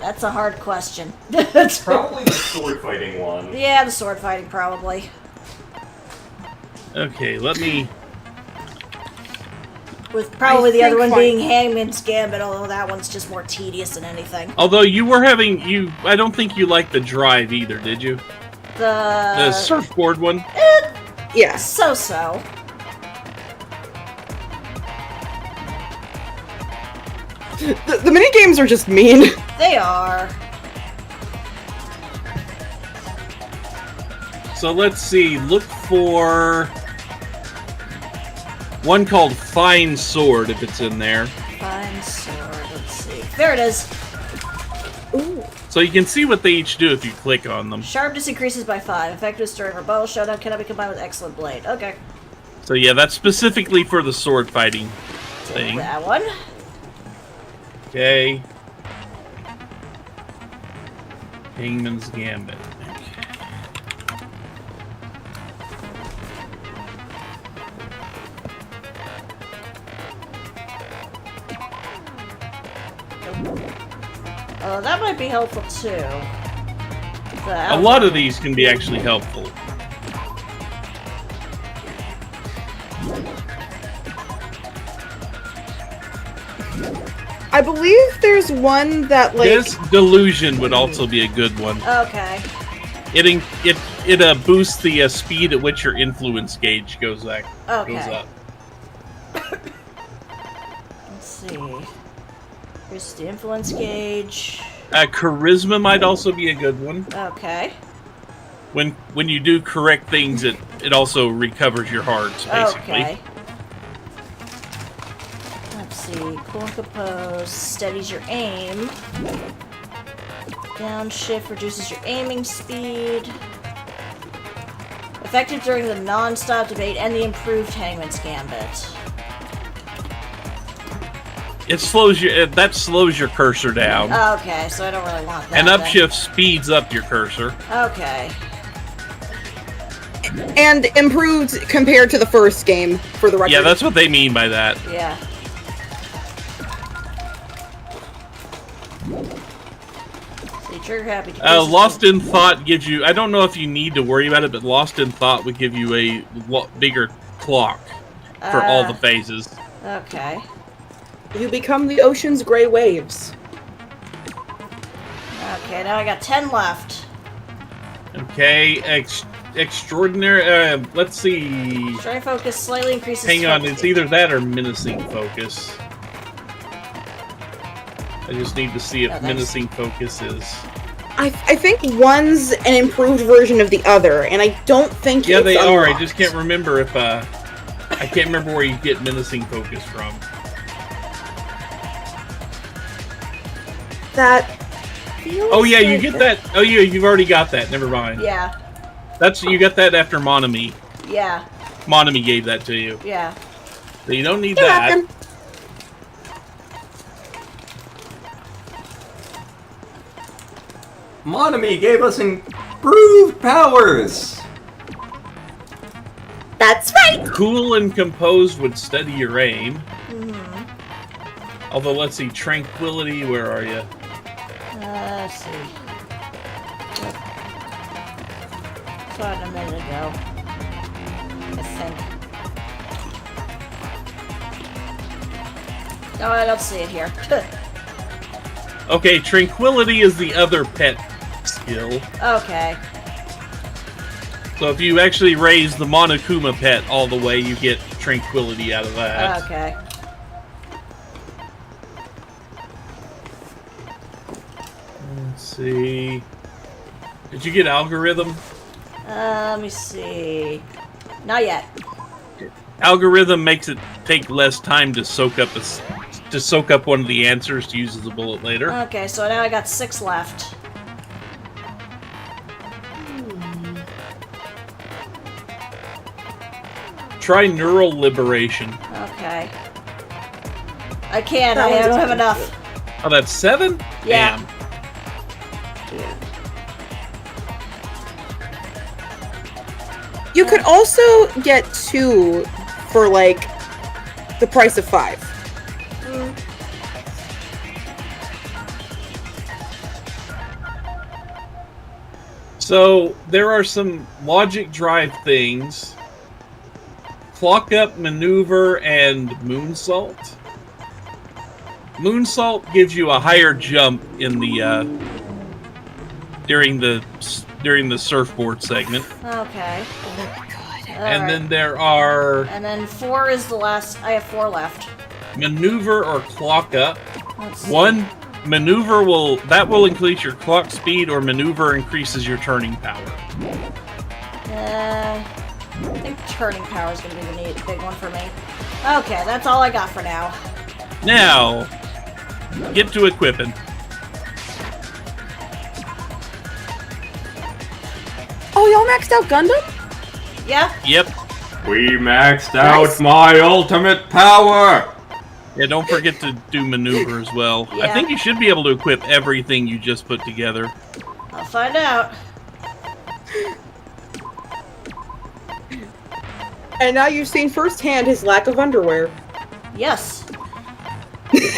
That's a hard question. Probably the sword fighting one. Yeah, the sword fighting, probably. Okay, let me... With probably the other one think being Hangman's Gambit, although that one's just more tedious than anything. Although you were having... I don't think you liked the drive either, did you? The The surfboard one? Yes. so-so. The minigames are just mean. They are. So let's see, look for... one called Fine Sword, if it's in there. Fine sword, let's see. There it is. Ooh. So you can see what they each do if you click on them. Sharpness increases by 5. Effectiveness during rebuttal showdown cannot be combined with excellent blade. Okay. So yeah, that's specifically for the sword fighting thing. That one. Okay. Hangman's Gambit. Okay. Oh, that might be helpful too. A lot of these can be actually helpful. I believe there's one that, like... This delusion would also be a good one. Okay. It boosts the speed at which your influence gauge goes up. Okay. Let's see. Here's the influence gauge. Charisma might also be a good one. Okay. When you do correct things, it also recovers your hearts, basically. Okay. Let's see. Cool and compose steadies your aim. Downshift reduces your aiming speed. Effective during the non-stop debate and the improved Hangman's Gambit. It slows that slows your cursor down. Okay, so I don't really want that. And upshift speeds up your cursor. Okay. And improved compared to the first game, for the record. Yeah, that's what they mean by that. Yeah. See, trigger happy. Lost in Thought gives you... I don't know if you need to worry about it, but Lost in Thought would give you a bigger clock for all the phases. Okay. You become the ocean's gray waves. Okay, now I got 10 left. Okay, extraordinary... let's see... Strength focus slightly increases... Hang on, focus it's gauge. either that or menacing focus. I just need to see if menacing focus is... I think one's an improved version of the other, and I don't think Yeah, it's they are. I unlocked. just can't remember if... I can't remember where you get menacing focus from. That... Oh yeah, you get that. Oh yeah, you've already got that. Never mind. Yeah. You got that after Monami. Yeah. Monami gave that to you. Yeah. So you don't need You're that. welcome. Monami gave us improved powers! That's right! Cool and composed would steady your aim. Mm-hmm. Although, let's see, tranquility. Where are you? Let's see. Saw it a minute ago. I think. No, I don't see it here. Okay, tranquility is the other pet skill. Okay. So if you actually raise the Monokuma pet all the way, you get tranquility out of that. Okay. Let's see. Did you get algorithm? Let me see. Not yet. Algorithm makes it take less time to soak up one of the answers to use as a bullet later. Okay, so now I got 6 left. Try neural liberation. Okay. I can't. I don't have enough. Oh, that's 7? Yeah. Damn. You could also get 2 for, like, the price of 5. So, there are some logic drive things. Clock up, maneuver, and moonsault. Moonsault gives you a higher jump in the during the surfboard segment. Okay. And then there are And then 4 is the last. I have 4 left. maneuver or clock up. Let's see. One maneuver will increase your clock speed, or maneuver increases your turning power. I think turning power is going to be the big one for me. Okay, that's all I got for now. Now, get to equipping. Oh, y'all maxed out Gundam? Yeah? Yep. We maxed out my ultimate power! Yeah, don't forget to do maneuver as well. I Yeah. think you should be able to equip everything you just put together. I'll find out. And now you've seen firsthand his lack of underwear. Yes.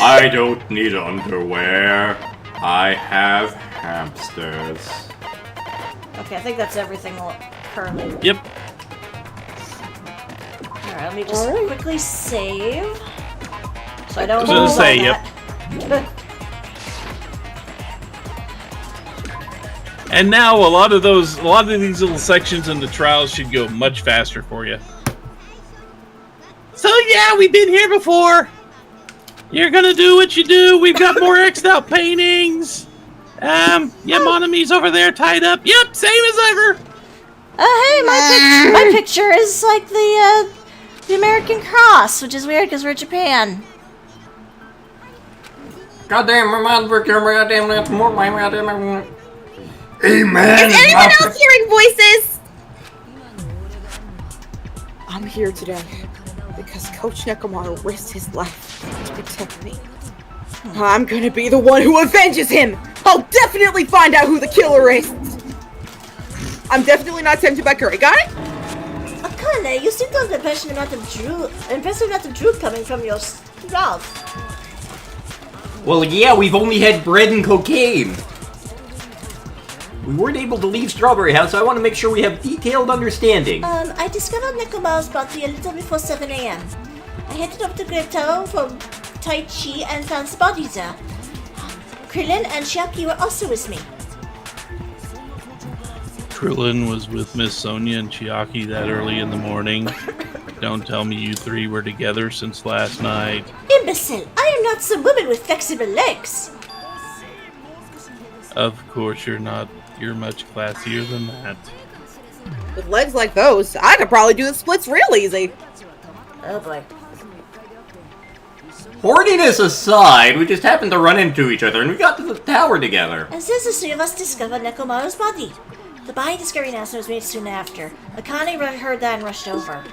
I don't need underwear. I have hamsters. Okay, I think that's everything currently. Yep. Alright, let me just quickly save. So I don't I was gonna lose all say, that. And now a lot of these little sections in the trials should go much faster for you. So yeah, we've been here before. You're gonna do what you do. We've got more X'd out paintings. Yeah, Monami's over there tied up. Yep, same as ever. Hey, my picture is like the American cross, which is weird because we're Japan. Goddamn, my mouth works. Goddamn, that's more my goddamn. Amen! Is anyone else hearing voices? I'm here today because Coach Nekomaru risked his life to protect me. I'm gonna be the one who avenges him! I'll definitely find out who the killer is! I'm definitely not tempted by curry, got it? Akane, you seem to have the impressive amount of drool coming from your mouth. Well, yeah, we've only had bread and cocaine. We weren't able to leave Strawberry House, so I want to make sure we have detailed understanding. I discovered Nekomaru's body a little before 7 a.m. I headed up to Great Tower for Tai Chi and found the body there. Krillin and Chiaki were also with me. Krillin was with Miss Sonia and Chiaki that early in the morning. Don't tell me you three were together since last night. Imbecile! I am not some woman with flexible legs! Of course you're not. You're much classier than that. With legs like those, I could probably do the splits real easy. Oh boy. Horniness aside, we just happened to run into each other and we got to the tower together. And since the three of us discovered Nekomaru's body. The body discovery announcement was made soon after. Akane heard that and rushed over.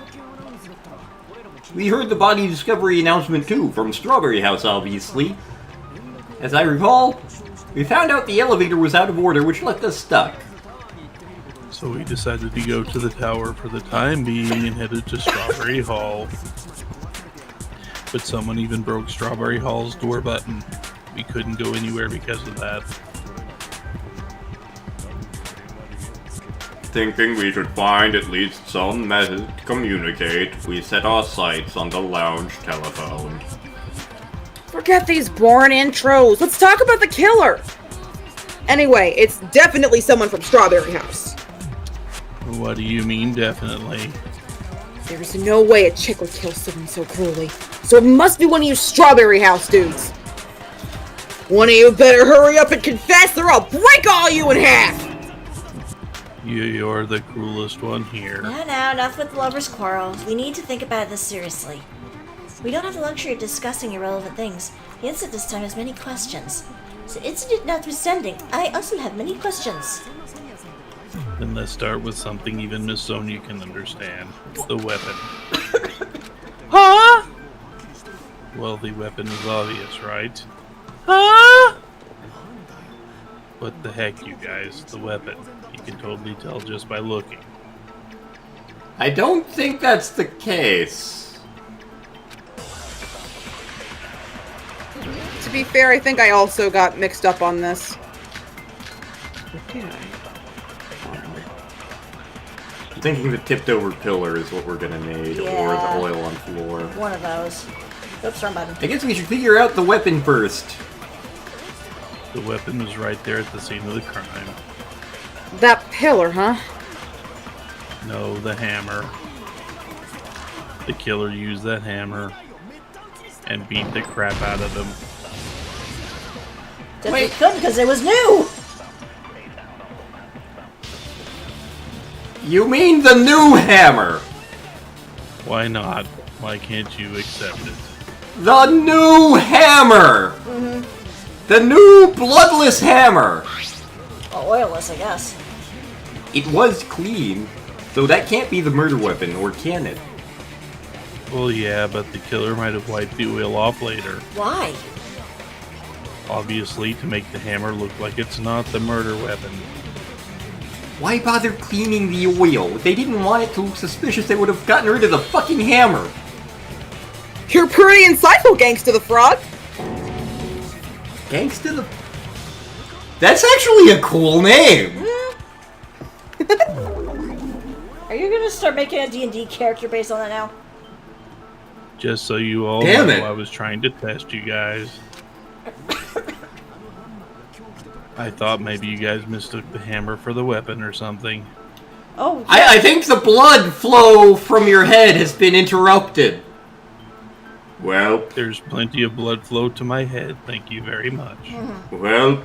We heard the body discovery announcement too, from Strawberry House obviously. As I recall, we found out the elevator was out of order, which left us stuck. So we decided to go to the tower for the time being and headed to Strawberry Hall. But someone even broke Strawberry Hall's door button. We couldn't go anywhere because of that. Thinking we should find at least some method to communicate, we set our sights on the lounge telephone. Forget these boring intros. Let's talk about the killer. Anyway, it's definitely someone from Strawberry House. What do you mean, definitely? There's no way a chick would kill someone so cruelly. So it must be one of you Strawberry House dudes. One of you better hurry up and confess or I'll break all you in half! You're the cruelest one here. Now, enough with the lovers' quarrels. We need to think about this seriously. We don't have the luxury of discussing irrelevant things. The incident this time has many questions. The incident notwithstanding, I also have many questions. Then let's start with something even Miss Sonia can understand. The weapon. Huh? Well, the weapon is obvious, right? Huh? What the heck, you guys? The weapon. You can totally tell just by looking. I don't think that's the case. To be fair, I think I also got mixed up on this. What did I? I'm thinking the tipped over pillar is what we're gonna need, or Yeah. the oil on floor. One of those. Oops, wrong button. I guess we should figure out the weapon first. The weapon was right there at the scene of the crime. That pillar, huh? No, the hammer. The killer used that hammer and beat the crap out of him. Just we couldn't because it was new! You mean the new hammer? Why not? Why can't you accept it? The new hammer! The new bloodless hammer! Oh, oilless, I guess. It was clean, so that can't be the murder weapon, or can it? Well, yeah, but the killer might have wiped the oil off later. Why? Obviously, to make the hammer look like it's not the murder weapon. Why bother cleaning the oil? If they didn't want it to look suspicious, they would have gotten rid of the fucking hammer. You're pretty insightful, Gangsta the Frog. Gangsta the... That's actually a cool name! Are you gonna start making a D&D character based on that now? Just so you all Damn know, it. I was trying to test you guys. I thought maybe you guys mistook the hammer for the weapon or something. Oh, yeah. I think the blood flow from your head has been interrupted. Well, There's plenty of blood flow to my head, thank you very much. well,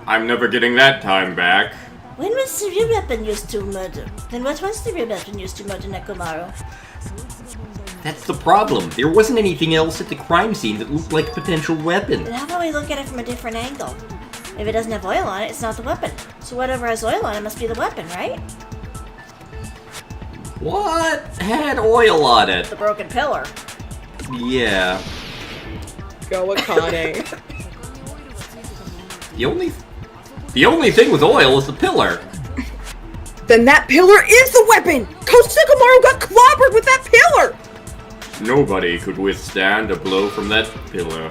I'm never getting that time back. When was the real weapon used to murder? Then what was the real weapon used to murder Nekomaru? That's the problem. There wasn't anything else at the crime scene that looked like a potential weapon. Then how about we look at it from a different angle? If it doesn't have oil on it, it's not the weapon. So whatever has oil on it must be the weapon, right? What had oil on it? The broken pillar. Yeah. Go Akane. The only thing with oil is the pillar. Then that pillar is the weapon! Coach Nekomaru got clobbered with that pillar! Nobody could withstand a blow from that pillar.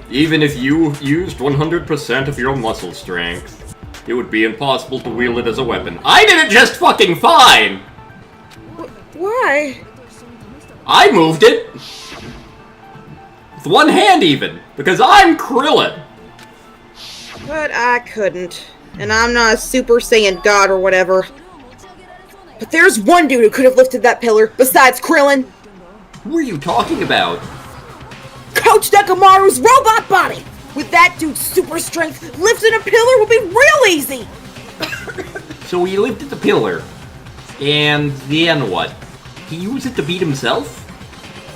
Even if you used 100% of your muscle strength, it would be impossible to wield it as a weapon. I did it just fucking fine! Why? I moved it! With one hand even, because I'm Krillin! But I couldn't. And I'm not a Super Saiyan God or whatever. But there's one dude who could have lifted that pillar, besides Krillin! Who are you talking about? Coach Nekomaru's robot body! With that dude's super strength, lifting a pillar would be real easy! So he lifted the pillar. And then what? He used it to beat himself?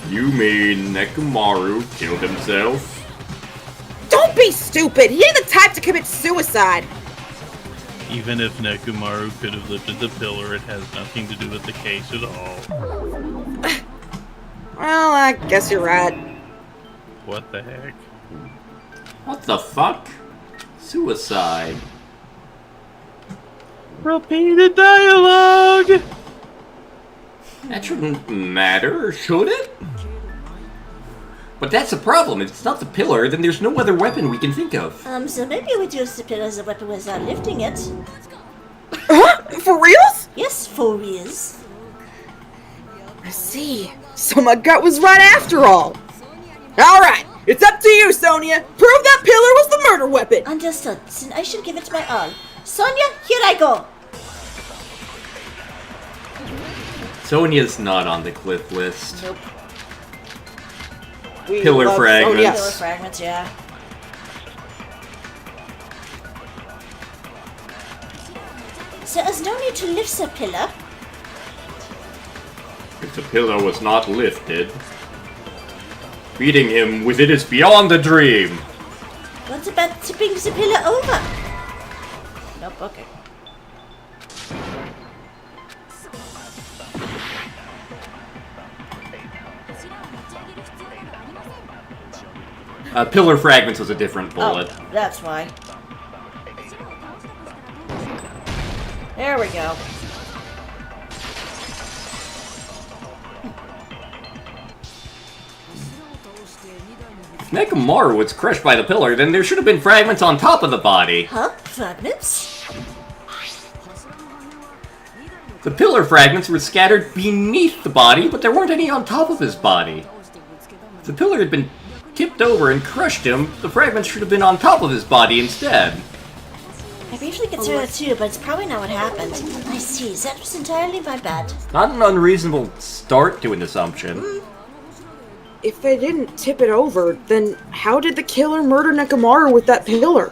You mean Nekomaru killed himself? Don't be stupid! He ain't the type to commit suicide! Even if Nekomaru could have lifted the pillar, it has nothing to do with the case at all. Well, I guess you're right. What the heck? What the fuck? Suicide. Repeated dialogue! That shouldn't matter, should it? But that's the problem. If it's not the pillar, then there's no other weapon we can think of. So maybe we'd use the pillar as a weapon without lifting it. Huh? For reals? Yes, for reals. I see. So my gut was right after all. Alright, it's up to you, Sonia. Prove that pillar was the murder weapon. Understood. Then I should give it my all. Sonia, here I go. Sonia's not on the cliff list. Nope. We Pillar love fragments. Sonia. Pillar fragments, yeah. So there's no need to lift the pillar. If the pillar was not lifted, beating him with it is beyond a dream. What about tipping the pillar over? Nope, okay. Pillar fragments was a different bullet. Oh, that's why. There we go. If Nekomaru was crushed by the pillar, then there should have been fragments on top of the body. Huh? Fragments? The pillar fragments were scattered beneath the body, but there weren't any on top of his body. If the pillar had been tipped over and crushed him, the fragments should have been on top of his body instead. I briefly considered that too, but it's probably not what happened. I see. That was entirely my bad. Not an unreasonable start to an assumption. If they didn't tip it over, then how did the killer murder Nekomaru with that pillar?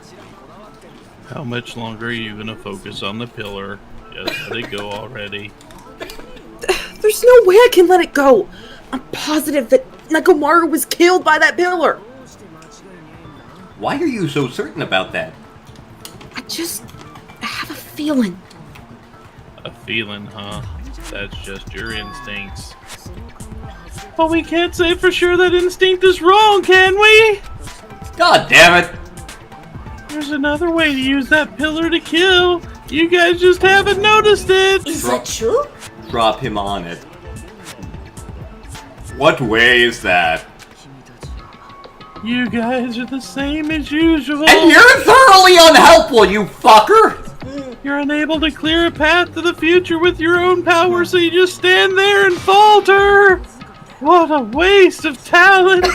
How much longer are you gonna focus on the pillar? Just let it go already. There's no way I can let it go. I'm positive that Nekomaru was killed by that pillar. Why are you so certain about that? I have a feeling. A feeling, huh? That's just your instincts. But we can't say for sure that instinct is wrong, can we? God damn it! There's another way to use that pillar to kill. You guys just haven't noticed it. Is that true? Drop him on it. What way is that? You guys are the same as usual. And you're thoroughly unhelpful, you fucker! You're unable to clear a path to the future with your own power, so you just stand there and falter. What a waste of talent!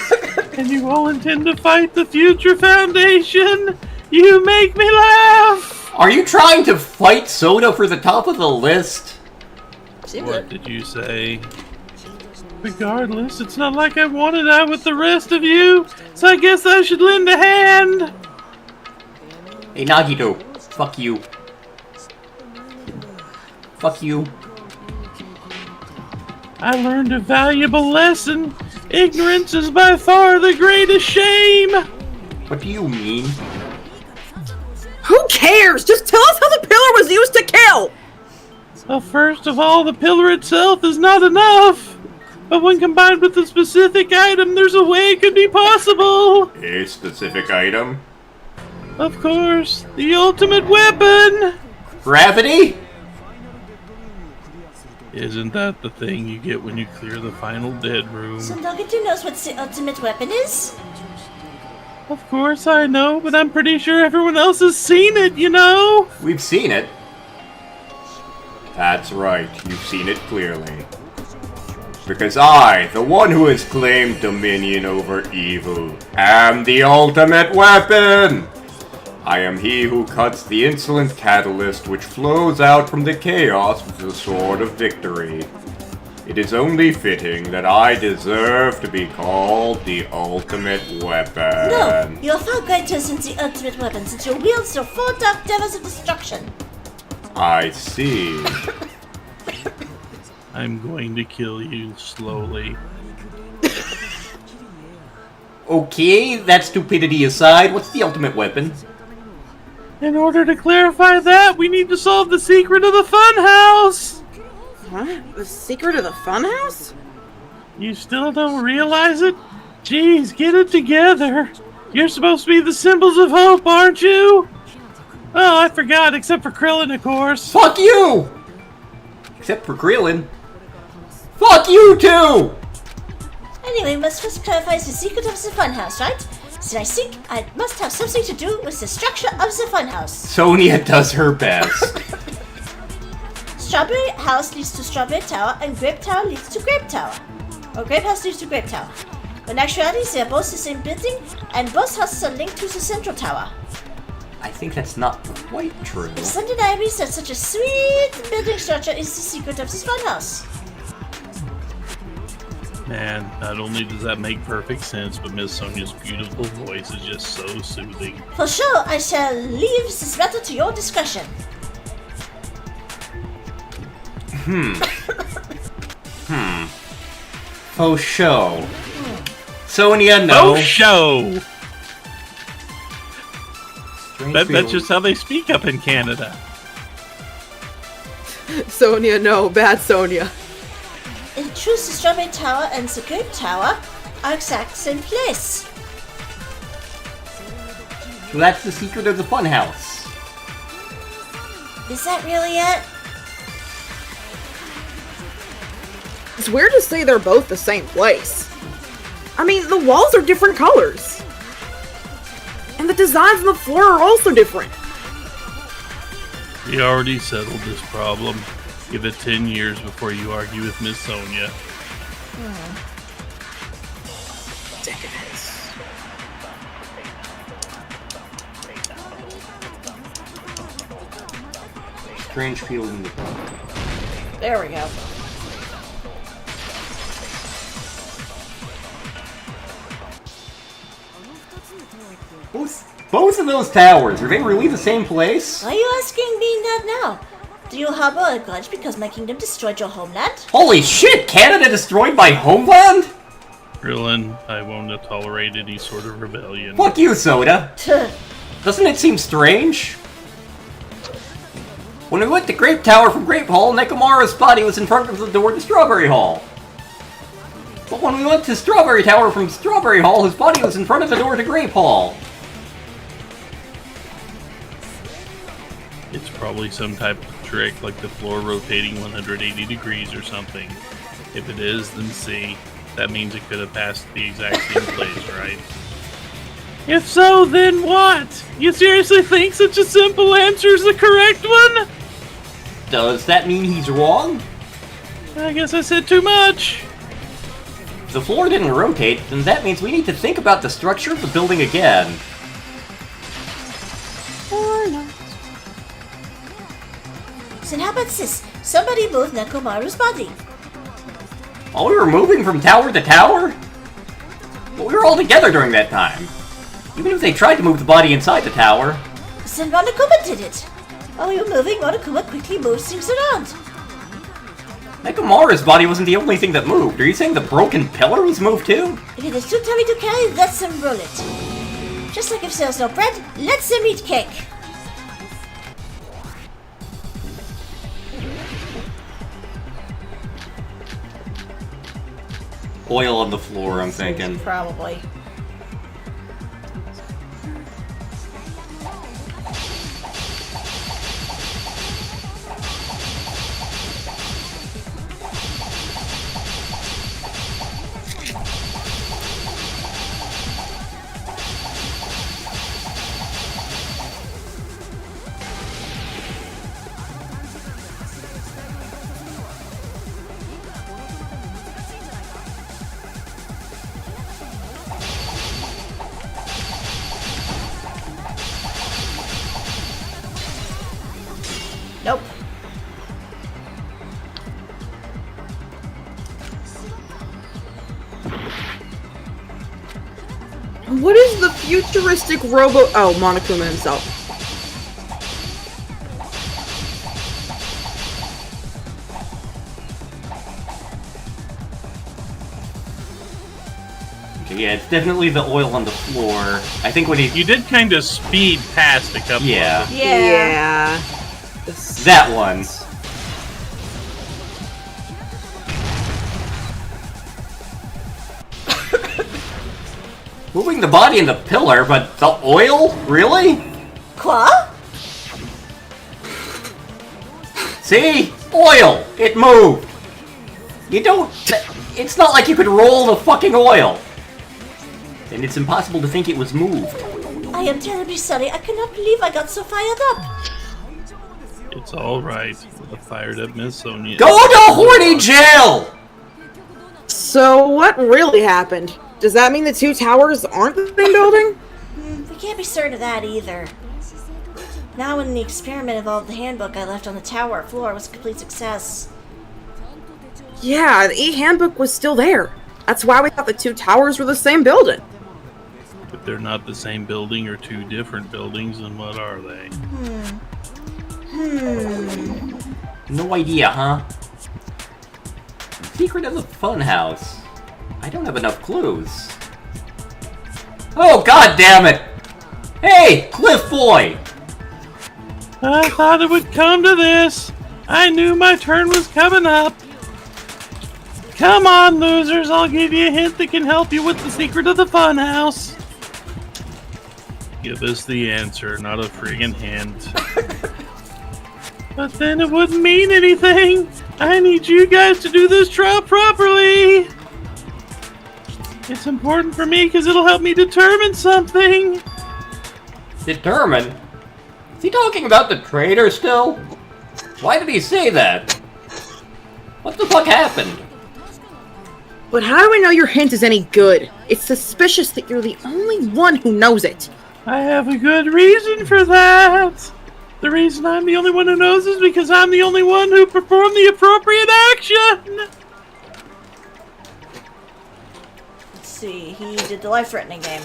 And you all intend to fight the Future Foundation? You make me laugh! Are you trying to fight Soda for the top of the list? What did you say? Regardless, it's not like I wanted out with the rest of you, so I guess I should lend a hand. Hey, Nagito. Fuck you. Fuck you. I learned a valuable lesson. Ignorance is by far the greatest shame. What do you mean? Who cares? Just tell us how the pillar was used to kill! Well, first of all, the pillar itself is not enough. But when combined with a specific item, there's a way it could be possible. A specific item? Of course, the ultimate weapon. Gravity? Isn't that the thing you get when you clear the final dead room? So Nagito knows what the ultimate weapon is? Of course I know, but I'm pretty sure everyone else has seen it, you know? We've seen it. That's right, you've seen it clearly. Because I, the one who has claimed dominion over evil, am the ultimate weapon! I am he who cuts the insolent catalyst which flows out from the chaos with the sword of victory. It is only fitting that I deserve to be called the ultimate weapon. No, you are far greater than the ultimate weapon, since you wield your 4 dark devils of destruction. I see. I'm going to kill you slowly. Okay, that stupidity aside, what's the ultimate weapon? In order to clarify that, we need to solve the secret of the funhouse! What? The secret of the funhouse? You still don't realize it? Jeez, get it together. You're supposed to be the symbols of hope, aren't you? Oh, I forgot, except for Krillin, of course. Fuck you! Except for Krillin. Fuck you too! Anyway, we must first clarify the secret of the funhouse, right? So I think it must have something to do with the structure of the funhouse. Sonia does her best. Strawberry House leads to Strawberry Tower, and Grape Tower leads to Grape Tower. Or Grape House leads to Grape Tower. When actually they are both the same building, and both houses are linked to the central tower. I think that's not quite true. It's undeniable that such a sweet building structure is the secret of this funhouse. Man, not only does that make perfect sense, but Miss Sonia's beautiful voice is just so soothing. For sure, I shall leave this matter to your discretion. For sure. Sonia, no. Oh, show! That's just how they speak up in Canada. Sonia, no. Bad Sonia. In truth, the Strawberry Tower and the Grape Tower are exact same place. So that's the secret of the funhouse. Is that really it? It's weird to say they're both the same place. I mean, the walls are different colors. And the designs on the floor are also different. We already settled this problem. Give it 10 years before you argue with Miss Sonia. Decadence. Strange feeling in the There we go. Both of those towers, are they really the same place? Why are you asking me that now? Do you harbor a grudge because my kingdom destroyed your homeland? Holy shit, Canada destroyed my homeland? Krillin, I won't tolerate any sort of rebellion. Fuck you, Soda. Tuh. Doesn't it seem strange? When we went to Grape Tower from Grape Hall, Nekomaru's body was in front of the door to Strawberry Hall. But when we went to Strawberry Tower from Strawberry Hall, his body was in front of the door to Grape Hall. It's probably some type of trick, like the floor rotating 180 degrees or something. If it is, then see. That means it could have passed the exact same place, right? If so, then what? You seriously think such a simple answer is the correct one? Does that mean he's wrong? I guess I said too much. If the floor didn't rotate, then that means we need to think about the structure of the building again. Or not. So how about this? Somebody moved Nekomaru's body. While we were moving from tower to tower? But we were all together during that time. Even if they tried to move the body inside the tower. Then Monokuma did it. While we were moving, Monokuma quickly moves things around. Nekomaru's body wasn't the only thing that moved. Are you saying the broken pillar was moved too? If it is too heavy to carry, let's them roll it. Just like if there's no bread, let's them eat cake. Oil on the floor, I'm thinking. Probably. Nope. What is the futuristic robo... Oh, Monokuma himself. Okay, yeah, it's definitely the oil on the floor. I think when he... You did kind of speed past a couple Yeah. of them. Yeah. That one. Moving the body and the pillar, but the oil? Really? Qua? See? Oil! It moved! You don't... It's not like you could roll the fucking oil! And it's impossible to think it was moved. I am terribly sorry. I cannot believe I got so fired up. It's alright. The fired up Miss Sonia. Go to horny jail! So, what really happened? Does that mean the two towers aren't the same building? We can't be certain of that either. Now when the experiment involved the handbook I left on the tower floor was a complete success. Yeah, the e-handbook was still there. That's why we thought the two towers were the same building. If they're not the same building or two different buildings, then what are they? No idea, huh? Secret of the funhouse. I don't have enough clues. Oh, god damn it! Hey, Cliff Boy! I thought it would come to this. I knew my turn was coming up. Come on, losers. I'll give you a hint that can help you with the secret of the funhouse. Give us the answer, not a friggin' hint. But then it wouldn't mean anything. I need you guys to do this trial properly. It's important for me because it'll help me determine something. Determine? Is he talking about the traitor still? Why did he say that? What the fuck happened? But how do I know your hint is any good? It's suspicious that you're the only one who knows it. I have a good reason for that. The reason I'm the only one who knows is because I'm the only one who performed the appropriate action. Let's see, he did the life-threatening game.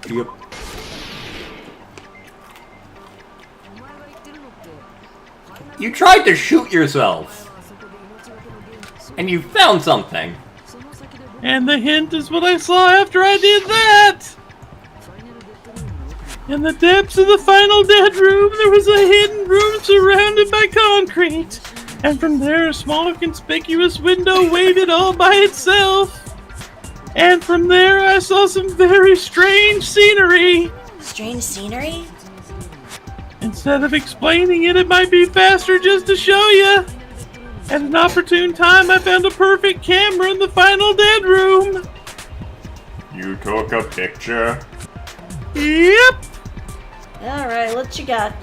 Yep. You tried to shoot yourself. And you found something. And the hint is what I saw after I did that. In the depths of the final dead room, there was a hidden room surrounded by concrete. And from there, a small conspicuous window waited all by itself. And from there, I saw some very strange scenery. Strange scenery? Instead of explaining it, it might be faster just to show you. At an opportune time, I found a perfect camera in the final dead room. You took a picture? Yep, Alright, what you got?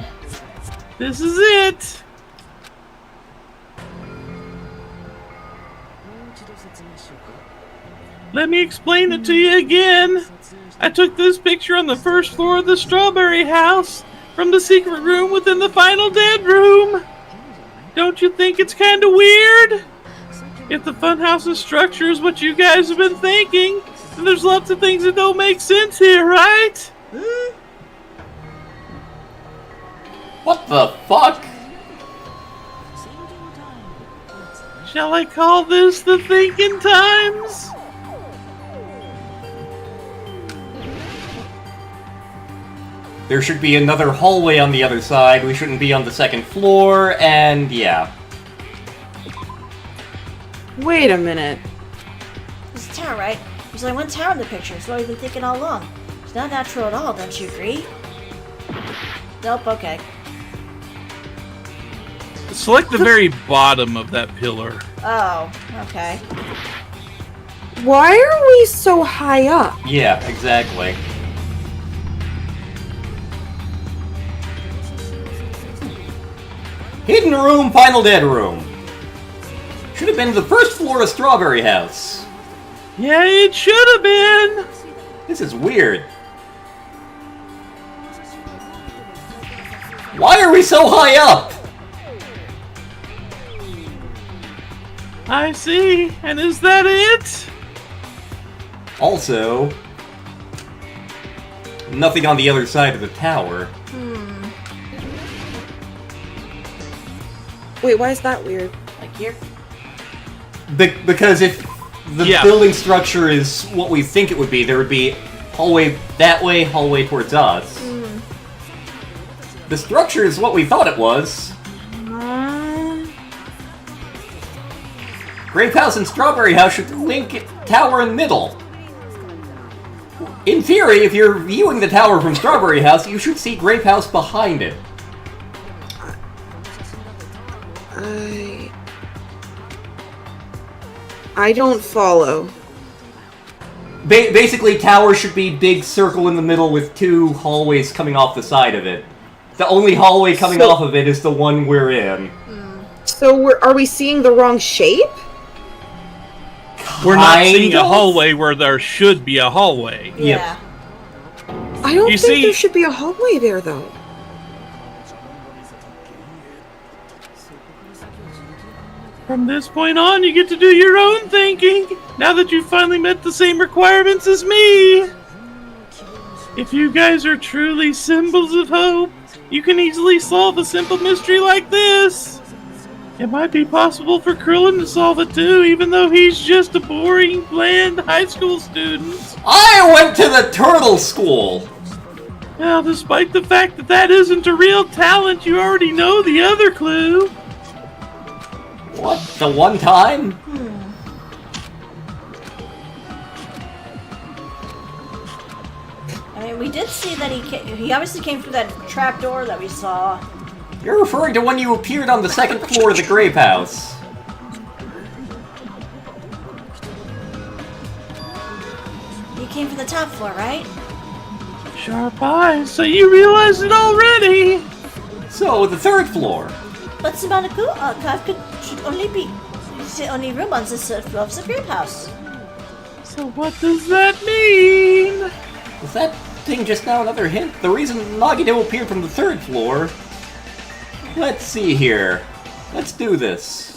this is it. Let me explain it to you again. I took this picture on the first floor of the strawberry house from the secret room within the final dead room. Don't you think it's kind of weird? If the funhouse's structure is what you guys have been thinking, then there's lots of things that don't make sense here, right? What the fuck? Shall I call this the thinking times? There should be another hallway on the other side, we shouldn't be on the second floor, and yeah. Wait a minute. It's a tower, right? There's only one tower in the picture. It's what we've been thinking all along. It's not natural at all, don't you agree? Nope, okay. Select the very bottom of that pillar. Oh, okay. Why are we so high up? Yeah, exactly. Hidden room, final dead room. Should have been the first floor of Strawberry House. Yeah, it should have been. This is weird. Why are we so high up? I see. And is that it? Also, nothing on the other side of the tower. Wait, why is that weird? Like here? Because if the building structure is what we think it would be, there would be hallway that way, hallway towards us. The structure is what we thought it was. Grape House and Strawberry House should link tower in middle. In theory, if you're viewing the tower from Strawberry House, you should see Grape House behind it. I don't follow. Basically, tower should be big circle in the middle with two hallways coming off the side of it. The only hallway coming off of it is the one we're in. So are we seeing the wrong shape? We're not seeing Kind a of? hallway where there should be a hallway. Yeah. I don't You think see- there should be a hallway there, though. From this point on, you get to do your own thinking, now that you've finally met the same requirements as me. If you guys are truly symbols of hope, you can easily solve a simple mystery like this. It might be possible for Krillin to solve it too, even though he's just a boring, bland high school student. I went to the turtle school! Now, despite the fact that that isn't a real talent, you already know the other clue. What? The one time? I mean, we did see that he obviously came through that trap door that we saw. You're referring to when you appeared on the second floor of the Grape House. He came from the top floor, right? Sharp eyes, so you realized it already. So, the third floor. But Samanaku should only be the only room on this floor of the Grape House. So what does that mean? Was that thing just now another hint? The reason Nagito appeared from the third floor... Let's see here. Let's do this.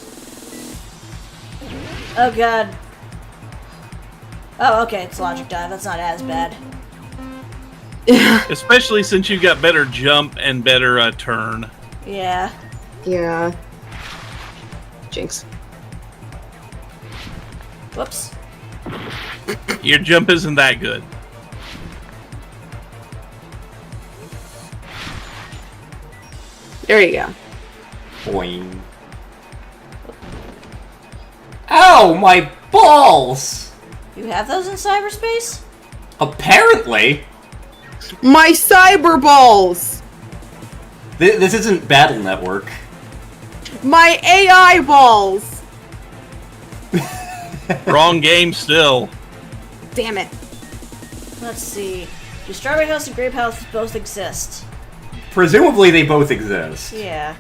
Oh god. Oh, okay, it's Logic Dive. That's not as bad. Especially since you got better jump and better turn. Yeah. Yeah. Jinx. Whoops. Your jump isn't that good. There you go. Boing. Ow, my balls! You have those in cyberspace? Apparently! My cyber balls! This isn't Battle Network. My AI balls! Wrong game still. Damn it. Let's see. Do Strawberry House and Grape House both exist? Presumably they both exist. Yeah.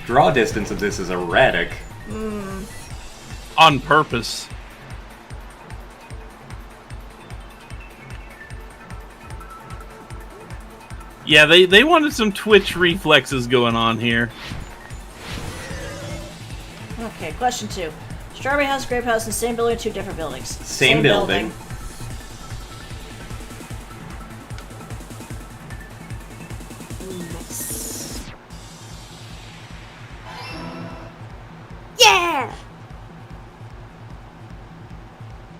Draw distance of this is erratic. On purpose. Yeah, they wanted some Twitch reflexes going on here. Okay, question 2. Strawberry House, Grape House in the same building or 2 different buildings? Same building. Nice. Yeah!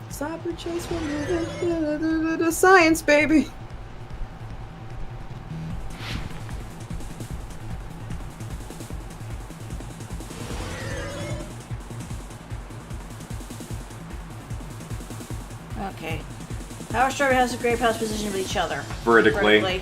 Cyber chase the science, baby. Okay. How are Strawberry House and Grape House positioned with each other? Vertically.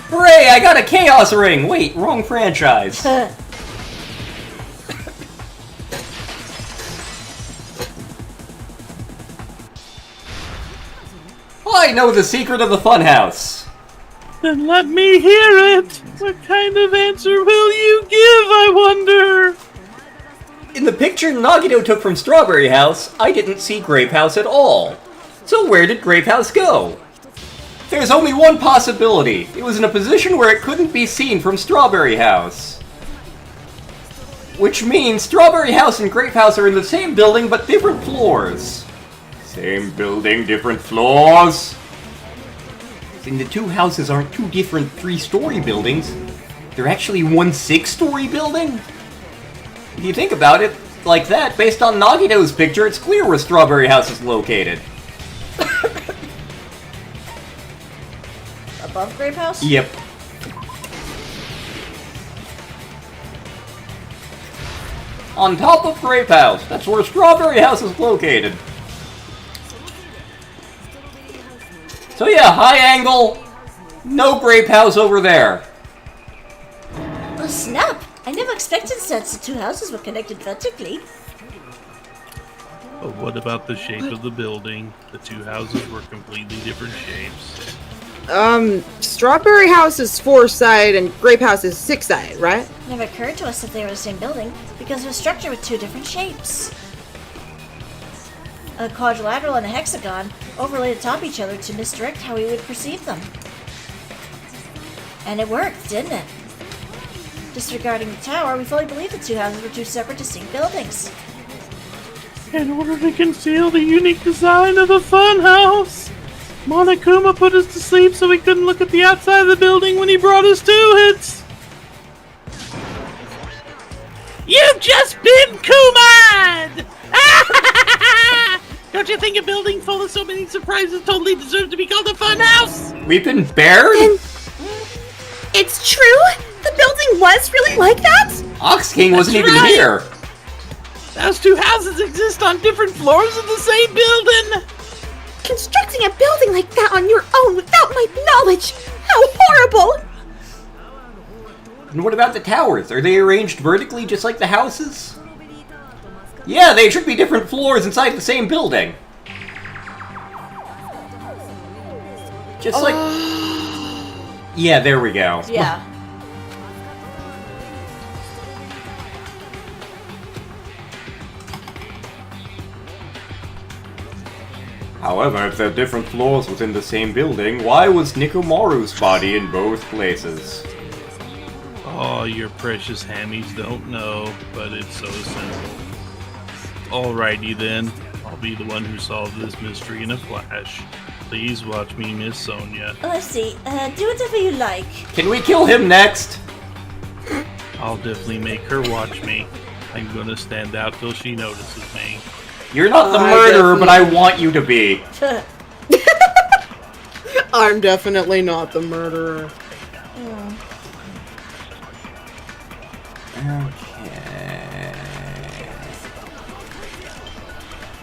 Hooray! I got a Chaos Ring! Wait, wrong franchise. I know the secret of the funhouse. Then let me hear it! What kind of answer will you give, I wonder? In the picture Nagito took from Strawberry House, I didn't see Grape House at all. So where did Grape House go? There's only one possibility. It was in a position where it couldn't be seen from Strawberry House. Which means Strawberry House and Grape House are in the same building but different floors. Same building, different floors. And the two houses aren't two different 3-story buildings. They're actually one 6-story building? If you think about it like that, based on Nagito's picture, it's clear where Strawberry House is located. Above Grape House? Yep. On top of Grape House. That's where Strawberry House is located. So yeah, high angle, no Grape House over there. Oh snap! I never expected that the 2 houses were connected vertically. But what about the shape of the building? The 2 houses were completely different shapes. Strawberry House is 4-sided and Grape House is 6-sided, right? It never occurred to us that they were the same building because of a structure with 2 different shapes. A quadrilateral and a hexagon overlaid atop each other to misdirect how we would perceive them. And it worked, didn't it? Disregarding the tower, we fully believed the 2 houses were 2 separate, distinct buildings. In order to conceal the unique design of the funhouse, Monokuma put us to sleep so we couldn't look at the outside of the building when he brought us to it. You've just been Kuma'd! Don't you think a building full of so many surprises totally deserves to be called a funhouse? We've been bared? It's true? The building was really like that? Ox King wasn't That's even right. here. Those 2 houses exist on different floors of the same building. Constructing a building like that on your own without my knowledge! How horrible! And what about the towers? Are they arranged vertically just like the houses? Yeah, they should be different floors inside the same building. Just like... Yeah, there we go. Yeah. However, if they're different floors within the same building, why was Nikomaru's body in both places? Oh, your precious hammies don't know, but it's so simple. Alrighty then, I'll be the one who solved this mystery in a flash. Please watch me, Miss Sonia. Oh, I see. Do whatever you like. Can we kill him next? I'll definitely make her watch me. I'm gonna stand out till she notices me. You're not the murderer, but I want you to be. I'm definitely not the murderer. Okay.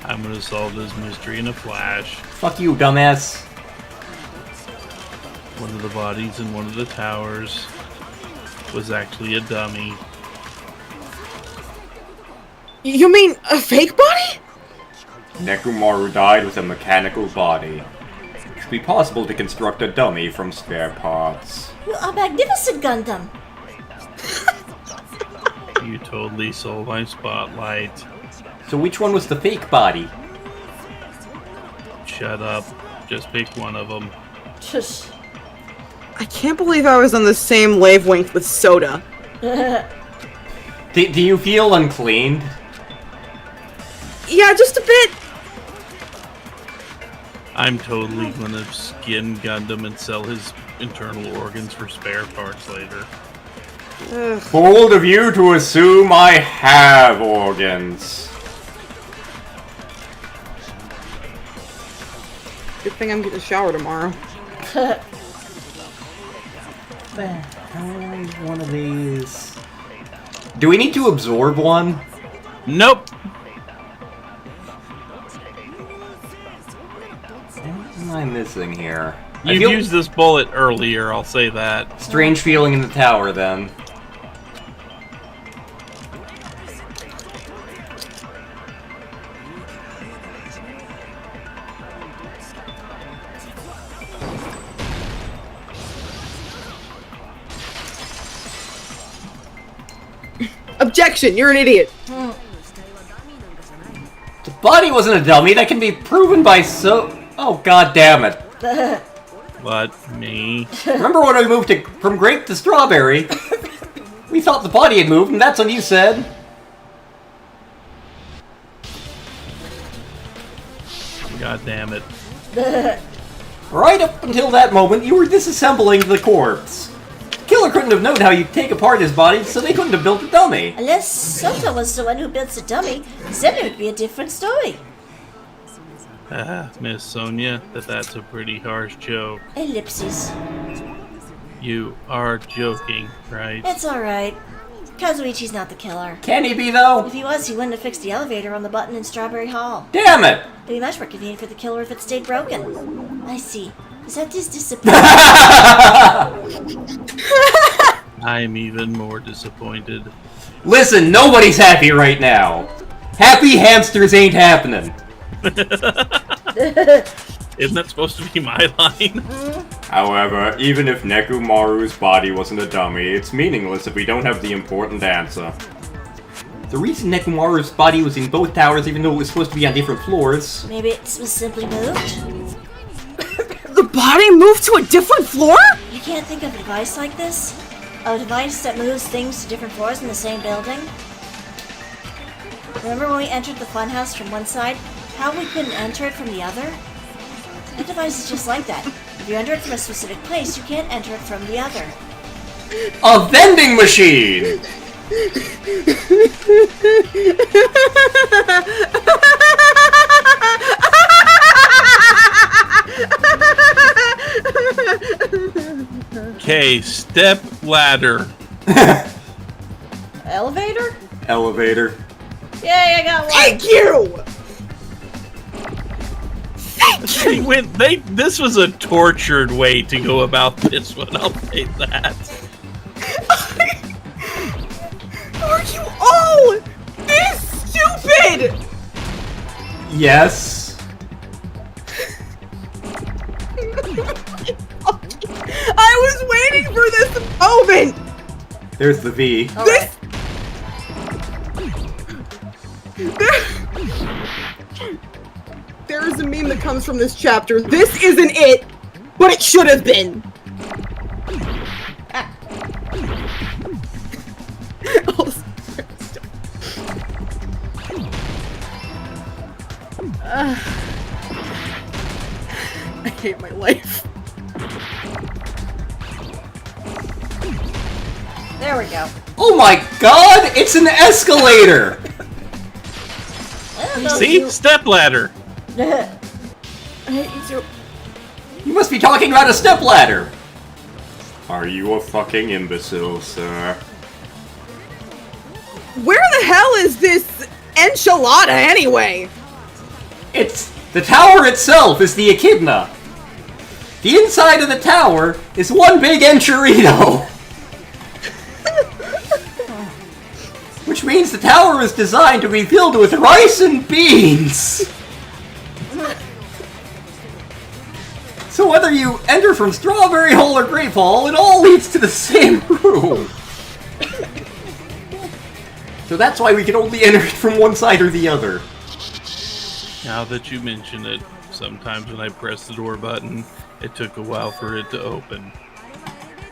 I'm gonna solve this mystery in a flash. Fuck you, dumbass. One of the bodies in one of the towers was actually a dummy. You mean a fake body? Nekomaru died with a mechanical body. It should be possible to construct a dummy from spare parts. You are magnificent, Gundam. You totally sold my spotlight. So which one was the fake body? Shut up. Just pick one of them. Shush. I can't believe I was on the same wavelength with Soda. Do you feel unclean? Yeah, just a bit. I'm totally gonna skin Gundam and sell his internal organs for spare parts later. Ugh. Bold of you to assume I have organs. Good thing I'm getting a shower tomorrow. One of these. Do we need to absorb one? Nope! What am I missing here? I You feel used this bullet earlier, I'll say that. strange feeling in the tower then. Objection! You're an idiot. The body wasn't a dummy. That can be proven by Oh, god damn it. But me. Remember when we moved from grape to strawberry? We thought the body had moved, and that's when you said... God damn it. Right up until that moment, you were disassembling the corpse. Killer couldn't have known how you'd take apart his body, so they couldn't have built a dummy. Unless Sota was the one who built the dummy, then it would be a different story. Miss Sonia, that's a pretty harsh joke. Ellipses. You are joking, right? It's alright. Kazuichi's not the killer. Can he be, though? If he was, he wouldn't have fixed the elevator on the button in Strawberry Hall. Damn it! It'd be much more convenient for the killer if it stayed broken. I see. Is that his disappointment? I'm even more disappointed. Listen, nobody's happy right now. Happy hamsters ain't happening. Isn't that supposed to be my line? However, even if Nekomaru's body wasn't a dummy, it's meaningless if we don't have the important answer. The reason Nekomaru's body was in both towers, even though it was supposed to be on different floors... Maybe it was simply moved? The body moved to a different floor? You can't think of a device like this? A device that moves things to different floors in the same building? Remember when we entered the funhouse from one side? How we couldn't enter it from the other? That device is just like that. If you enter it from a specific place, you can't enter it from the other. A vending machine! Okay, step ladder. Elevator? Elevator. Yay, I got one! Thank you! This was a tortured way to go about this one, I'll say that. Are you all this stupid? Yes. I was waiting for this moment! There's the V. Alright. There is a meme that comes from this chapter. This isn't it, but it should have been. I hate my life. There we go. Oh my god! It's an escalator! I don't know See? Step ladder. if You must be talking about a stepladder! Are you a fucking imbecile, sir? Where the hell is this enchilada anyway? The tower itself is the echidna. The inside of the tower is one big enchilada. Which means the tower is designed to be filled with rice and beans. So whether you enter from Strawberry Hole or Grape Hall, it all leads to the same room. So that's why we can only enter it from one side or the other. Now that you mention it, sometimes when I press the door button, it took a while for it to open.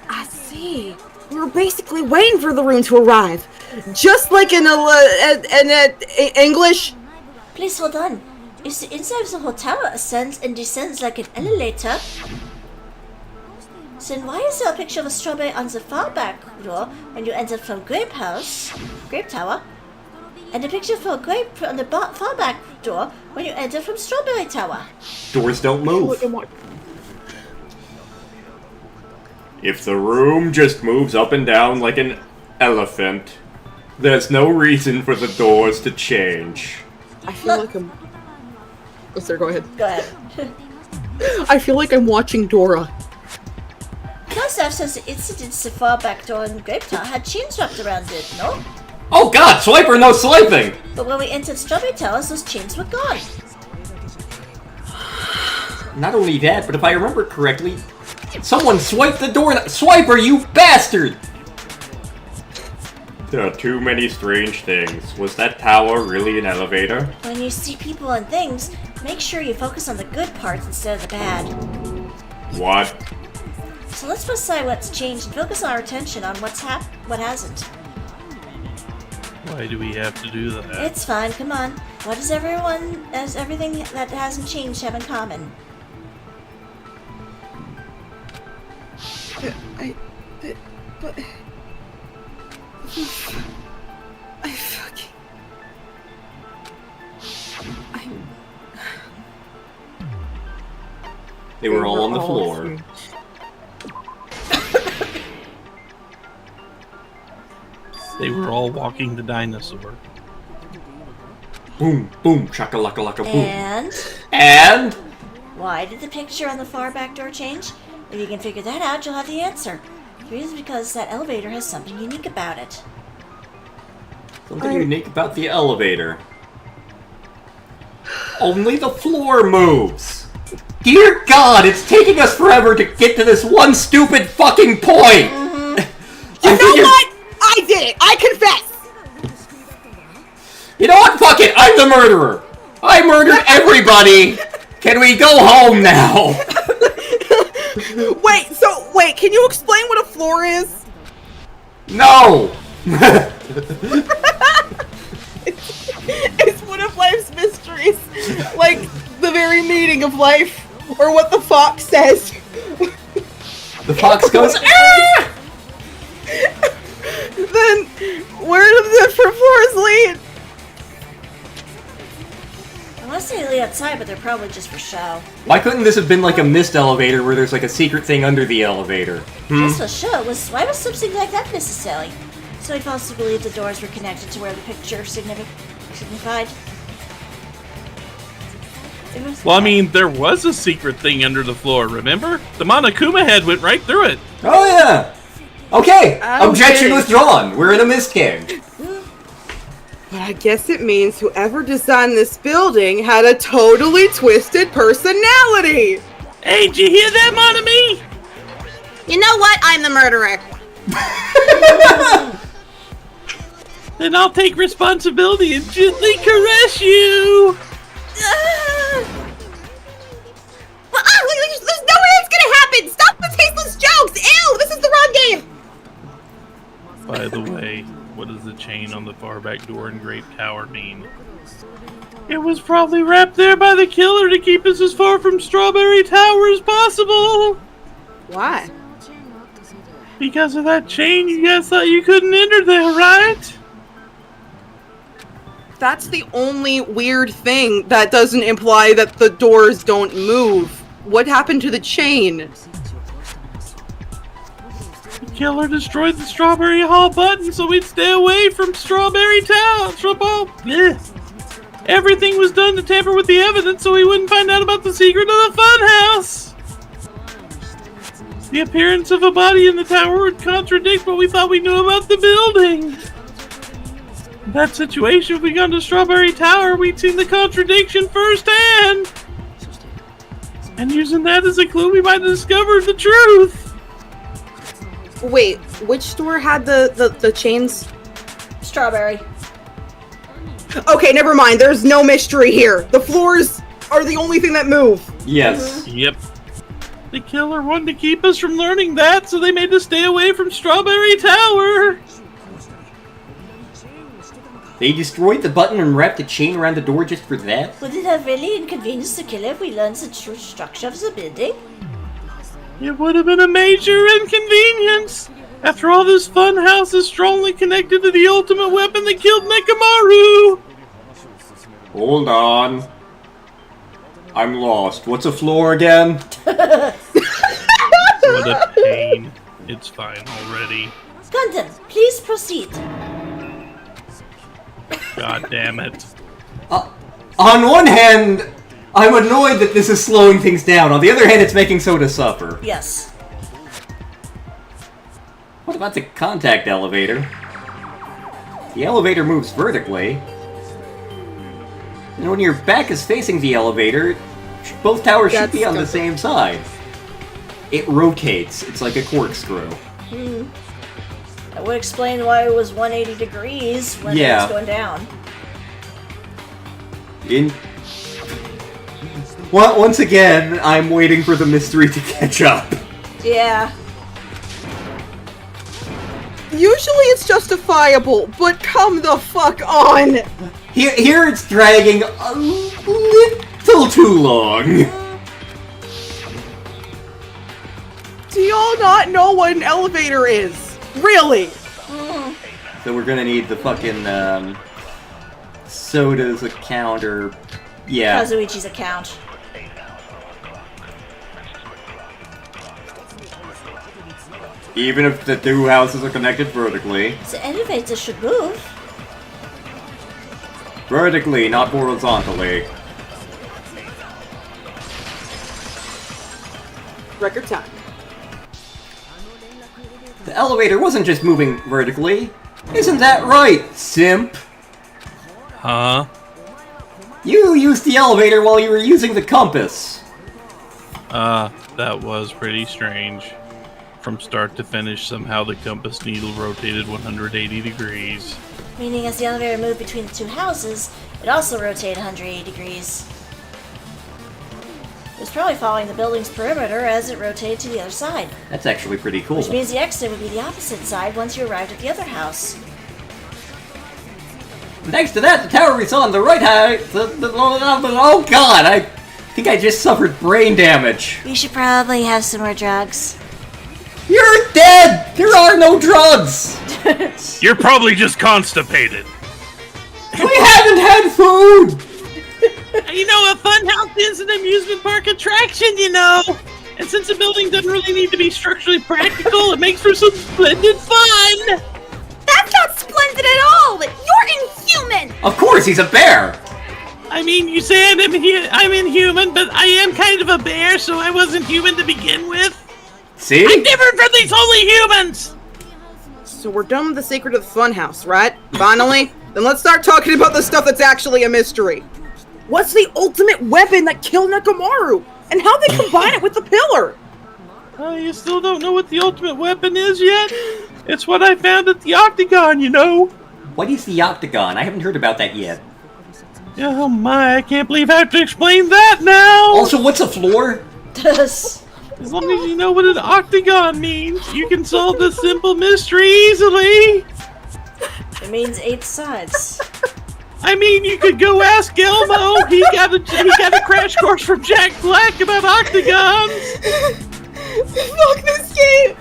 I see. We were basically waiting for the room to arrive. Just like in English. Please hold on. If the inside of the whole tower ascends and descends like an elevator, then why is there a picture of a strawberry on the far back door when you enter from Grape Tower, and a picture for Grape on the far back door when you enter from Strawberry Tower? Doors don't move. If the room just moves up and down like an elephant, there's no reason for the doors to change. I feel like I'm... Oh, sir, go ahead. Go ahead. I feel like I'm watching Dora. Plus, since the incidents the far back door in Grape Tower had chains wrapped around it, no? Oh god, swiper no swiping! But when we entered Strawberry Towers, those chains were gone. Not only that, but if I remember correctly, someone swiped the door. Swiper, you bastard! There are too many strange things. Was that tower really an elevator? When you see people and things, make sure you focus on the good parts instead of the bad. What? So let's put aside what's changed and focus our attention on what hasn't. Why do we have to do that? It's fine, come on. What does everything that hasn't changed have in common? They were all on the floor. They were all walking the dinosaur. Boom, boom, shaka-laka-laka, boom. And why did the picture on the far back door change? If you can figure that out, you'll have the answer. The reason is because that elevator has something unique about it. Something unique about the elevator. Only the floor moves. Dear God, it's taking us forever to get to this one stupid fucking point. You know what? I did it. I confess. You know what? Fuck it. I'm the murderer. I murdered everybody. Can we go home now? Wait, can you explain what a floor is? No. It's one of life's mysteries. Like the very meaning of life. Or what the fox says. The fox goes, ah! Then, where do the different floors lead? I want to say they lead outside, but they're probably just for show. Why couldn't this have been like a mist elevator where there's like a secret thing under the elevator? Just for show. Why was something like that necessary? So he falsely believed the doors were connected to where the picture signified. Well, I mean, there was a secret thing under the floor, remember? The Monokuma head went right through it. Oh yeah! Okay, objection withdrawn. We're in a mist game. But I guess it means whoever designed this building had a totally twisted personality! Hey, did you hear that, Monami? You know what? I'm the murderer. Then I'll take responsibility and gently caress you. There's no way it's gonna happen! Stop the tasteless jokes! Ew! This is the wrong game! By the way, what does the chain on the far back door in Grape Tower mean? It was probably wrapped there by the killer to keep us as far from Strawberry Tower as possible! Why? Because of that chain, you guys thought you couldn't enter there, right? That's the only weird thing that doesn't imply that the doors don't move. What happened to the chain? The killer destroyed the Strawberry Hall button so we'd stay away from Strawberry Town. Everything was done to tamper with the evidence so we wouldn't find out about the secret of the funhouse. The appearance of a body in the tower would contradict what we thought we knew about the building. In that situation, if we gone to Strawberry Tower, we'd seen the contradiction firsthand. And using that as a clue, we might have discovered the truth. Wait, which store had the chains? Strawberry. Okay, never mind. There's no mystery here. The floors are the only thing that move. Yes. Yep. The killer wanted to keep us from learning that, so they made us stay away from Strawberry Tower. They destroyed the button and wrapped a chain around the door just for that? Would it have really inconvenienced the killer if we learned the true structure of the building? It would have been a major inconvenience. After all, this fun house is strongly connected to the ultimate weapon that killed Nekamaru. Hold on. I'm lost. What's a floor again? What a pain. It's fine already. Gundam, please proceed. God damn it. On one hand, I'm annoyed that this is slowing things down. On the other hand, it's making Soda suffer. Yes. What about the contact elevator? The elevator moves vertically. And when your back is facing the elevator, both towers should be on the same side. It rotates. It's like a corkscrew. That would explain why it was 180 degrees when it was going down. Once again, I'm waiting for the mystery to catch up. Yeah. Usually it's justifiable, but come the fuck on! Here it's dragging a little too long. Do y'all not know what an elevator is? Really? So we're gonna need the fucking, Soda's account, or... yeah. Kazuichi's account. Even if the two houses are connected vertically. The elevator should move. Vertically, not horizontally. Record time. The elevator wasn't just moving vertically. Isn't that right, simp? Huh? You used the elevator while you were using the compass. That was pretty strange. From start to finish, somehow the compass needle rotated 180 degrees. Meaning as the elevator moved between the two houses, it also rotated 180 degrees. It was probably following the building's perimeter as it rotated to the other side. That's actually pretty cool. Which means the exit would be the opposite side once you arrived at the other house. Next to that, the tower we saw on the right side. Oh god, I think I just suffered brain damage. We should probably have some more drugs. You're dead! There are no drugs! You're probably just constipated. We haven't had food! You know, a funhouse is an amusement park attraction, you know! And since the building doesn't really need to be structurally practical, it makes for some splendid fun! That's not splendid at all! You're inhuman! Of course, he's a bear! I mean, you say I'm inhuman, but I am kind of a bear, so I wasn't human to begin with. See? I'm different from these holy humans! So we're done with the secret of the funhouse, right? Finally? Then let's start talking about the stuff that's actually a mystery. What's the ultimate weapon that killed Nekamaru? And how they combine it with the pillar? You still don't know what the ultimate weapon is yet? It's what I found at the Octagon, you know? What is the Octagon? I haven't heard about that yet. Oh my, I can't believe I have to explain that now! Also, what's a floor? As long as you know what an octagon means, you can solve this simple mystery easily! It means 8 sides. I mean, you could go ask Elmo. He got a crash course from Jack Black about octagons. Fuck this game!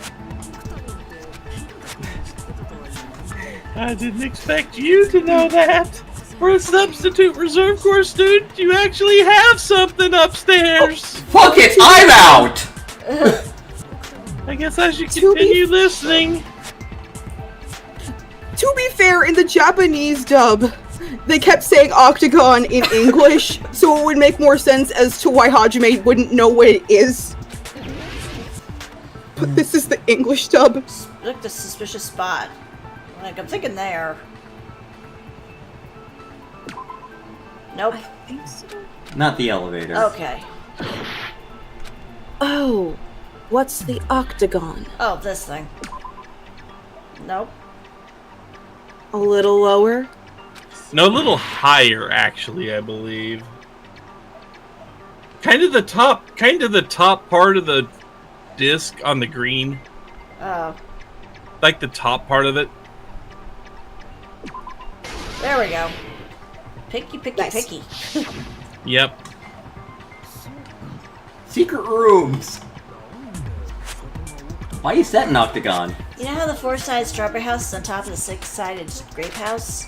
I didn't expect you to know that. For a substitute reserve corps student, you actually have something upstairs. Fuck it, I'm out! I guess I should continue listening. To be fair, in the Japanese dub, they kept saying octagon in English, so it would make more sense as to why Hajime wouldn't know what it is. But this is the English dub. Look, the suspicious spot. Like, I'm thinking there. Nope. I think so. Not the elevator. Okay. Oh, what's the octagon? Oh, this thing. Nope. A little lower? No, a little higher, actually, I believe. Kind of the top part of the disc on the green. Oh. Like the top part of it. There we go. Picky, picky, Nice. picky. Yep. Secret rooms! Why is that an octagon? You know how the 4-sided strawberry house is on top of the 6-sided grape house?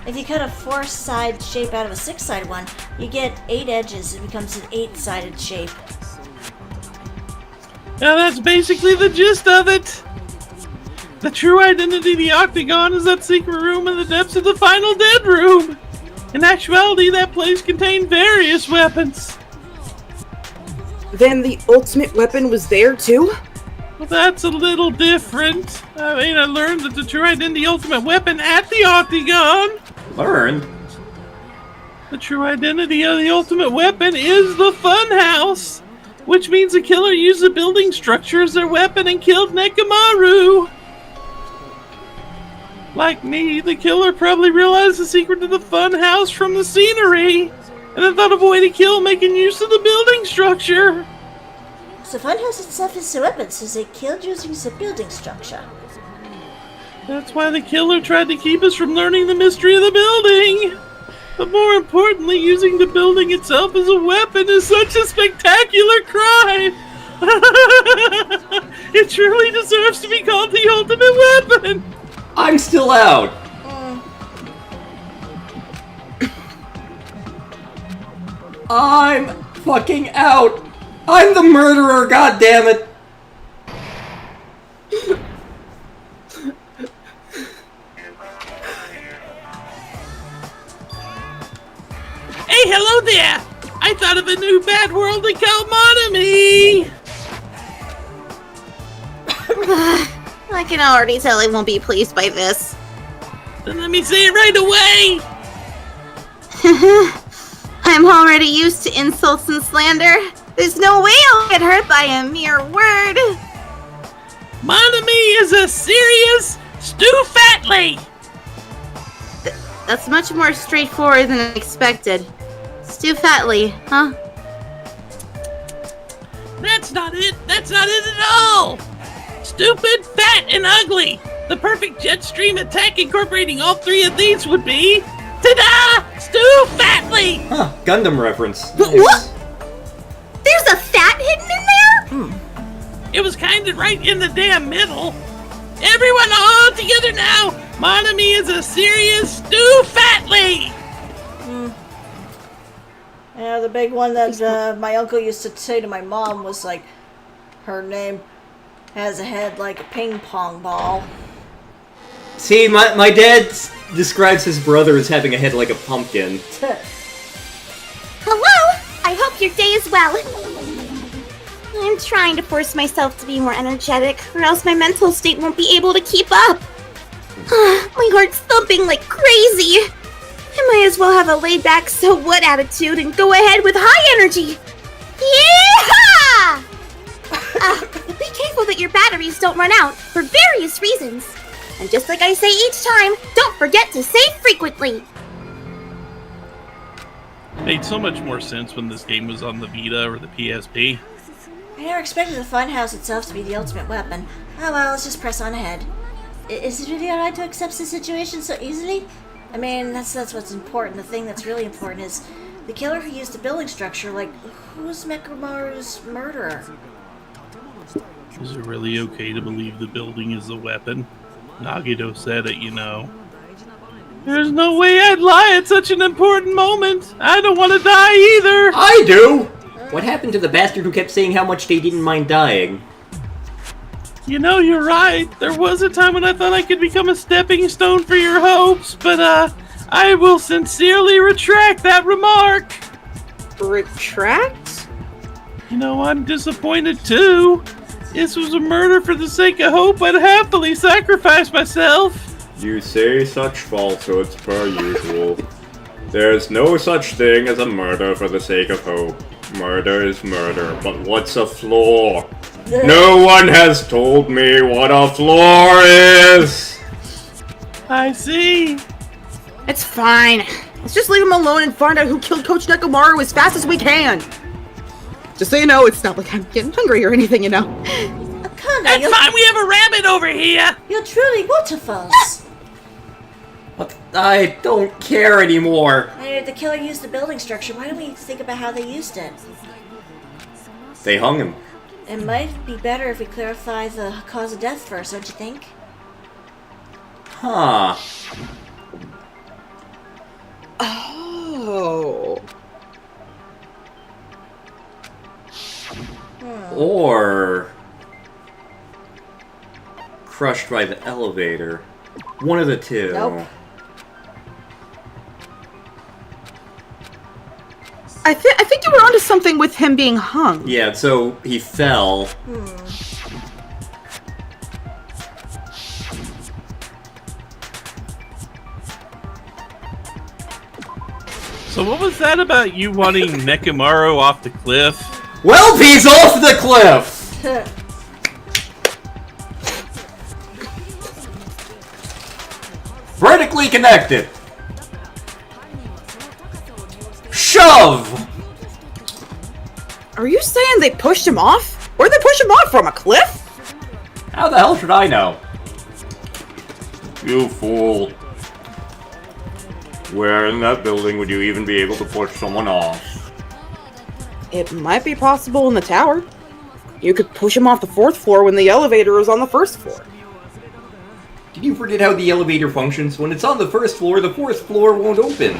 If you cut a 4-sided shape out of a 6-sided one, you get 8 edges. It becomes an 8-sided shape. Now that's basically the gist of it. The true identity of the octagon is that secret room in the depths of the final dead room. In actuality, that place contained various weapons. Then the ultimate weapon was there too? Well, that's a little different. I mean, I learned that the true identity ultimate weapon at the octagon. Learned? The true identity of the ultimate weapon is the funhouse, which means the killer used the building structure as their weapon and killed Nekomaru. Like me, the killer probably realized the secret to the funhouse from the scenery, and then thought of a way to kill making use of the building structure. So funhouse itself is the weapon, so they killed using the building structure. That's why the killer tried to keep us from learning the mystery of the building. But more importantly, using the building itself as a weapon is such a spectacular crime. It truly deserves to be called the ultimate weapon. I'm still out! I'm fucking out! I'm the murderer, goddammit! Hey, hello there! I thought of a new bad world to call Monami! I can already tell I won't be pleased by this. Then let me say it right away! I'm already used to insults and slander. There's no way I'll get hurt by a mere word. Monami is a serious Stu Fatley! That's much more straightforward than expected. Stu Fatley, huh? That's not it at all! Stupid, fat, and ugly! The perfect jet stream attack incorporating all three of these would be... Ta-da! Stu Fatley! Huh, Gundam reference. What? There's a fat hidden in there? It was kinda right in the damn middle. Everyone all together now! Monami is a serious Stu Fatley! Yeah, the big one that my uncle used to say to my mom was like, her name has a head like a ping pong ball. See, my dad describes his brother as having a head like a pumpkin. Hello! I hope your day is well. I'm trying to force myself to be more energetic, or else my mental state won't be able to keep up. My heart's thumping like crazy. I might as well have a laid-back so-what attitude and go ahead with high energy. Yeah! Be careful that your batteries don't run out for various reasons. And just like I say each time, don't forget to save frequently. Made so much more sense when this game was on the Vita or the PSP. I never expected the funhouse itself to be the ultimate weapon. Oh well, let's just press on ahead. Is it really alright to accept the situation so easily? I mean, that's what's important. The thing that's really important is the killer who used the building structure. Like, who's Mekamaru's murderer? Is it really okay to believe the building is a weapon? Nagito said it, you know. There's no way I'd lie at such an important moment. I don't want to die either. I do! What happened to the bastard who kept saying how much they didn't mind dying? You know, you're right. There was a time when I thought I could become a stepping stone for your hopes, but, I will sincerely retract that remark. Retract? You know, I'm disappointed too. This was a murder for the sake of hope. I'd happily sacrifice myself. You say such falsehoods per usual. There's no such thing as a murder for the sake of hope. Murder is murder, but what's a floor? No one has told me what a floor is! I see. It's fine. Let's just leave him alone and find out who killed Coach Nekomaru as fast as we can. Just so you know, it's not like I'm getting hungry or anything, you know. Akane, That's fine, we have a rabbit over here. you're truly waterfalls. What? I don't care anymore. If the killer used the building structure, why don't we think about how they used it? They hung him. It might be better if we clarify the cause of death first, don't you think? Huh. Oh. Or crushed by the elevator. One of the two. Nope. I think you were onto something with him being hung. Yeah, so he fell. So what was that about you wanting Nekomaru off the cliff? Well, he's off the cliff! Vertically connected. Shove! Are you saying they pushed him off? Where'd they push him off from? A cliff? How the hell should I know? You fool. Where in that building would you even be able to push someone off? It might be possible in the tower. You could push him off the 4th floor when the elevator is on the 1st floor. Did you forget how the elevator functions? When it's on the 1st floor, the 4th floor won't open.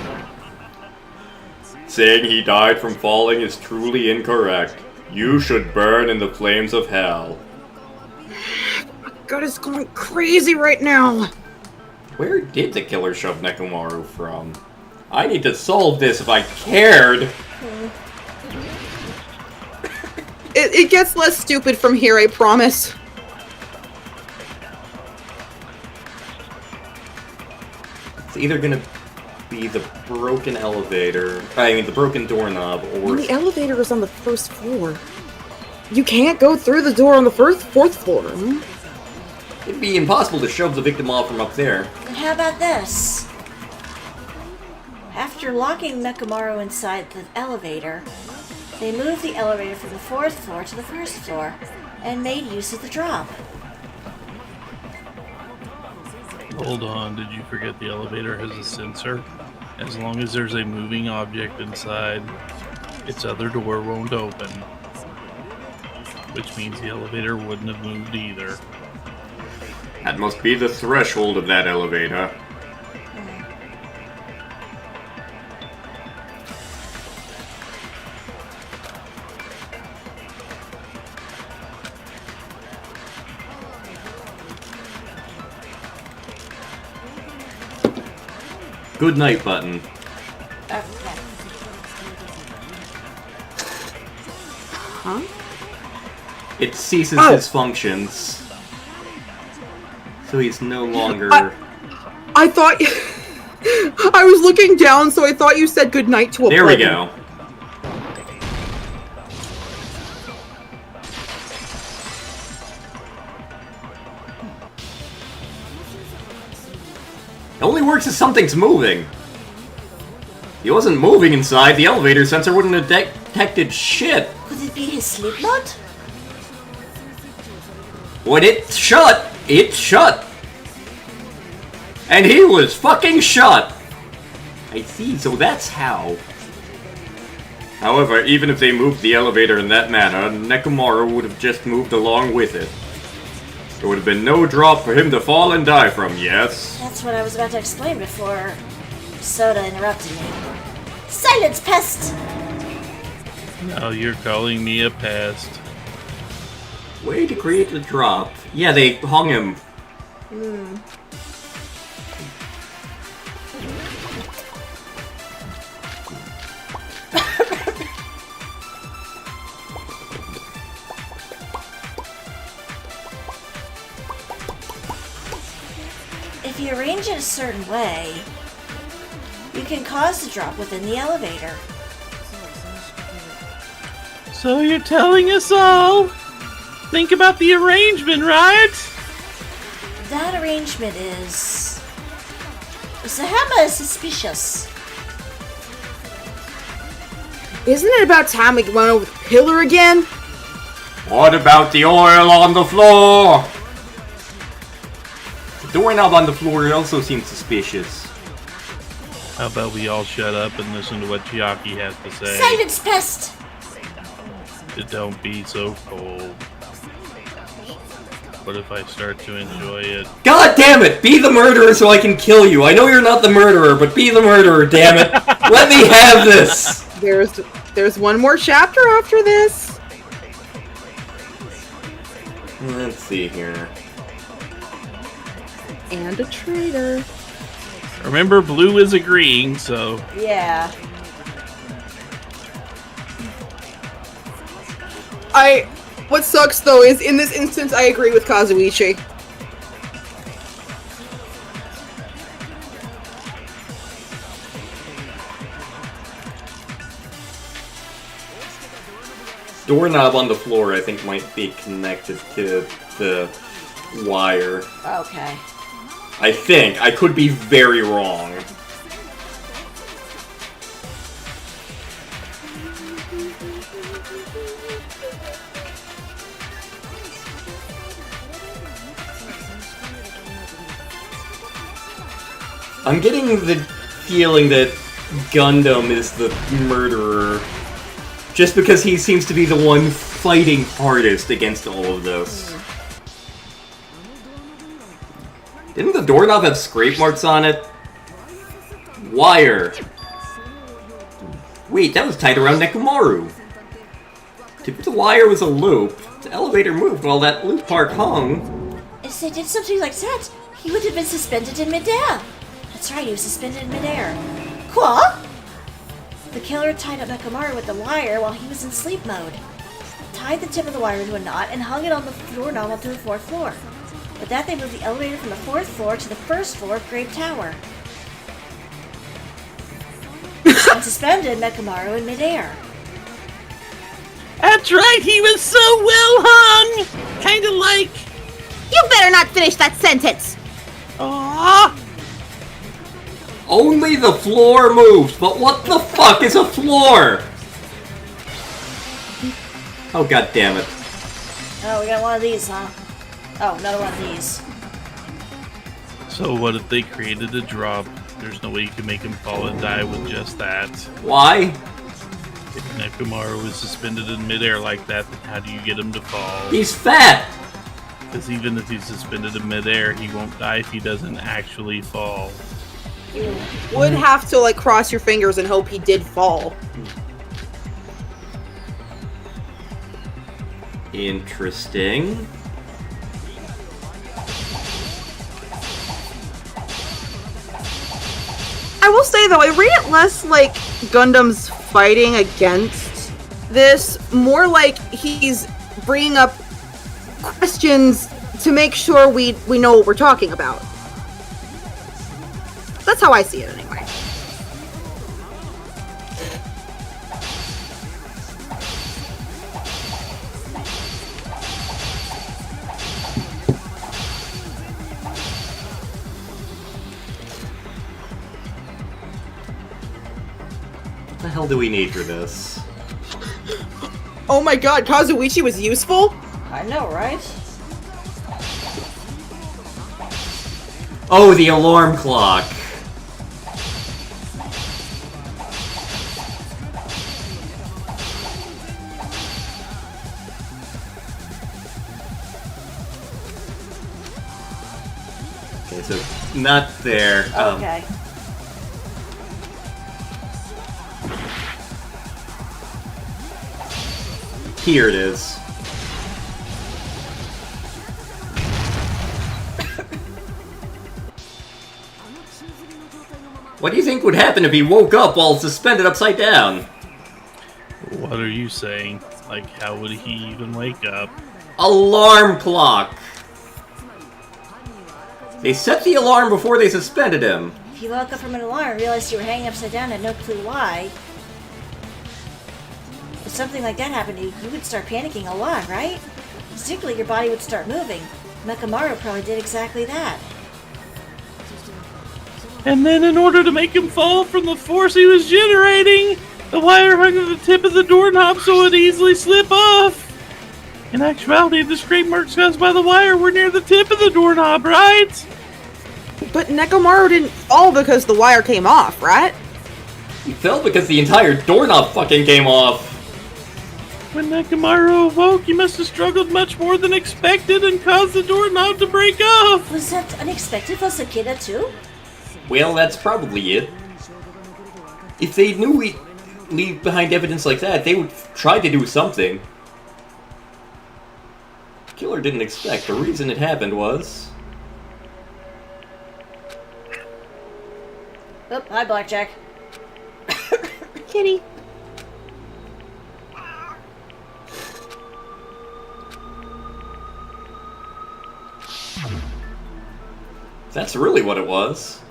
Saying he died from falling is truly incorrect. You should burn in the flames of hell. My gut is going crazy right now. Where did the killer shove Nekomaru from? I need to solve this if I cared. It gets less stupid from here, I promise. It's either gonna be the broken elevator, the broken doorknob, or... The elevator is on the 1st floor. You can't go through the door on the 4th floor. It'd be impossible to shove the victim off from up there. And how about this? After locking Nekomaru inside the elevator, they moved the elevator from the 4th floor to the 1st floor and made use of the drop. Hold on, did you forget the elevator has a sensor? As long as there's a moving object inside, its other door won't open. Which means the elevator wouldn't have moved either. That must be the threshold of that elevator. Good night button. Huh? It ceases his functions. So he's no longer... I thought... I was looking down, so I thought you said goodnight to a There we button. go. It only works if something's moving. He wasn't moving inside, the elevator sensor wouldn't have detected shit. Could it be his sleep mode? When it shut, it shut. And he was fucking shut. I see, so that's how. However, even if they moved the elevator in that manner, Nekomaru would have just moved along with it. There would have been no drop for him to fall and die from, yes? That's what I was about to explain before Soda interrupted me. Silence, pest! Now you're calling me a pest. Way to create the drop. Yeah, they hung him. If you arrange it a certain way, you can cause the drop within the elevator. So you're telling us all? Think about the arrangement, right? That arrangement is... The hammer is suspicious. Isn't it about time we went over the pillar again? What about the oil on the floor? The doorknob on the floor also seems suspicious. How about we all shut up and listen to what Chiaki has to say? Silence, pest! Don't be so cold. What if I start to enjoy it? God damn it! Be the murderer so I can kill you. I know you're not the murderer, but be the murderer, damn it! Let me have this! There's one more chapter after this. Let's see here. And a traitor. Remember, Blue is agreeing, so... Yeah. What sucks though is in this instance I agree with Kazuichi. Doorknob on the floor, I think, might be connected to the wire. Okay. I think. I could be very wrong. I'm getting the feeling that Gundam is the murderer, just because he seems to be the one fighting hardest against all of this. Didn't the doorknob have scrape marks on it? Wire. Wait, that was tied around Nekomaru. If the wire was a loop, the elevator moved while that loop part hung. If they did something like that, he would have been suspended in midair. That's right, he was suspended in midair. Quoi? The killer tied up Nekomaru with the wire while he was in sleep mode. Tied the tip of the wire into a knot and hung it on the doorknob onto the 4th floor. With that, they moved the elevator from the 4th floor to the 1st floor of Grape Tower. And suspended Nekomaru in midair. That's right, he was so well hung! Kinda like... You better not finish that sentence! Aww! Only the floor moves, but what the fuck is a floor? Oh, god damn it. Oh, we got one of these, huh? Oh, another one of these. So what if they created a drop? There's no way you can make him fall and die with just that. Why? If Nekomaru was suspended in midair like that, then how do you get him to fall? He's fat! Because even if he's suspended in midair, he won't die if he doesn't actually fall. You would have to like cross your fingers and hope he did fall. Interesting. I will say though, I read it less like Gundam's fighting against this, more like he's bringing up questions to make sure we know what we're talking about. That's how I see it anyway. What the hell do we need for this? Oh my god, Kazuichi was useful? I know, right? Oh, the alarm clock. Okay, so not there. Okay. Here it is. What do you think would happen if he woke up while suspended upside down? What are you saying? Like, how would he even wake up? Alarm clock! They set the alarm before they suspended him. If you woke up from an alarm and realized you were hanging upside down and had no clue why, if something like that happened to you, you would start panicking a lot, right? Particularly, your body would start moving. Mechamaru probably did exactly that. And then in order to make him fall from the force he was generating, the wire hung at the tip of the doorknob so it would easily slip off. In actuality, the scrape marks caused by the wire were near the tip of the doorknob, right? But Nekomaru didn't fall because the wire came off, right? He fell because the entire doorknob fucking came off. When Nekomaru awoke, he must have struggled much more than expected and caused the doorknob to break off. Was that unexpected for Sakeda too? Well, that's probably it. If they knew we'd leave behind evidence like that, they would try to do something. The killer didn't expect. The reason it happened was... Oh, hi, Blackjack. Kitty. That's really what it was.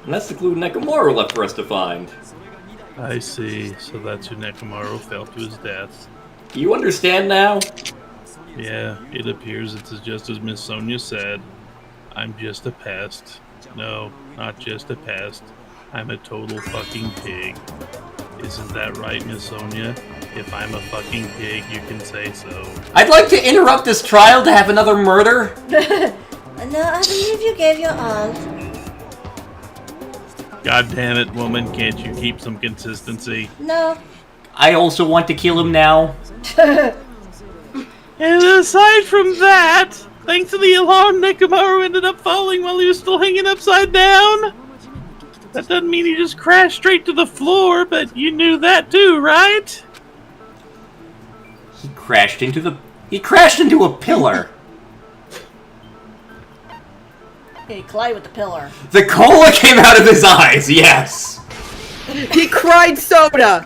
And that's the clue Nekomaru left for us to find. I see. So that's who Nekomaru fell to his death. Do you understand now? Yeah, it appears it's just as Miss Sonia said. I'm just a pest. No, not just a pest. I'm a total fucking pig. Isn't that right, Miss Sonia? If I'm a fucking pig, you can say so. I'd like to interrupt this trial to have another murder. No, I believe you gave your all. God damn it, woman, can't you keep some consistency? No. I also want to kill him now. And aside from that, thanks to the alarm, Nekomaru ended up falling while he was still hanging upside down. That doesn't mean he just crashed straight to the floor, but you knew that too, right? He crashed into a pillar. He collided with the pillar. The cola came out of his eyes, yes! He cried soda!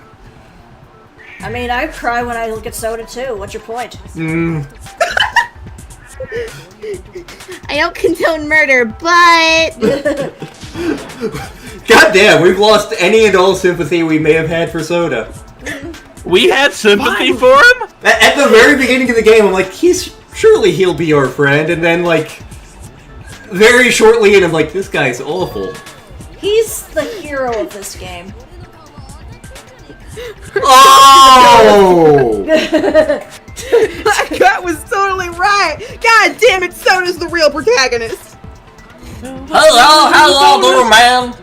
I mean, I cry when I look at soda too. What's your point? I don't condone murder, but God damn, we've lost any and all sympathy we may have had for Soda. We had sympathy for him? At the very beginning of the game, I'm like, surely he'll be our friend, and then, like, very shortly in, I'm like, this guy's awful. He's the hero of this game. Oh! That was totally right! God damn it, Soda's the real protagonist! Hello there, man!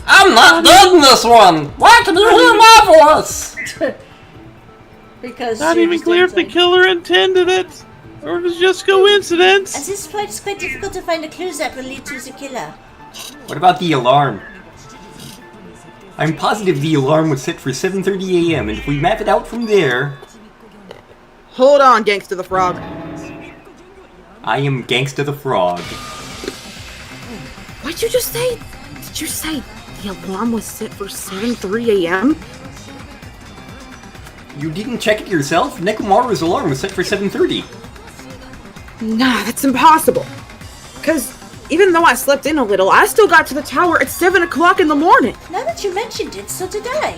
I'm not dead in this one! Why can you hear my voice? Because Not she even was clear if the dancing. killer intended it, or if it's just coincidence. At this point, it's quite difficult to find the clues that will lead to the killer. What about the alarm? I'm positive the alarm was set for 7:30 a.m., and if we map it out from there... Hold on, Gangsta the Frog. I am Gangsta the Frog. What'd you just say? Did you say the alarm was set for 7:03 a.m.? You didn't check it yourself? Nekomaru's alarm was set for 7:30. Nah, that's impossible. Because even though I slept in a little, I still got to the tower at 7 o'clock in the morning. Now that you mentioned it, so did I.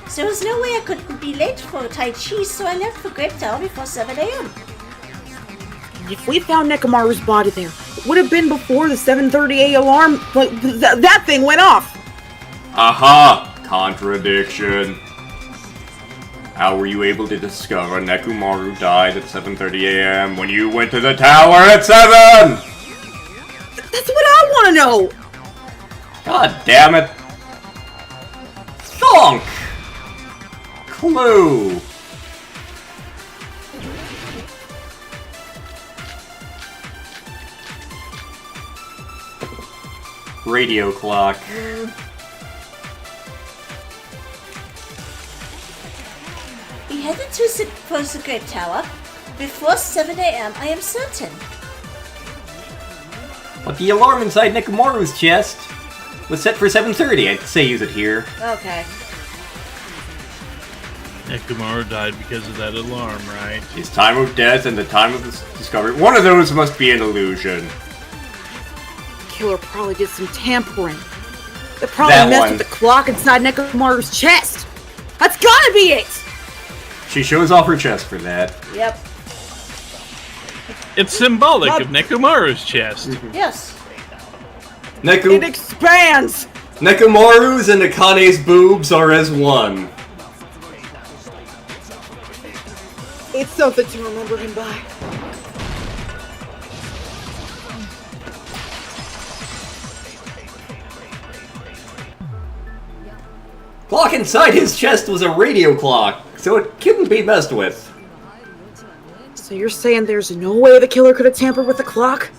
So there was no way I could be late for Tai Chi, so I left for Grape Tower before 7 a.m. If we found Nekomaru's body there, it would have been before the 7:30 alarm, like, that thing went off. Aha! Contradiction. How were you able to discover Nekomaru died at 7:30 a.m. when you went to the tower at 7? That's what I want to know! God damn it. Thonk! Clue! radio clock. He headed towards the Grape Tower before 7 a.m., I am certain. But the alarm inside Nekomaru's chest was set for 7:30. I'd say use it here. Okay. Nekomaru died because of that alarm, right? His time of death and the time of the discovery. One of those must be an illusion. The killer probably did some tampering. They probably That messed one. with the clock inside Nekomaru's chest. That's gotta be it! She shows off her chest for that. Yep. It's symbolic of Nekomaru's chest. Yes. It expands! Nekomaru's and Akane's boobs are as one. It's something to remember him by. Clock inside his chest was a radio clock, so it couldn't be messed with. So you're saying there's no way the killer could have tampered with the clock?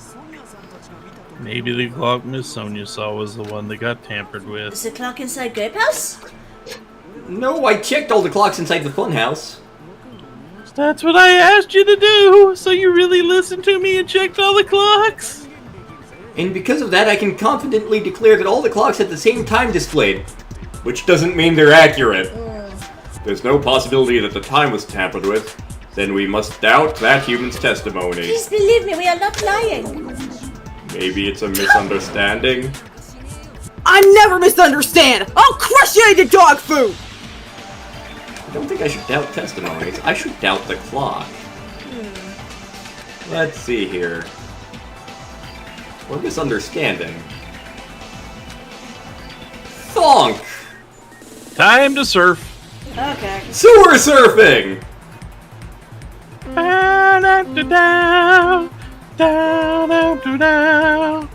Maybe the clock Miss Sonia saw was the one that got tampered Is with. the clock inside Grape House? No, I checked all the clocks inside the funhouse. That's what I asked you to do, so you really listened to me and checked all the clocks? And because of that, I can confidently declare that all the clocks had the same time displayed. Which doesn't mean they're accurate. There's no possibility that the time was tampered with. Then we must doubt that human's testimony. Please believe me, we are not lying. Maybe it's a misunderstanding. I never misunderstand! I'll crush you into dog food! I don't think I should doubt testimonies. I should doubt the clock. Let's see here. Or misunderstanding. Thonk! Time to surf. Okay. Sewer surfing! Down, down, down, down, down, down.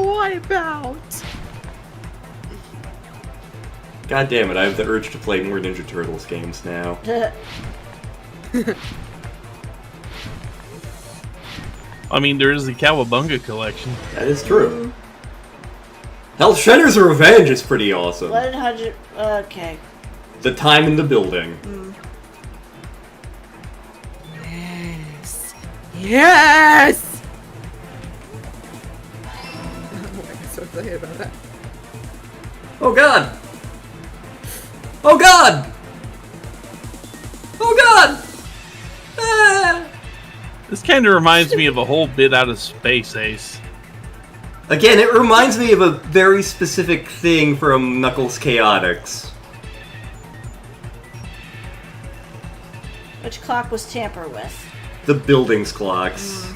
What about? God damn it, I have the urge to play more Ninja Turtles games now. I mean, there is the Cowabunga collection. That is true. Hell, Shredder's Revenge is pretty awesome. 100. Okay. The time in the building. Yes! Yes! I'm so excited about that. Oh god! Oh god! Oh god! Ah! This kind of reminds me of a whole bit out of Space Ace. Again, it reminds me of a very specific thing from Knuckles Chaotix. Which clock was tampered with? The building's clocks.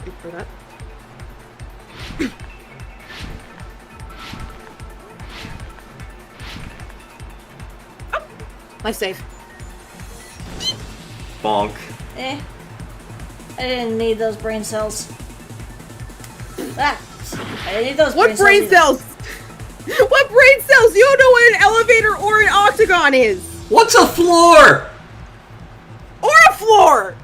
Wait for that. My save. Bonk. Eh. I didn't need those brain cells. Ah! I didn't need those What brain brain cells? What brain cells? You don't know what an elevator or an octagon is! What's a floor? Or a floor!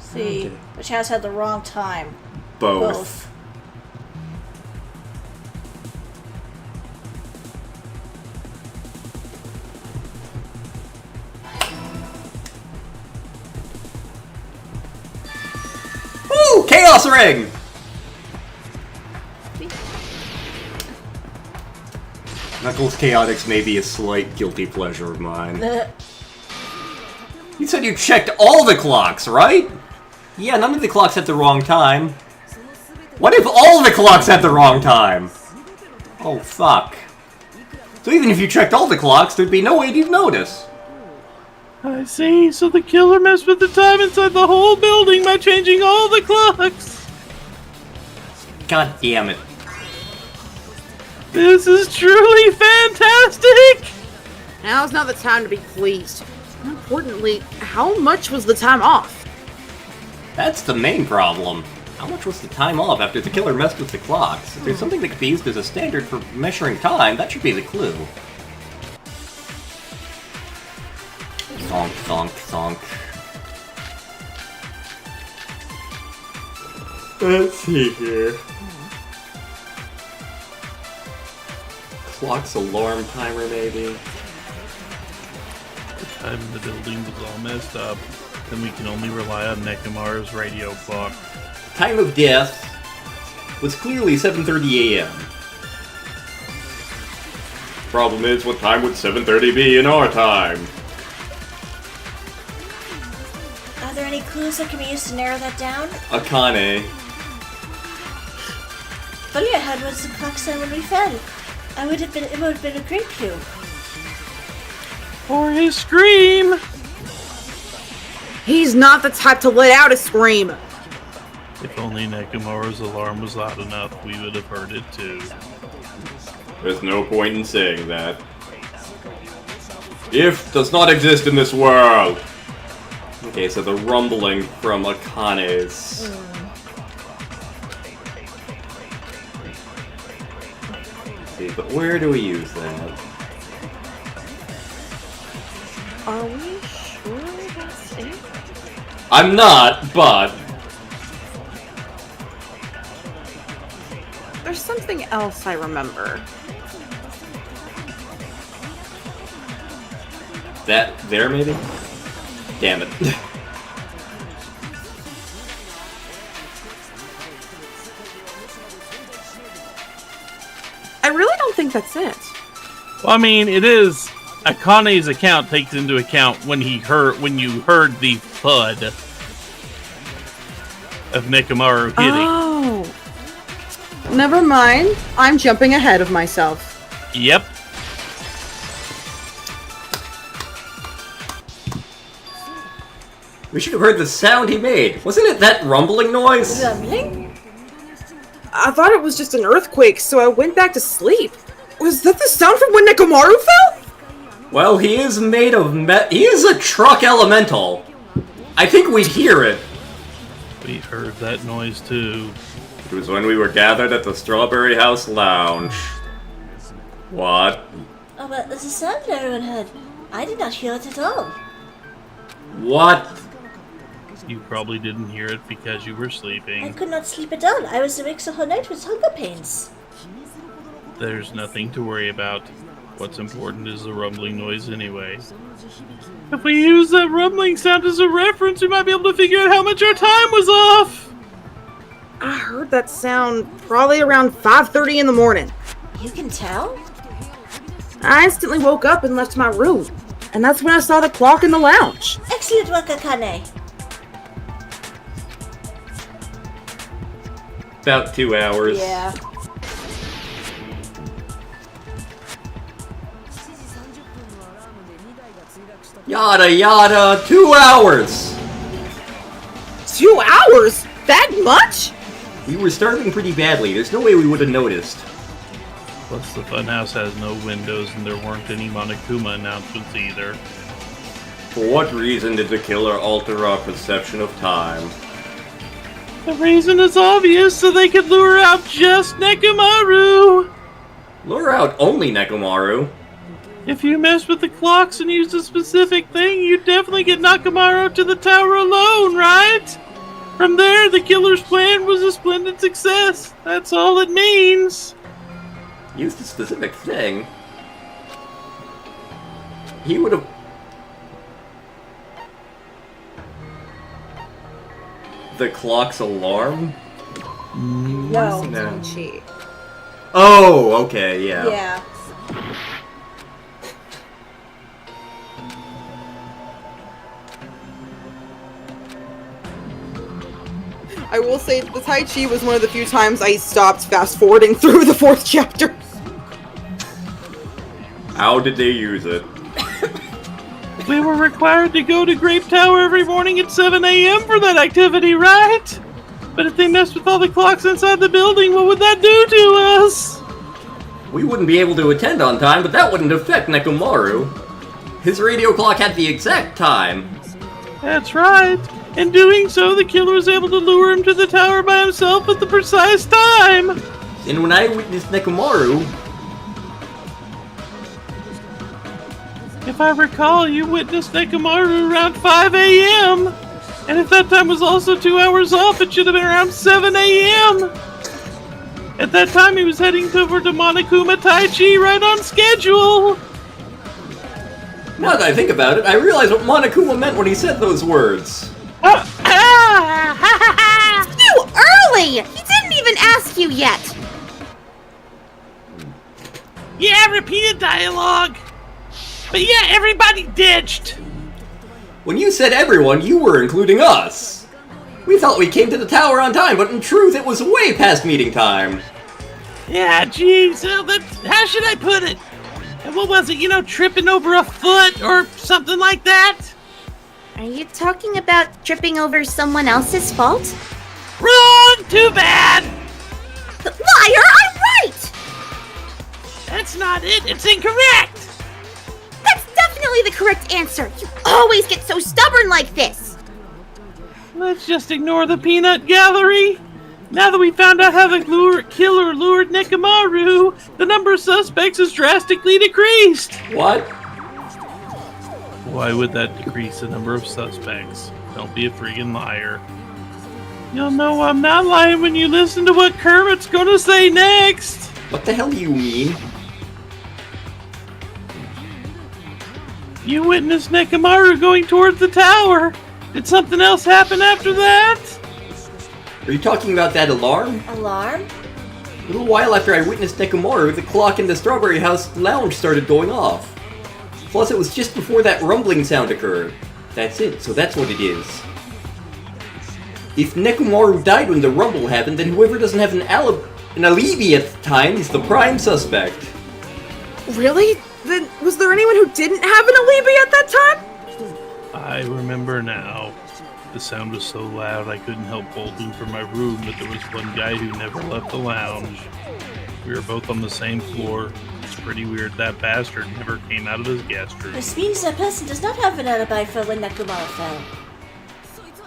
See, which house had the wrong time? Both. Ooh, Chaos Ring! Knuckles Chaotix may be a slight guilty pleasure of mine. You said you checked all the clocks, right? Yeah, none of the clocks had the wrong time. What if all the clocks had the wrong time? Oh, fuck. So even if you checked all the clocks, there'd be no way you'd notice. I see, so the killer messed with the time inside the whole building by changing all the clocks. God damn it. This is truly fantastic! Now's not the time to be pleased. More importantly, how much was the time off? That's the main problem. How much was the time off after the killer messed with the clocks? If there's something that could be used as a standard for measuring time, that should be the clue. Thonk, thonk, thonk. Let's see here. Clock's alarm timer, maybe? The time in the building was all messed up, then we can only rely on Nekomaru's radio clock. Time of death was clearly 7:30 a.m. Problem is, what time would 7:30 be in our time? Are there any clues that can be used to narrow that down? Akane. If only I heard was the clock sound when we fell. It would have been a great clue. Or his scream! He's not the type to let out a scream. If only Nekomaru's alarm was loud enough, we would have heard it too. There's no point in saying that. If does not exist in this world. Okay, so the rumbling from Akane's. Let's see, but where do we use that? Are we sure that's it? I'm not, but... There's something else I remember. That there, maybe? Damn it. I really don't think that's it. Well, I mean, it is. Akane's account takes into account when you heard the thud of Nekomaru hitting. Oh. Never mind. I'm jumping ahead of myself. Yep. We should have heard the sound he made. Wasn't it that rumbling noise? Rumbling? I thought it was just an earthquake, so I went back to sleep. Was that the sound from when Nekomaru fell? Well, he is made of he is a truck elemental. I think we'd hear it. We heard that noise too. It was when we were gathered at the Strawberry House Lounge. What? Oh, but there's a sound everyone heard. I did not hear it at all. What? You probably didn't hear it because you were I sleeping. could not sleep at all. I was awake the whole night with hunger pains. There's nothing to worry about. What's important is the rumbling noise anyway. If we use that rumbling sound as a reference, we might be able to figure out how much our time was off! I heard that sound probably around 5:30 in the morning. You can tell? I instantly woke up and left my room. And that's when I saw the clock in the lounge. Excellent work, Akane. About 2 hours. Yeah. Yada yada, 2 hours! 2 hours? That much? We were starving pretty badly. There's no way we would have noticed. Plus, the funhouse has no windows and there weren't any Monokuma announcements either. For what reason did the killer alter our perception of time? The reason is obvious, so they could lure out just Nekomaru! Lure out only Nekomaru. If you mess with the clocks and use a specific thing, you'd definitely get Nekomaru to the tower alone, right? From there, the killer's plan was a splendid success. That's all it means. Used a specific thing. He would have... The clock's alarm? No. No. Chi. Oh, okay, yeah. Yeah. I will say the Tai Chi was one of the few times I stopped fast forwarding through the 4th chapter. How did they use it? We were required to go to Grape Tower every morning at 7 a.m. for that activity, right? But if they messed with all the clocks inside the building, what would that do to us? We wouldn't be able to attend on time, but that wouldn't affect Nekomaru. His radio clock had the exact time. That's right. In doing so, the killer was able to lure him to the tower by himself at the precise time. And when I witnessed Nekomaru, If I recall, you witnessed Nekomaru around 5 a.m. And if that time was also 2 hours off, it should have been around 7 a.m. At that time, he was heading toward to Monokuma Taichi right on schedule. now that I think about it, I realize what Monokuma meant when he said those words. Too early! He didn't even ask you yet! Yeah, repeated dialogue. But yeah, everybody ditched. When you said everyone, you were including us. We thought we came to the tower on time, but in truth, it was way past meeting time. Yeah, geez, how should I put it? And what was it, tripping over a foot or something like that? Are you talking about tripping over someone else's fault? Wrong! Too bad! Liar, I'm right! That's not it, it's incorrect! That's definitely the correct answer. You always get so stubborn like this. Let's just ignore the peanut gallery. Now that we found out how the killer lured Nekomaru, the number of suspects has drastically decreased. What? Why would that decrease the number of suspects? Don't be a friggin' liar. You'll know I'm not lying when you listen to what Kermit's gonna say next. What the hell do you mean? You witnessed Nekomaru going towards the tower. Did something else happen after that? Are you talking about that alarm? Alarm? A little while after I witnessed Nekomaru, the clock in the Strawberry House lounge started going off. Plus, it was just before that rumbling sound occurred. That's it, so that's what it is. If Nekomaru died when the rumble happened, then whoever doesn't have an alibi at the time is the prime suspect. Really? Then was there anyone who didn't have an alibi at that time? I remember now. The sound was so loud I couldn't help bolting from my room, but there was one guy who never left the lounge. We were both on the same floor. It's pretty weird that bastard never came out of his guest room. This means that person does not have an alibi for when Nekomaru fell.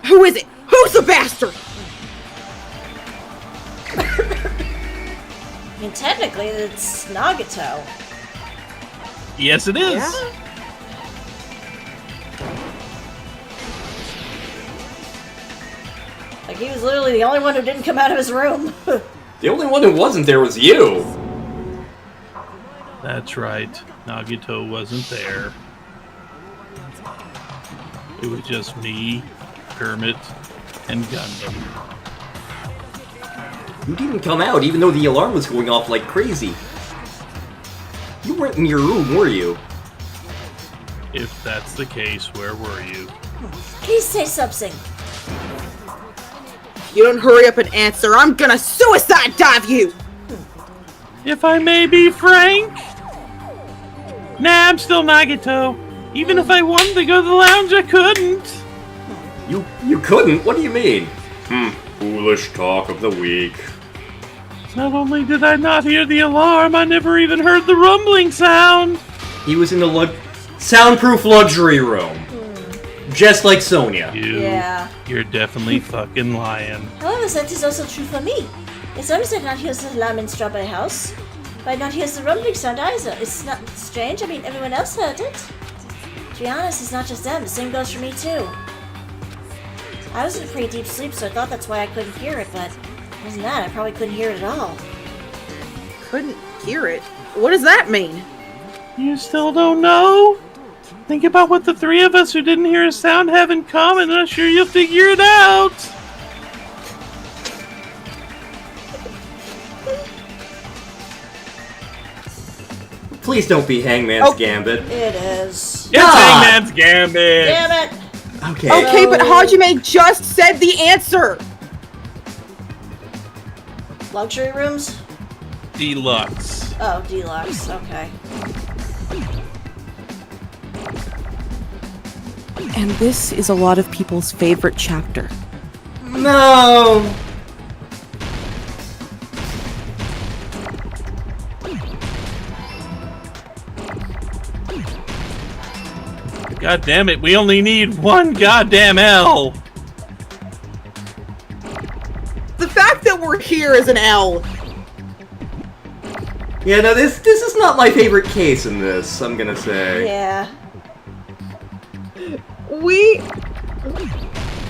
Who is it? Who's the bastard? I mean, technically, it's Nagato. Yes, it is. Yeah. Like, he was literally the only one who didn't come out of his room. The only one who wasn't there was you! That's right. Nagito wasn't there. It was just me, Kermit, and Gundam. You didn't come out even though the alarm was going off like crazy. You weren't in your room, were you? If that's the case, where were you? Please say something. If you don't hurry up and answer, I'm gonna suicide dive you! If I may be frank? Nah, I'm still Nagito. Even if I wanted to go to the lounge, I couldn't. You couldn't? What do you mean? Foolish talk of the week. Not only did I not hear the alarm, I never even heard the rumbling sound. He was in the soundproof luxury room. Just like Sonia. Yeah. You're definitely fucking lying. However, that is also true for me. As long as I not hear the alarm in Strawberry House, but I not hear the rumbling sound either. It's not strange. I mean, everyone else heard it. To be honest, it's not just them. The same goes for me, too. I was in a pretty deep sleep, so I thought that's why I couldn't hear it, but other than that, I probably couldn't hear it at all. Couldn't hear it? What does that mean? You still don't know? Think about what the three of us who didn't hear a sound have in common, and I'm sure you'll figure it out. Please don't be Hangman's Gambit. It is. It's Hangman's Gambit. Damn it! Okay. Okay, but Hajime just said the answer! Luxury rooms? Deluxe. Oh, deluxe. Okay. And this is a lot of people's favorite chapter. No! God damn it, we only need one goddamn L. tier is an L. Yeah, no, this is not my favorite case in this, I'm gonna say. Yeah.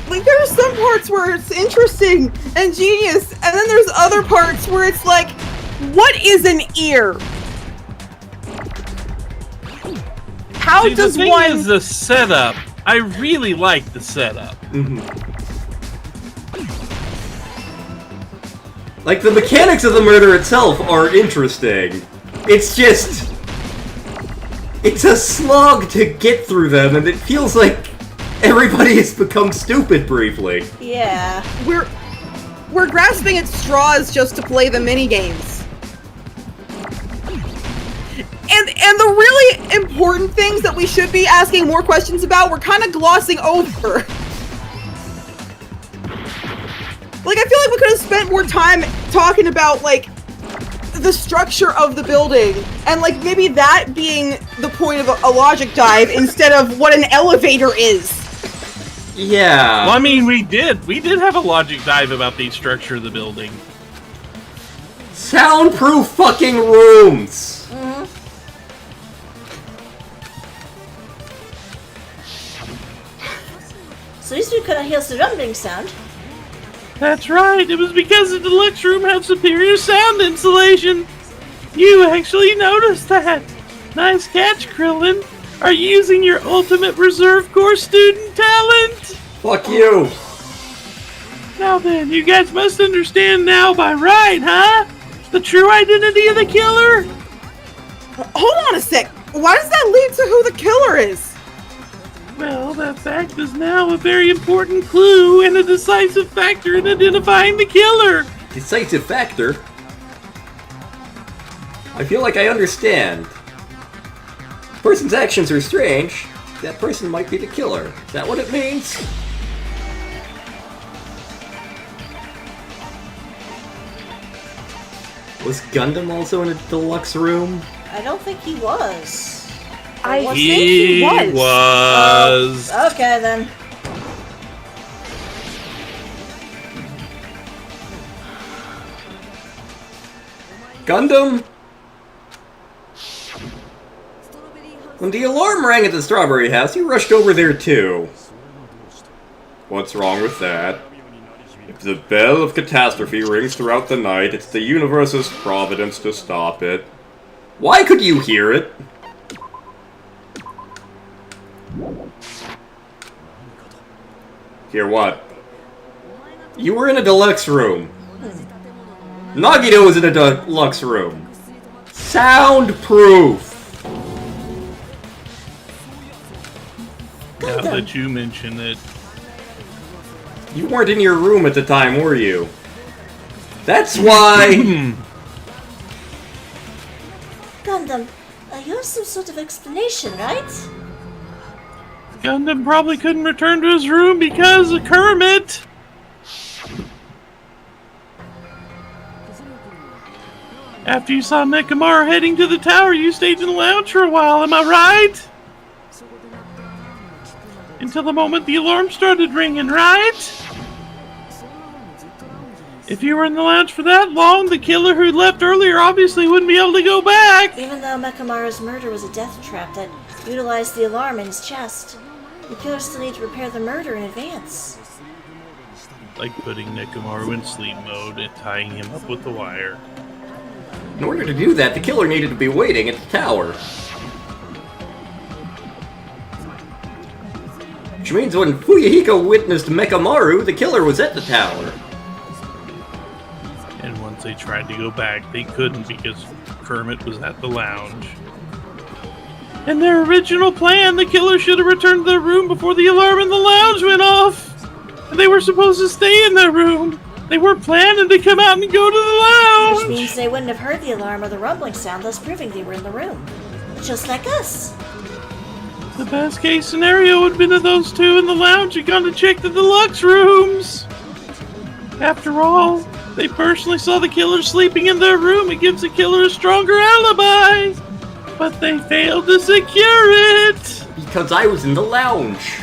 Like, there are some parts where it's interesting and genius, and then there's other parts where it's like, what is an ear? How See, does the thing one... is the setup. I really like the setup. Like, the mechanics of the murder itself are interesting. It's just... It's a slog to get through them, and it feels like everybody has become stupid briefly. Yeah. We're grasping at straws just to play the minigames. And the really important things that we should be asking more questions about, we're kind of glossing over. Like, I feel like we could have spent more time talking about, like, the structure of the building, and, like, maybe that being the point of a logic dive instead of what an elevator is. Yeah. Well, I mean, we did have a logic dive about the structure of the building. Soundproof fucking rooms! So at least we couldn't hear the rumbling sound. That's right, it was because the deluxe room had superior sound insulation. You actually noticed that. Nice catch, Krillin. Are you using your ultimate reserve corps student talent? Fuck you! Now then, you guys must understand now by right, huh? The true identity of the killer? Hold on a sec. Why does that lead to who the killer is? Well, that fact is now a very important clue and a decisive factor in identifying the killer. Decisive factor? I feel like I understand. If a person's actions are strange, that person might be the killer. Is that what it means? Was Gundam also in a deluxe room? I don't think he was. I think he was. Okay then. Gundam? When the alarm rang at the Strawberry House, you rushed over there too. What's wrong with that? If the bell of catastrophe rings throughout the night, it's the universe's providence to stop it. Why could you hear it? Hear what? You were in a deluxe room. Nagito was in a deluxe room. Soundproof! Now that you mention it. You weren't in your room at the time, were you? That's why... Gundam, you have some sort of explanation, right? Gundam probably couldn't return to his room because of Kermit. After you saw Nekomaru heading to the tower, you stayed in the lounge for a while, am I right? Until the moment the alarm started ringing, right? If you were in the lounge for that long, the killer who left earlier obviously wouldn't be able to go back. Even though Mekamaru's murder was a death trap that utilized the alarm in his chest, the killer still needed to prepare the murder in advance. Like putting Nekomaru in sleep mode and tying him up with the wire. In order to do that, the killer needed to be waiting at the tower. Which means when Fuyuhiko witnessed Mekamaru, the killer was at the tower. And once they tried to go back, they couldn't because Kermit was at the lounge. In their original plan, the killer should have returned to their room before the alarm in the lounge went off. And they were supposed to stay in their room. They weren't planning to come out and go to the lounge. Which means they wouldn't have heard the alarm or the rumbling sound, thus proving they were in the room. Just like us. The best case scenario would have been that those two in the lounge had gone to check the deluxe rooms. After all, they personally saw the killer sleeping in their room. It gives the killer a stronger alibi. But they failed to secure it. Because I was in the lounge.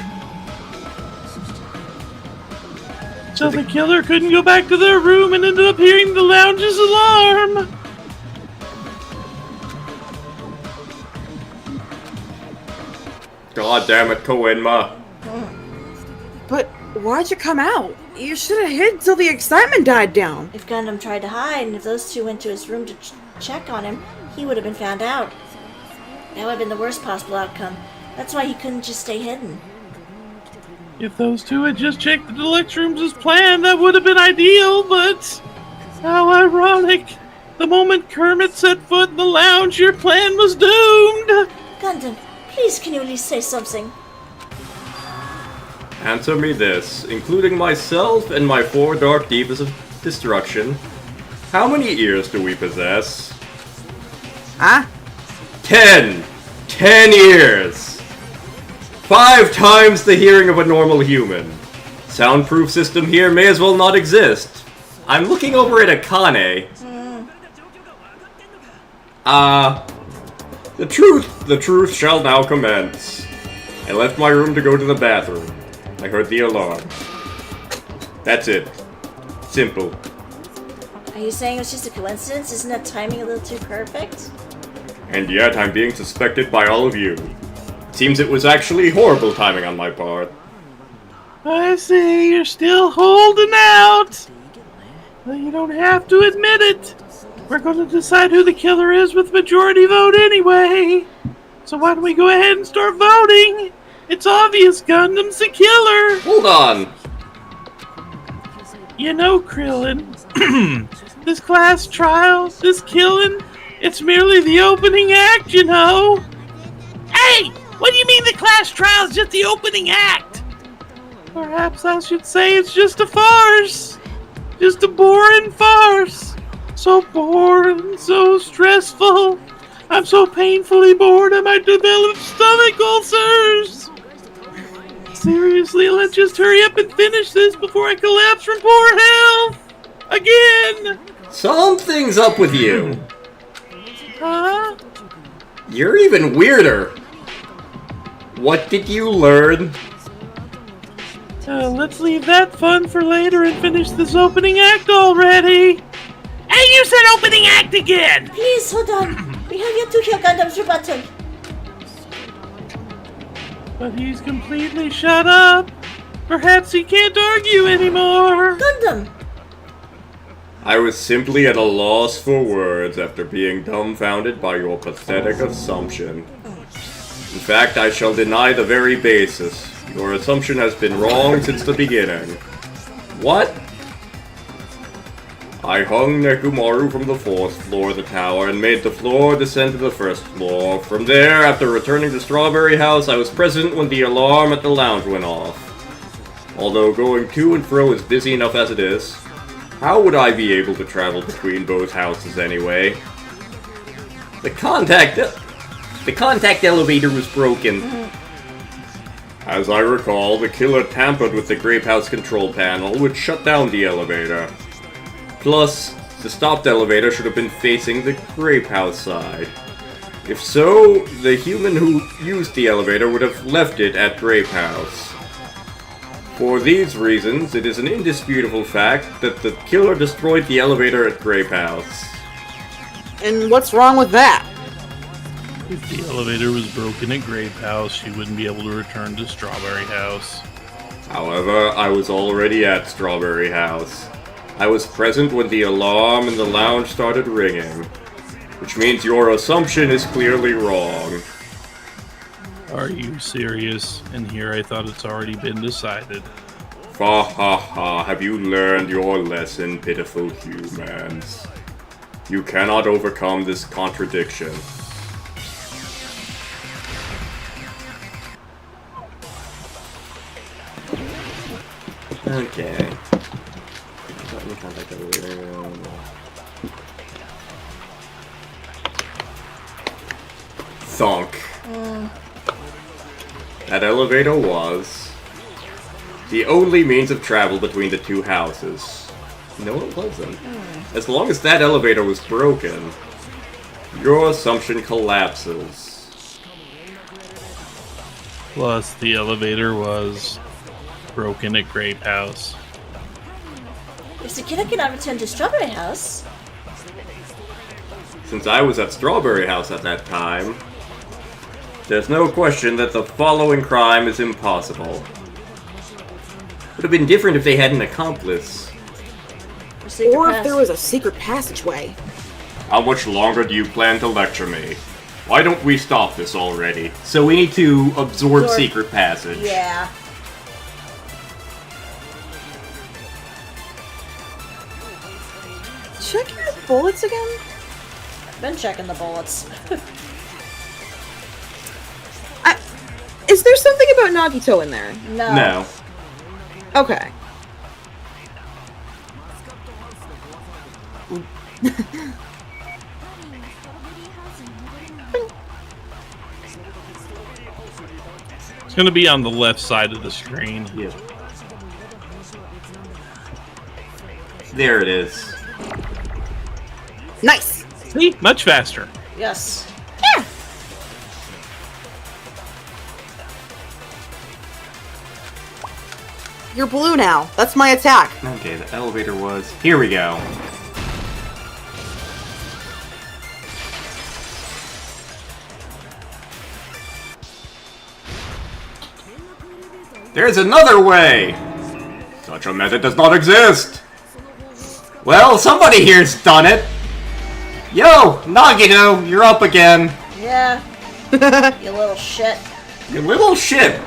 So the killer couldn't go back to their room and ended up hearing the lounge's alarm. God damn it, Koenma. But why'd you come out? You should have hid till the excitement died down. If Gundam tried to hide, and if those two went to his room to check on him, he would have been found out. That would have been the worst possible outcome. That's why he couldn't just stay hidden. If those two had just checked the deluxe rooms as planned, that would have been ideal, but how ironic. The moment Kermit set foot in the lounge, your plan was doomed. Gundam, please can you at least say something? Answer me this, including myself and my 4 Dark Divas of Destruction. How many ears do we possess? Huh? 10! 10 ears! 5 times the hearing of a normal human. Soundproof system here may as well not exist. I'm looking over at Akane. The truth shall now commence. I left my room to go to the bathroom. I heard the alarm. That's it. Simple. Are you saying it was just a coincidence? Isn't that timing a little too perfect? And yet I'm being suspected by all of you. Seems it was actually horrible timing on my part. I see, you're still holding out. Well, you don't have to admit it. We're going to decide who the killer is with majority vote anyway. So why don't we go ahead and start voting? It's obvious Gundam's the killer. Hold on. You know, Krillin, this class trial, this killing, it's merely the opening act, you know. Hey, what do you mean the class trial is just the opening act? Perhaps I should say it's just a farce. Just a boring farce. So boring, so stressful. I'm so painfully bored I might develop stomach ulcers. Seriously, let's just hurry up and finish this before I collapse from poor health. Again. Something's up with you. Huh? You're even weirder. What did you learn? Let's leave that fun for later and finish this opening act already. Hey, you said opening act again! Please, hold on. We have yet to hear Gundam's rebuttal. But he's completely shut up. Perhaps he can't argue anymore. Gundam! I was simply at a loss for words after being dumbfounded by your pathetic assumption. In fact, I shall deny the very basis. Your assumption has been wrong since the beginning. What? I hung Nekomaru from the 4th floor of the tower and made the floor descend to the 1st floor. From there, after returning to Strawberry House, I was present when the alarm at the lounge went off. Although going to and fro is busy enough as it is, how would I be able to travel between both houses anyway? The contact elevator was broken. As I recall, the killer tampered with the Grape House control panel, which shut down the elevator. Plus, the stopped elevator should have been facing the Grape House side. If so, the human who used the elevator would have left it at Grape House. For these reasons, it is an indisputable fact that the killer destroyed the elevator at Grape House. And what's wrong with that? If the elevator was broken at Grape House, she wouldn't be able to return to Strawberry House. However, I was already at Strawberry House. I was present when the alarm in the lounge started ringing, which means your assumption is clearly wrong. Are you serious? And here I thought it's already been decided. Fa ha ha, have you learned your lesson, pitiful humans? You cannot overcome this contradiction. Okay. Thunk. That elevator was the only means of travel between the two houses. No, it wasn't. As long as that elevator was broken, your assumption collapses. Plus, the elevator was broken at Grape House. If Sakina cannot attend to Strawberry House... Since I was at Strawberry House at that time, there's no question that the following crime is impossible. Would have been different if they had an accomplice. Or if there was a secret passageway. How much longer do you plan to lecture me? Why don't we stop this already? So we need to absorb Secret Passage. Yeah. Check your bullets again? Been checking the bullets. Is there something about Nagito in there? No. No. Okay. It's gonna be on the left side of the screen. Yeah. There it is. Nice! See? Much faster. Yes. You're blue now. That's my attack. Okay, the elevator was... Here we go. There's another way! Such a method does not exist! Well, somebody here's done it! Yo, Nagito, you're up again. Yeah. You little shit. You little shit.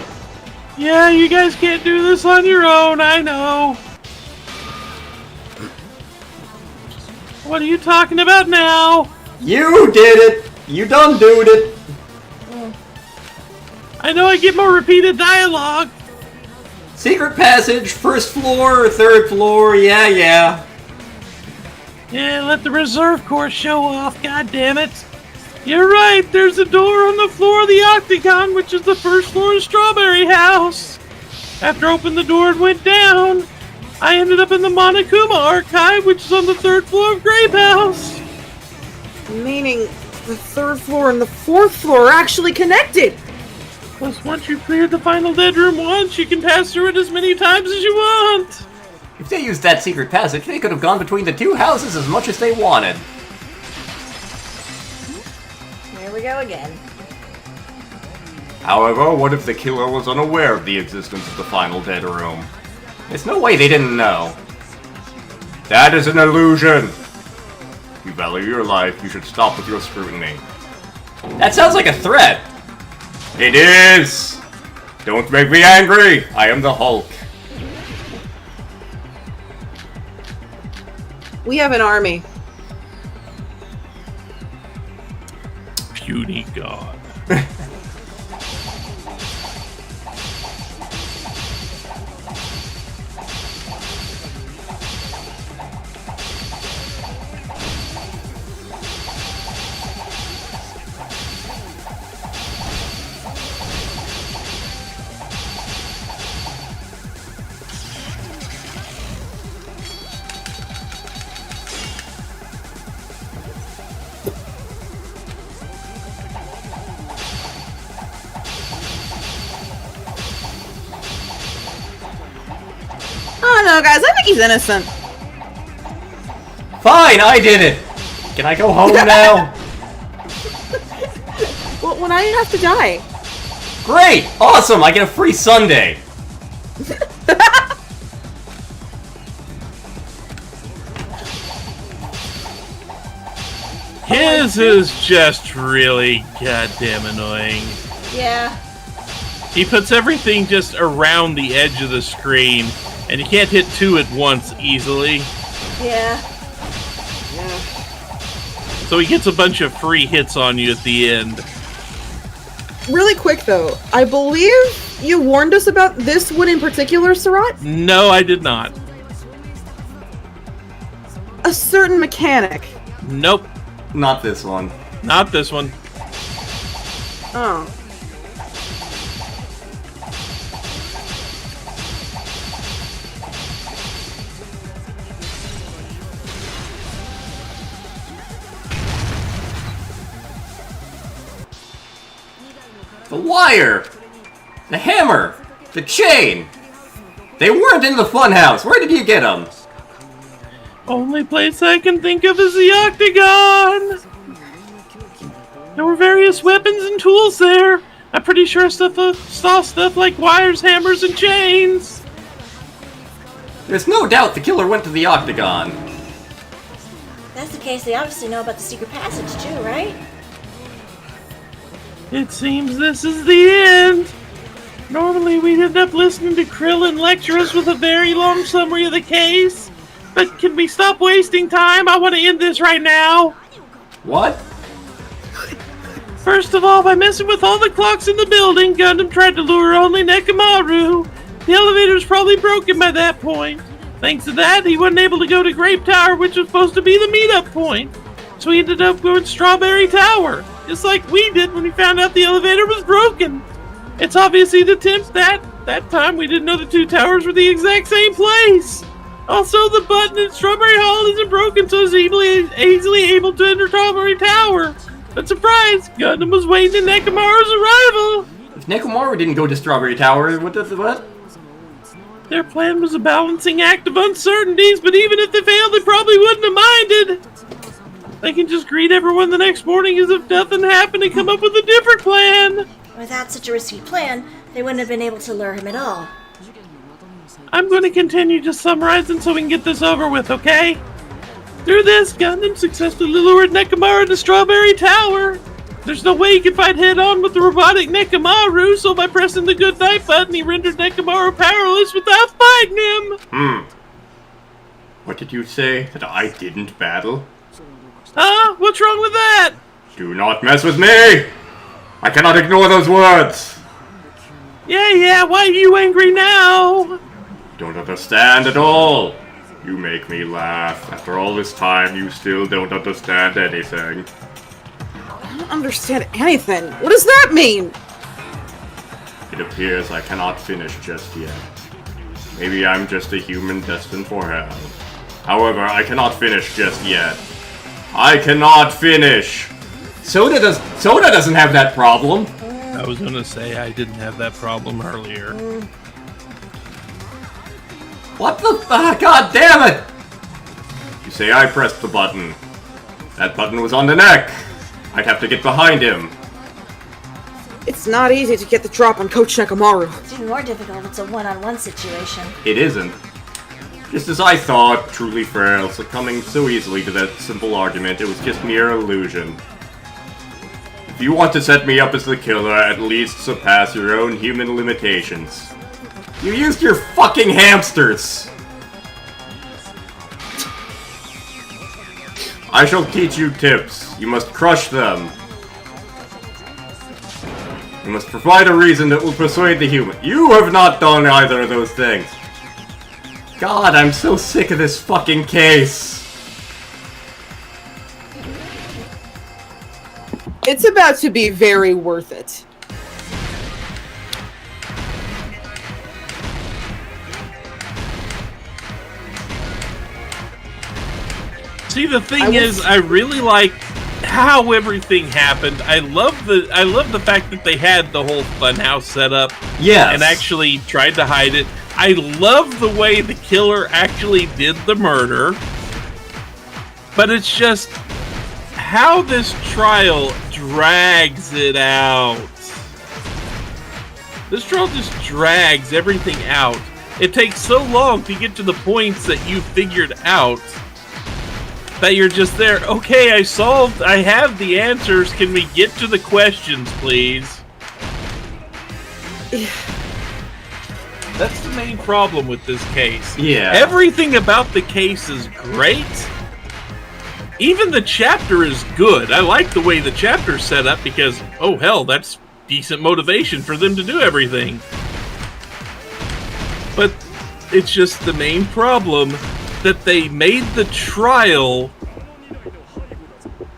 Yeah, you guys can't do this on your own, I know. What are you talking about now? You did it! You done doed it! I know I get more repeated dialogue. Secret passage, first floor, third floor, yeah. Yeah, let the reserve course show off, god damn it. You're right, there's a door on the floor of the Octagon, which is the first floor of Strawberry House. After I opened the door and went down, I ended up in the Monokuma Archive, which is on the third floor of Grape House. Meaning the third floor and the fourth floor are actually connected. Plus, once you've cleared the final dead room once, you can pass through it as many times as you want. If they used that secret passage, they could have gone between the two houses as much as they wanted. Here we go again. However, what if the killer was unaware of the existence of the final dead room? There's no way they didn't know. That is an illusion! If you value your life, you should stop with your scrutiny. That sounds like a threat. It is! Don't make me angry! I am the Hulk. We have an army. Puny god. Oh no, guys, I think he's innocent. Fine, I did it. Can I go home now? Well, when I have to die. Great! Awesome! I get a free Sunday! His is just really goddamn annoying. Yeah. He puts everything just around the edge of the screen, and you can't hit two at once easily. Yeah. So he gets a bunch of free hits on you at the end. Really quick though, I believe you warned us about this one in particular, Sarat? No, I did not. A certain mechanic. Nope, Not this one. not this one. Oh. The wire! The hammer! The chain! They weren't in the funhouse! Where did you get them? Only place I can think of is the Octagon. There were various weapons and tools there. I'm pretty sure saw stuff like wires, hammers, and chains. There's no doubt the killer went to the Octagon. If that's the case, they obviously know about the secret passage too, right? It seems this is the end. Normally we'd end up listening to Krillin lecture us with a very long summary of the case. But can we stop wasting time? I want to end this right now. What? First of all, by messing with all the clocks in the building, Gundam tried to lure only Nekomaru. The elevator's probably broken by that point. Thanks to that, he wasn't able to go to Grape Tower, which was supposed to be the meetup point. So he ended up going to Strawberry Tower, just like we did when we found out the elevator was broken. It's obviously the attempt that time we didn't know the two towers were the exact same place. Also, the button in Strawberry Hall isn't broken, so it's easily able to enter Strawberry Tower. But surprise, Gundam was waiting in Nekomaru's arrival. If Nekomaru didn't go to Strawberry Tower, what? Their plan was a balancing act of uncertainties, but even if they failed, they probably wouldn't have minded. They can just greet everyone the next morning as if nothing happened and come up with a different plan. Without such a risky plan, they wouldn't have been able to lure him at all. I'm going to continue just summarizing so we can get this over with, okay? Through this, Gundam successfully lured Nekomaru to Strawberry Tower. There's no way he could fight head-on with the robotic Nekomaru, so by pressing the good night button, he rendered Nekomaru powerless without fighting him. What did you say? That I didn't battle? Huh? What's wrong with that? Do not mess with me! I cannot ignore those words! Yeah, why are you angry now? Don't understand at all. You make me laugh. After all this time, you still don't understand anything. I don't understand anything. What does that mean? It appears I cannot finish just yet. Maybe I'm just a human destined for hell. However, I cannot finish just yet. I cannot finish! Soda doesn't have that problem. I was gonna say I didn't have that problem earlier. What the? God damn it! You say I pressed the button. That button was on the neck. I'd have to get behind him. It's not easy to get the drop on Coach Nekomaru. It's even more difficult if it's a one-on-one situation. It isn't. Just as I thought, truly frail, succumbing so easily to that simple argument, it was just mere illusion. If you want to set me up as the killer, at least surpass your own human limitations. You used your fucking hamsters! I shall teach you tips. You must crush them. You must provide a reason that will persuade the human. You have not done either of those things. God, I'm so sick of this fucking case. It's about to be very worth it. See, the thing is, I really like how everything happened. I love the fact that they had the whole funhouse set up. Yes. And actually tried to hide it. I love the way the killer actually did the murder. But it's just how this trial drags it out. This trial just drags everything out. It takes so long to get to the points that you figured out that you're just there. Okay, I have the answers. Can we get to the questions, please? That's the main problem with this case. Yeah. Everything about the case is great. Even the chapter is good. I like the way the chapter's set up because, oh hell, that's decent motivation for them to do everything. But it's just the main problem that they made the trial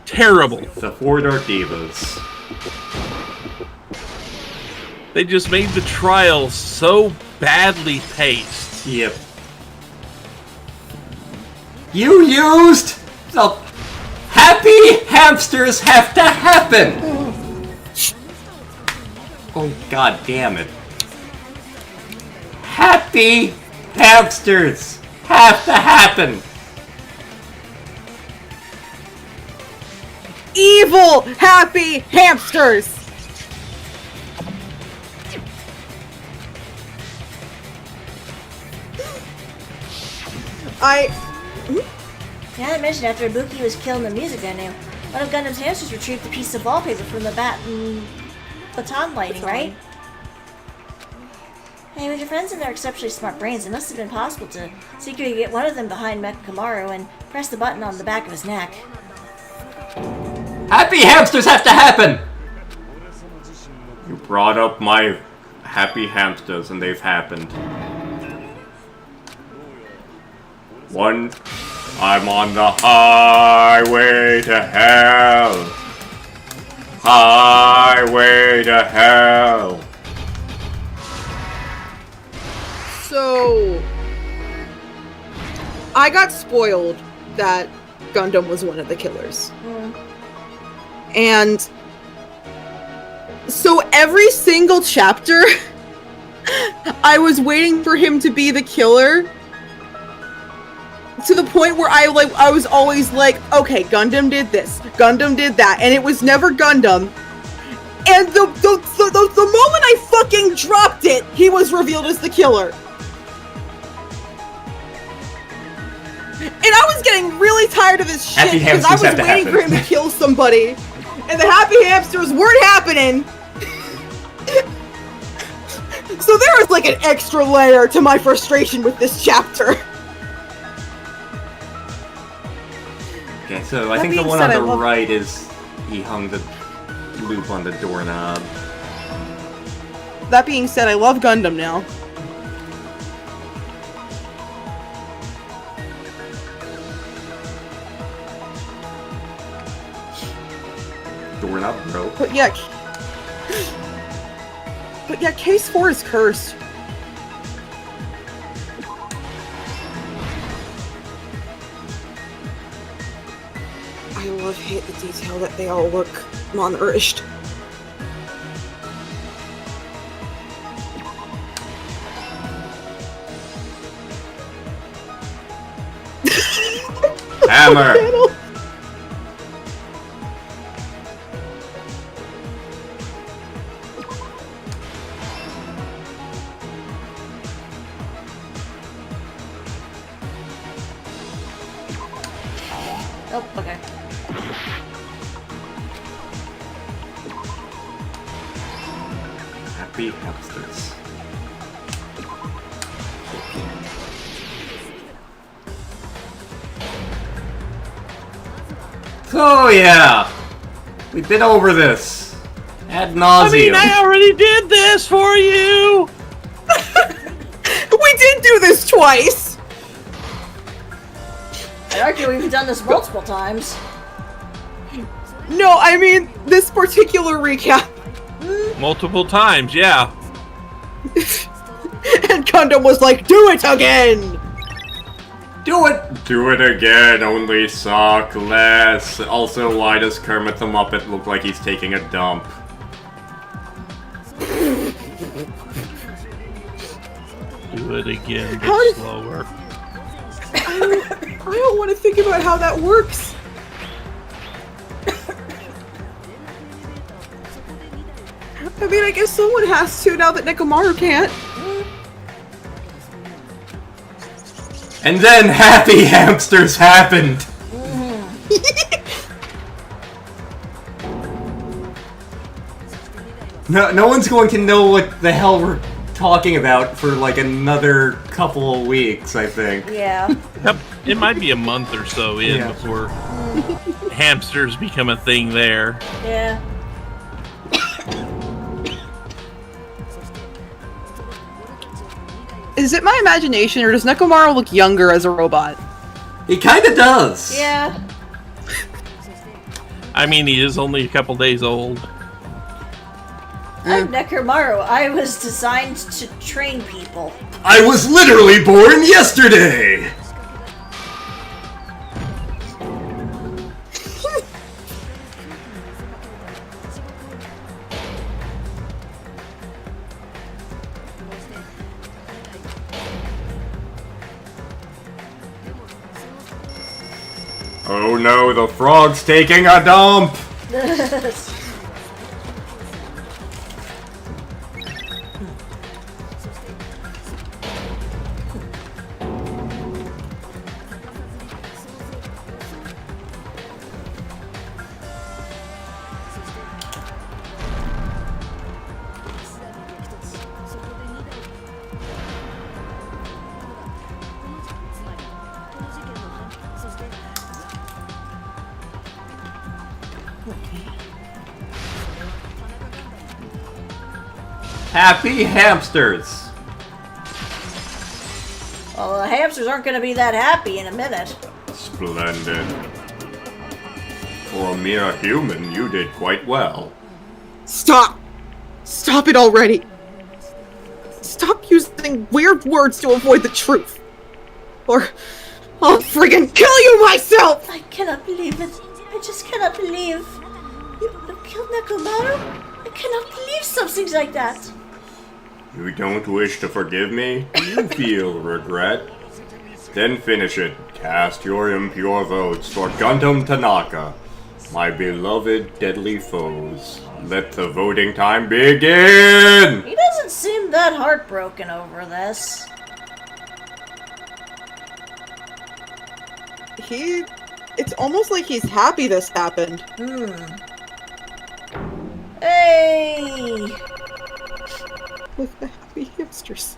terrible. The four dark divas. They just made the trial so badly paced. Yep. You used the happy hamsters have to happen. Oh, god damn it. Happy hamsters have to happen. evil, happy hamsters! Yeah, I mentioned after Ibuki was killed in the music venue, one of Gundam's hamsters retrieved a piece of wallpaper from the baton lighting, right? Hey, with your friends and their exceptionally smart brains, it must have been possible to secretly get one of them behind Mecha Kamaru and press the button on the back of his neck. Happy hamsters have to happen! You brought up my happy hamsters, and they've happened. One, I'm on the highway to hell. Highway to hell. So, I got spoiled that Gundam was one of the killers. And so every single chapter, I was waiting for him to be the killer. To the point where I was always like, okay, Gundam did this, Gundam did that, and it was never Gundam. And the moment I fucking dropped it, he was revealed as the killer. And I was getting really tired of this shit because I was waiting for him to kill somebody. And the happy hamsters weren't happening. So there was like an extra layer to my frustration with this chapter. Okay, so I think the one on the right is he hung the loop on the doorknob. That being said, I love Gundam now. Doorknob broke. But yeah, Case 4 is cursed. I love the detail that they all look malnourished. Hammer! Oh, okay. Happy hamsters. Oh yeah! We've been over this. Ad nauseum. I mean, I already did this for you! We did do this twice! I argue we've done this multiple times. No, I mean, this particular recap. Multiple times, yeah. And Gundam was like, do it again! Do it! Do it again, only suck less. Also, why does Kermit the Muppet look like he's taking a dump? Do it again, How but did- slower. I don't want to think about how that works. I mean, I guess someone has to now that Nekomaru can't. And then happy hamsters happened! No one's going to know what the hell we're talking about for like another couple of weeks, I think. Yeah. Yep, it might be a month or so in Yeah. before hamsters become a thing there. Yeah. Is it my imagination, or does Nekomaru look younger as a robot? He kinda does! Yeah. I mean, he is only a couple days old. I'm Nekomaru. I was designed to train people. I was literally born yesterday! Oh no, the frog's taking a dump! Happy hamsters! Well, the hamsters aren't going to be that happy in a minute. Splendid. For a mere human, you did quite well. Stop! Stop it already! Stop using weird words to avoid the truth! Or I'll friggin' kill you myself! I cannot believe it. I just cannot believe. You killed Nekomaru? I cannot believe something like that. You don't wish to forgive me? Do you feel regret? Then finish it. Cast your impure votes for Gundam Tanaka, my beloved deadly foes. Let the voting time begin! He doesn't seem that heartbroken over this. It's almost like he's happy this happened. Hey! With the happy hipsters.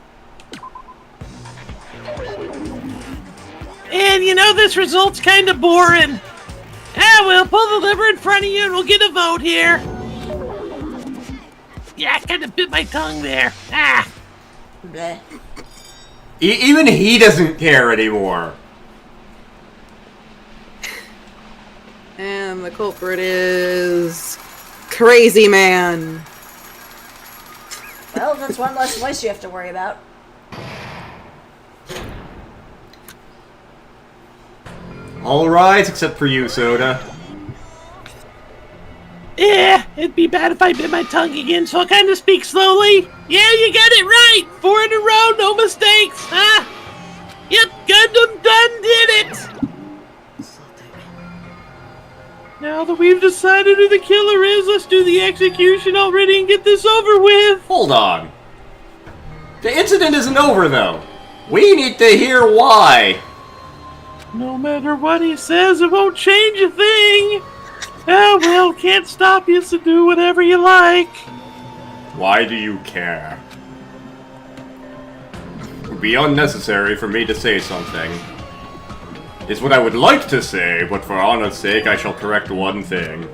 And you know, this result's kinda boring. We'll pull the lever in front of you and we'll get a vote here. Yeah, I kinda bit my tongue there. Bleh. Even he doesn't care anymore. And the culprit is... Crazy Man. Well, that's one less voice you have to worry about. All rise except for you, Soda. Yeah, it'd be bad if I bit my tongue again, so I'll kinda speak slowly. Yeah, you got it right! 4 in a row, no mistakes! Yep, Gundam done did it! Now that we've decided who the killer is, let's do the execution already and get this over with! Hold on. The incident isn't over, though. We need to hear why. No matter what he says, it won't change a thing! Oh well, can't stop you, so do whatever you like. Why do you care? It would be unnecessary for me to say something. It's what I would like to say, but for honor's sake, I shall correct one thing.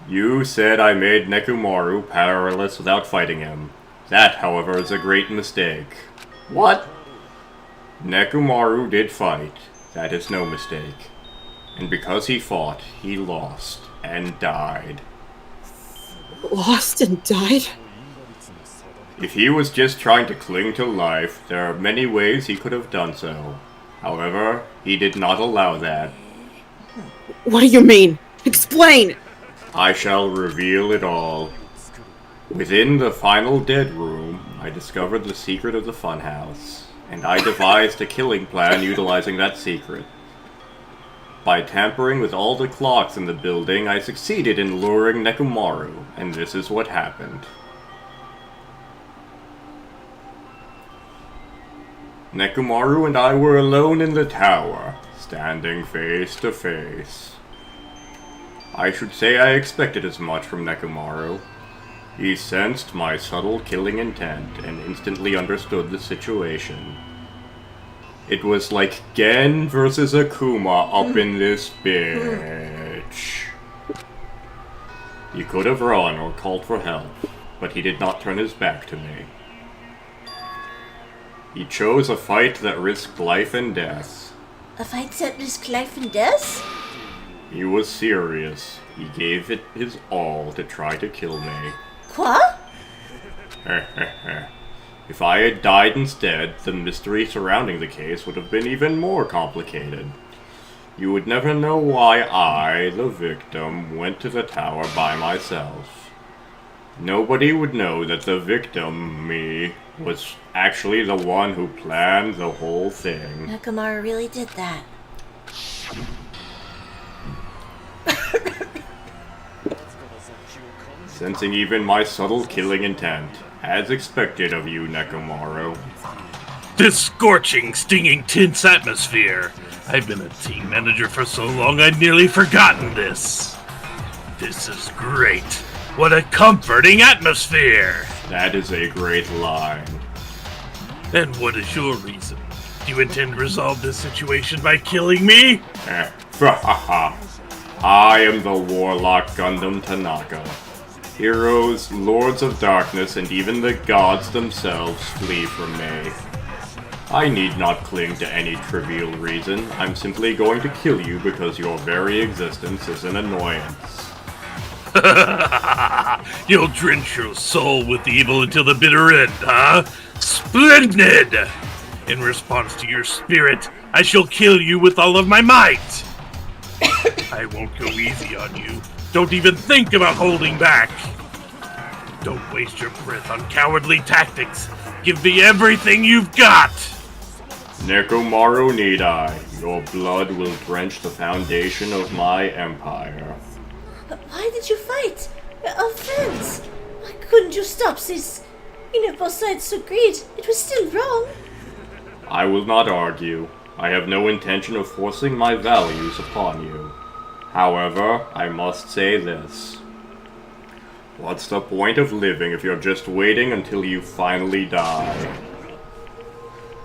You said I made Nekomaru powerless without fighting him. That, however, is a great mistake. What? Nekomaru did fight. That is no mistake. And because he fought, he lost and died. Lost and died? If he was just trying to cling to life, there are many ways he could have done so. However, he did not allow that. What do you mean? Explain! I shall reveal it all. Within the final dead room, I discovered the secret of the funhouse, and I devised a killing plan utilizing that secret. By tampering with all the clocks in the building, I succeeded in luring Nekomaru, and this is what happened. Nekomaru and I were alone in the tower, standing face to face. I should say I expected as much from Nekomaru. He sensed my subtle killing intent and instantly understood the situation. It was like Gen versus Akuma up in this bitch. He could have run or called for help, but he did not turn his back to me. He chose a fight that risked life and death. A fight that risked life and death? He was serious. He gave it his all to try to kill me. What? If I had died instead, the mystery surrounding the case would have been even more complicated. You would never know why I, the victim, went to the tower by myself. Nobody would know that the victim, me, was actually the one who planned the whole thing. Nekomaru really did that. sensing even my subtle killing intent, as expected of you, Nekomaru. This scorching, stinging, tense atmosphere. I've been a team manager for so long I'd nearly forgotten this. This is great. What a comforting atmosphere. That is a great line. And what is your reason? Do you intend to resolve this situation by killing me? I am the Warlock Gundam Tanaka. Heroes, Lords of Darkness, and even the gods themselves flee from me. I need not cling to any trivial reason. I'm simply going to kill you because your very existence is an annoyance. You'll drench your soul with evil until the bitter end, huh? Splendid! In response to your spirit, I shall kill you with all of my might. I won't go easy on you. Don't even think about holding back. Don't waste your breath on cowardly tactics. Give me everything you've got. Nekomaru need I. Your blood will drench the foundation of my empire. But why did you fight? We're all friends. Why couldn't you stop this? You know both sides agreed. It was still wrong. I will not argue. I have no intention of forcing my values upon you. However, I must say this. What's the point of living if you're just waiting until you finally die?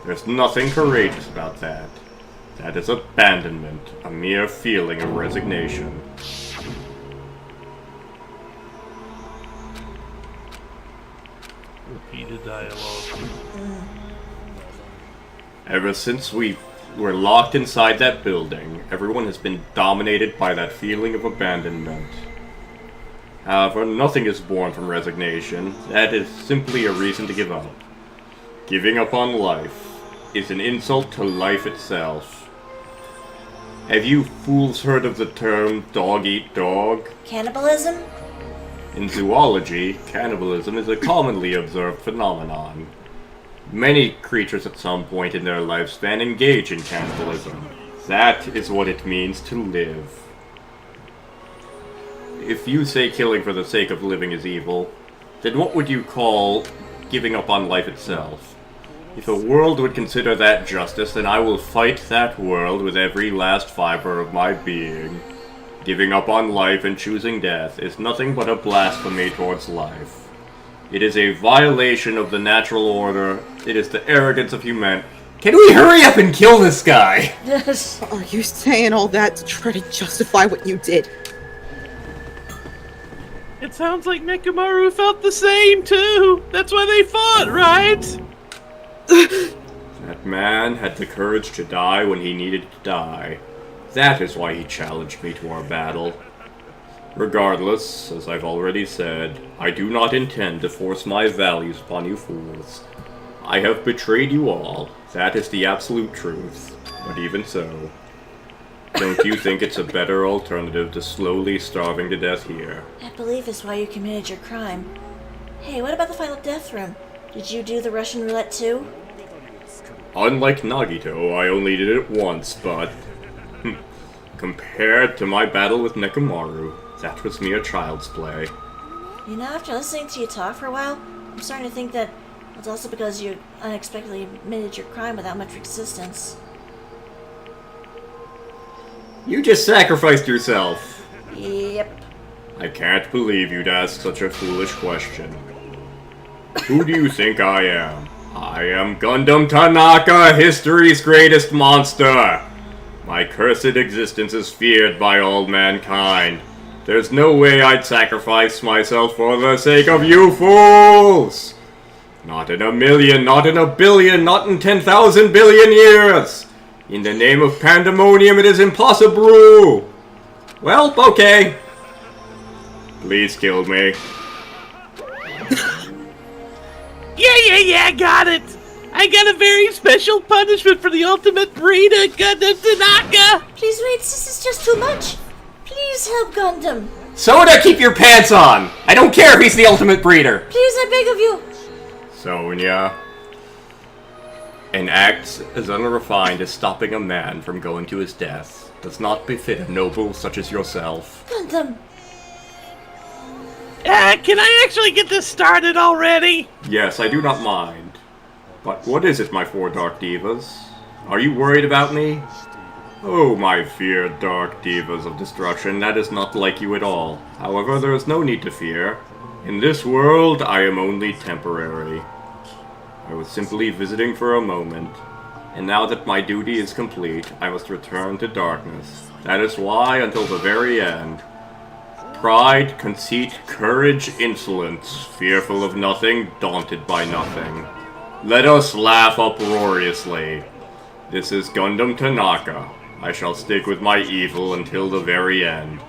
There's nothing courageous about that. That is abandonment, a mere feeling of resignation. Repeated dialogue. Ever since we were locked inside that building, everyone has been dominated by that feeling of abandonment. However, nothing is born from resignation. That is simply a reason to give up. Giving up on life is an insult to life itself. Have you fools heard of the term dog eat dog? Cannibalism? In zoology, cannibalism is a commonly observed phenomenon. Many creatures at some point in their lifespan engage in cannibalism. That is what it means to live. If you say killing for the sake of living is evil, then what would you call giving up on life itself? If a world would consider that justice, then I will fight that world with every last fiber of my being. Giving up on life and choosing death is nothing but a blasphemy towards life. It is a violation of the natural order. It is the arrogance of humanity. Can we hurry up and kill this guy? Are you saying all that to try to justify what you did? It sounds like Nekomaru felt the same, too. That's why they fought, right? That man had the courage to die when he needed to die. That is why he challenged me to our battle. Regardless, as I've already said, I do not intend to force my values upon you fools. I have betrayed you all. That is the absolute truth. But even so, don't you think it's a better alternative to slowly starving to death here? That belief is why you committed your crime. Hey, what about the final death room? Did you do the Russian roulette too? Unlike Nagito, I only did it once, but compared to my battle with Nekomaru, that was mere child's play. You know, after listening to you talk for a while, I'm starting to think that it's also because you unexpectedly admitted your crime without much resistance. You just sacrificed yourself. Yep. I can't believe you'd ask such a foolish question. Who do you think I am? I am Gundam Tanaka, history's greatest monster! My cursed existence is feared by all mankind. There's no way I'd sacrifice myself for the sake of you fools! Not in a million, not in a billion, not in 10,000 billion years! In the name of pandemonium, it is impossible! Well, okay. Please kill me. Yeah, got it! I got a very special punishment for the ultimate breeder, Gundam Tanaka! Please wait, this is just too much. Please help Gundam. Soda, keep your pants on! I don't care if he's the ultimate breeder! Please, I beg of you. Sonia. An act as unrefined as stopping a man from going to his death does not befit a noble such as yourself. Gundam. Can I actually get this started already? Yes, I do not mind. But what is it, my four dark divas? Are you worried about me? Oh, my feared dark divas of destruction, that is not like you at all. However, there is no need to fear. In this world, I am only temporary. I was simply visiting for a moment. And now that my duty is complete, I must return to darkness. That is why, until the very end, pride, conceit, courage, insolence, fearful of nothing, daunted by nothing. Let us laugh uproariously. This is Gundam Tanaka. I shall stick with my evil until the very end.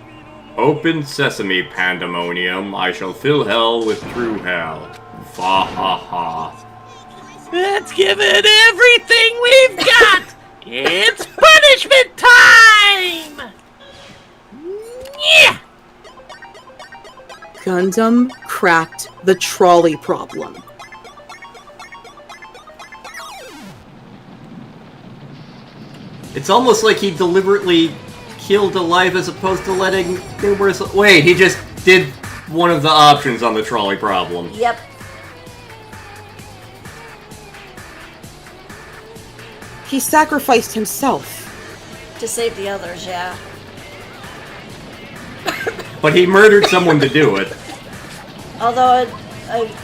Open sesame, pandemonium. I shall fill hell with true hell. Fa ha ha. Let's give it everything we've got! It's punishment time! Yeah! Gundam cracked the trolley problem. It's almost like he deliberately killed a life as opposed to letting numerous... Wait, he just did one of the options on the trolley problem. Yep. He sacrificed himself. To save the others, yeah. But he murdered someone to do it. Although,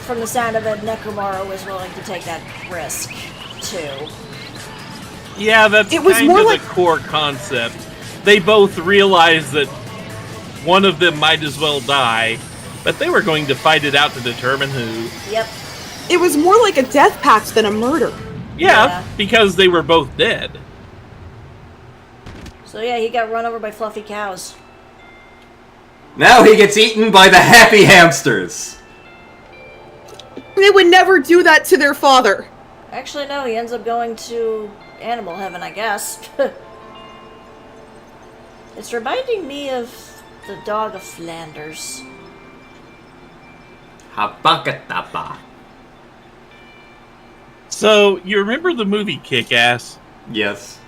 from the sound of it, Nekomaru was willing to take that risk, too. Yeah, that's It was kind more of like- the core concept. They both realized that one of them might as well die, but they were going to fight it out to determine who. Yep. It was more like a death pact than a murder. Yeah, because they were both dead. So yeah, he got run over by fluffy cows. Now he gets eaten by the happy hamsters. They would never do that to their father. Actually, no, he ends up going to animal heaven, I guess. It's reminding me of the dog of Flanders. Habakatapa. So, you remember the movie Kick-Ass? Yes.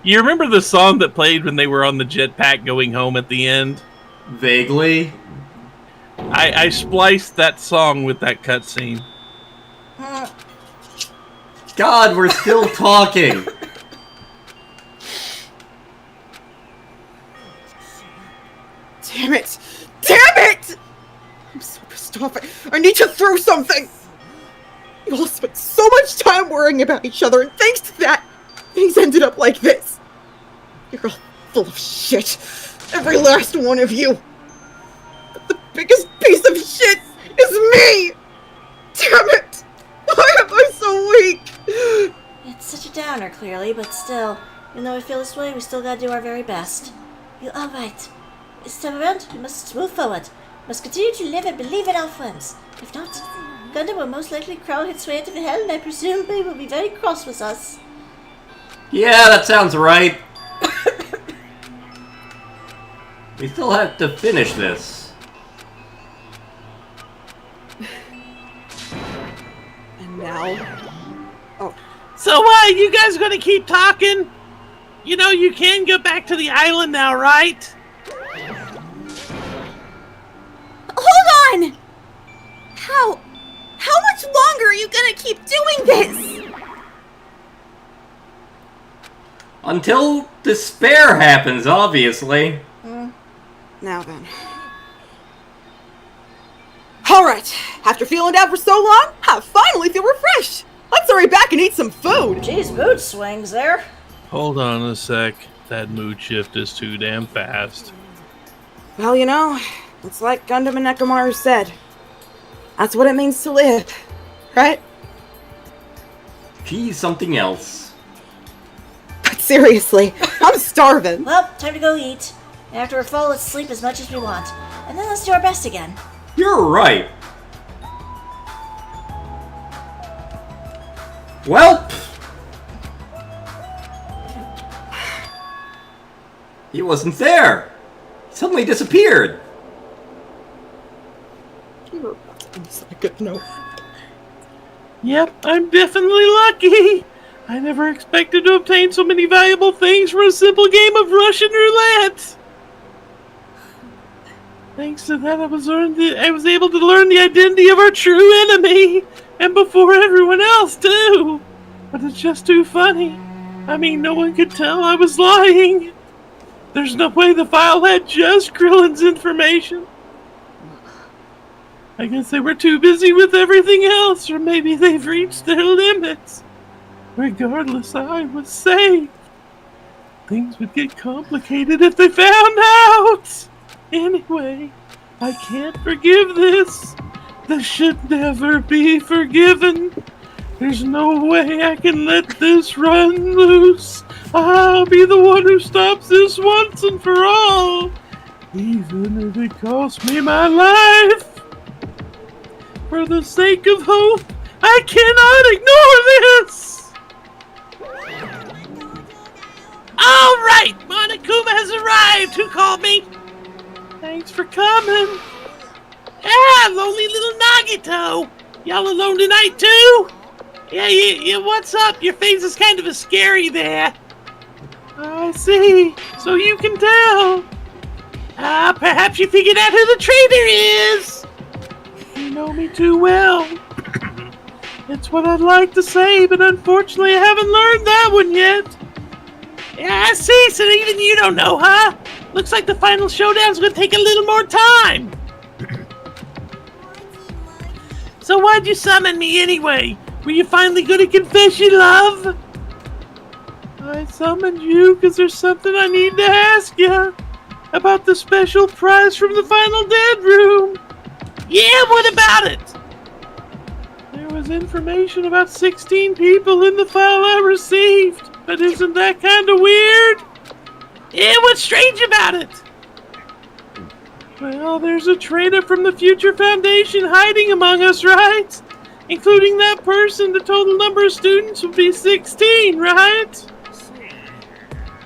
You remember the song that played when they were on the jetpack going home at the end? Vaguely. I spliced that song with that cutscene. God, we're still talking. Damn it! Damn it! I'm so pissed off. I need to throw something! You all spent so much time worrying about each other, and thanks to that, things ended up like this. You're all full of shit. Every last one of you. But the biggest piece of shit is me! Damn it! Why am I so weak? It's such a downer, clearly, but still, even though we feel this way, we still gotta do our very best. You're alright. This time around, we must move forward. We must continue to live and believe in our friends. If not, Gundam will most likely crawl its way into hell, and I presume they will be very cross with us. Yeah, that sounds right. We still have to finish this. And now... Oh, So, you guys gonna keep talking? You know, you can go back to the island now, right? Hold on! How much longer are you gonna keep doing this? Until despair happens, obviously. now then. Alright, after feeling down for so long, I finally feel refreshed. Let's hurry back and eat some food. Jeez, mood swings there. Hold on a sec. That mood shift is too damn fast. Well, you know, it's like Gundam and Nekomaru said. That's what it means to live, right? She's something else. But seriously, I'm starving. Well, time to go eat. And after we're full, let's sleep as much as we want. And then let's do our best again. You're right. Well, he wasn't there. He suddenly disappeared. You're about to end on a good note. Yep, I'm definitely lucky. I never expected to obtain so many valuable things for a simple game of Russian roulette. Thanks to that, I was able to learn the identity of our true enemy, and before everyone else too. But it's just too funny. I mean, no one could tell I was lying. There's no way the file had just Krillin's information. I guess they were too busy with everything else, or maybe they've reached their limits. Regardless, I was safe. Things would get complicated if they found out. Anyway, I can't forgive this. This should never be forgiven. There's no way I can let this run loose. I'll be the one who stops this once and for all. Even if it costs me my life. For the sake of hope, I cannot ignore this! Alright, Monokuma has arrived! Who called me? Thanks for coming. Ah, lonely little Nagito! Y'all alone tonight too? Yeah, what's up? Your face is kind of a scary there. I see. So you can tell. Perhaps you figured out who the traitor is. You know me too well. It's what I'd like to say, but unfortunately I haven't learned that one yet. Yeah, I see. So even you don't know, huh? Looks like the final showdown's gonna take a little more time. So why'd you summon me anyway? Were you finally gonna confess your love? I summoned you because there's something I need to ask you about the special prize from the final dead room. Yeah, what about it? There was information about 16 people in the file I received, but isn't that kind of weird? Yeah, what's strange about it? Well, there's a traitor from the Future Foundation hiding among us, right? Including that person, the total number of students would be 16, right?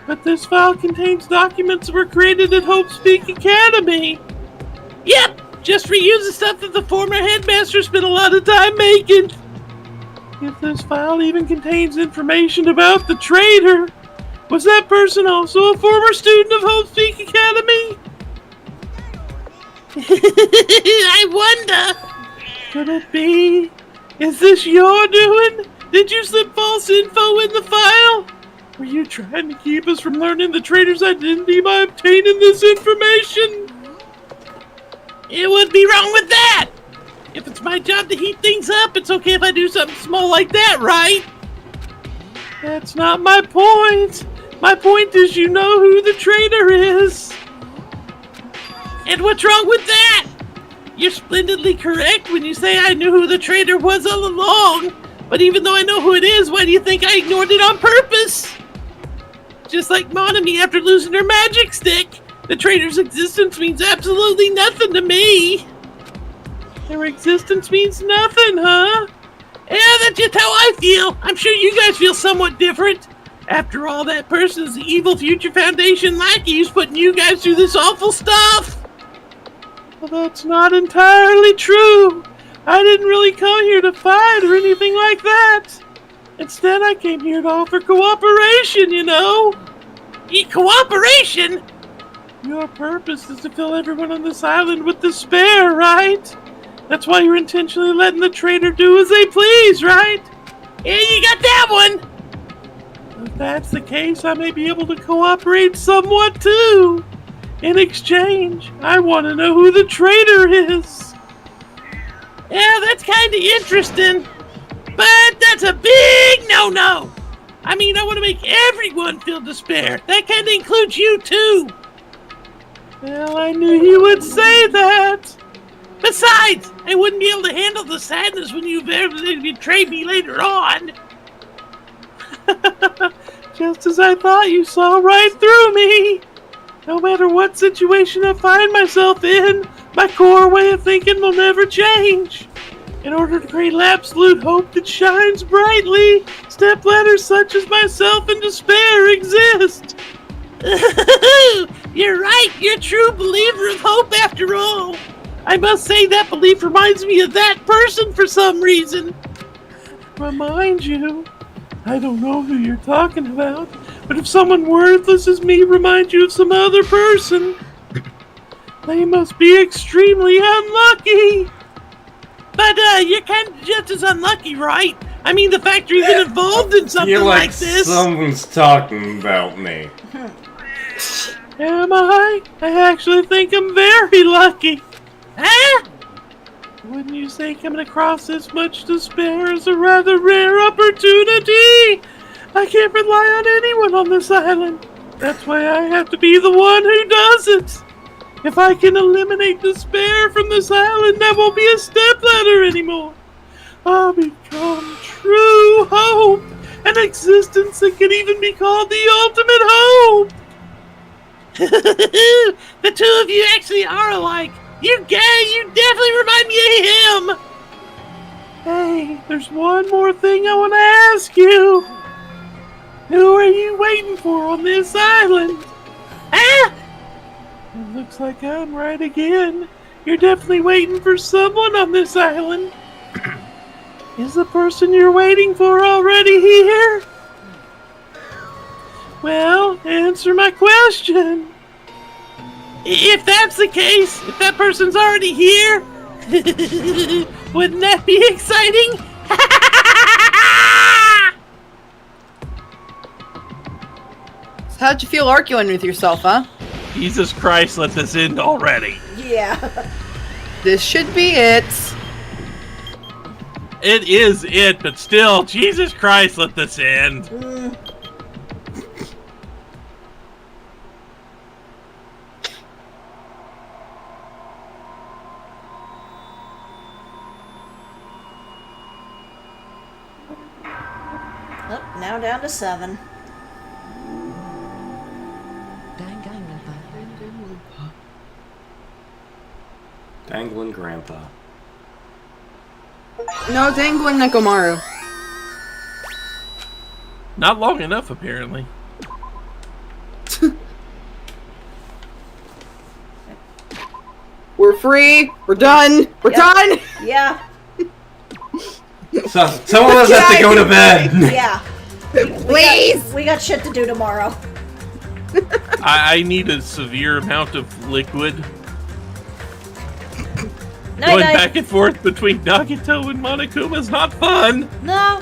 But this file contains documents that were created at Hope Speak Academy. Yep, just reuse the stuff that the former headmaster spent a lot of time making. If this file even contains information about the traitor, was that person also a former student of Hope Speak Academy? I wonder. Could it be? Is this your doing? Did you slip false info in the file? Were you trying to keep us from learning the traitor's identity by obtaining this information? It would be wrong with that! If it's my job to heat things up, it's okay if I do something small like that, right? That's not my point. My point is you know who the traitor is. And what's wrong with that? You're splendidly correct when you say I knew who the traitor was all along. But even though I know who it is, why do you think I ignored it on purpose? Just like Monami after losing her magic stick, the traitor's existence means absolutely nothing to me. Their existence means nothing, huh? Yeah, that's just how I feel. I'm sure you guys feel somewhat different. After all, that person is the evil Future Foundation lackey who's putting you guys through this awful stuff. Well, that's not entirely true. I didn't really come here to fight or anything like that. Instead, I came here to offer cooperation, you know. Cooperation? Your purpose is to fill everyone on this island with despair, right? That's why you're intentionally letting the traitor do as they please, right? Yeah, you got that one. If that's the case, I may be able to cooperate somewhat too. In exchange, I want to know who the traitor is. Yeah, that's kind of interesting. But that's a big no-no. I mean, I want to make everyone feel despair. That kind of includes you too. Well, I knew you would say that. Besides, I wouldn't be able to handle the sadness when you betrayed me later on. Just as I thought, you saw right through me. No matter what situation I find myself in, my core way of thinking will never change. In order to create absolute hope that shines brightly, step ladders such as myself in despair exist. You're right, you're a true believer of hope after all. I must say that belief reminds me of that person for some reason. Remind you? I don't know who you're talking about, but if someone worthless as me reminds you of some other person, They must be extremely unlucky. But you're kind of just as unlucky, right? I mean, the fact you're even involved in something Feel like this. someone's talking about me. Am I? I actually think I'm very lucky. Huh? Wouldn't you say coming across this much despair is a rather rare opportunity? I can't rely on anyone on this island. That's why I have to be the one who does it. If I can eliminate despair from this island, that won't be a stepladder anymore. I'll become true hope, an existence that can even be called the ultimate hope. The two of you actually are alike. You definitely remind me of him. Hey, there's one more thing I want to ask you. Who are you waiting for on this island? Ah! It looks like I'm right again. You're definitely waiting for someone on this island. Is the person you're waiting for already here? Well, answer my question. If that's the case, if that person's already here, wouldn't that be exciting? So how'd you feel arguing with yourself, huh? Jesus Christ, let this end already. Yeah. This should be it. It is it, but still, Jesus Christ, let this end. Oh, now down to 7. Dangling Grandpa. No dangling Nekomaru. Not long enough, apparently. We're free. We're done. We're done. Yeah. So, some of us have to go to bed. Yeah. Please. We got shit to do tomorrow. I need a severe amount of liquid. Night, Going night. back and forth between Nagito and Monokuma is not fun. No.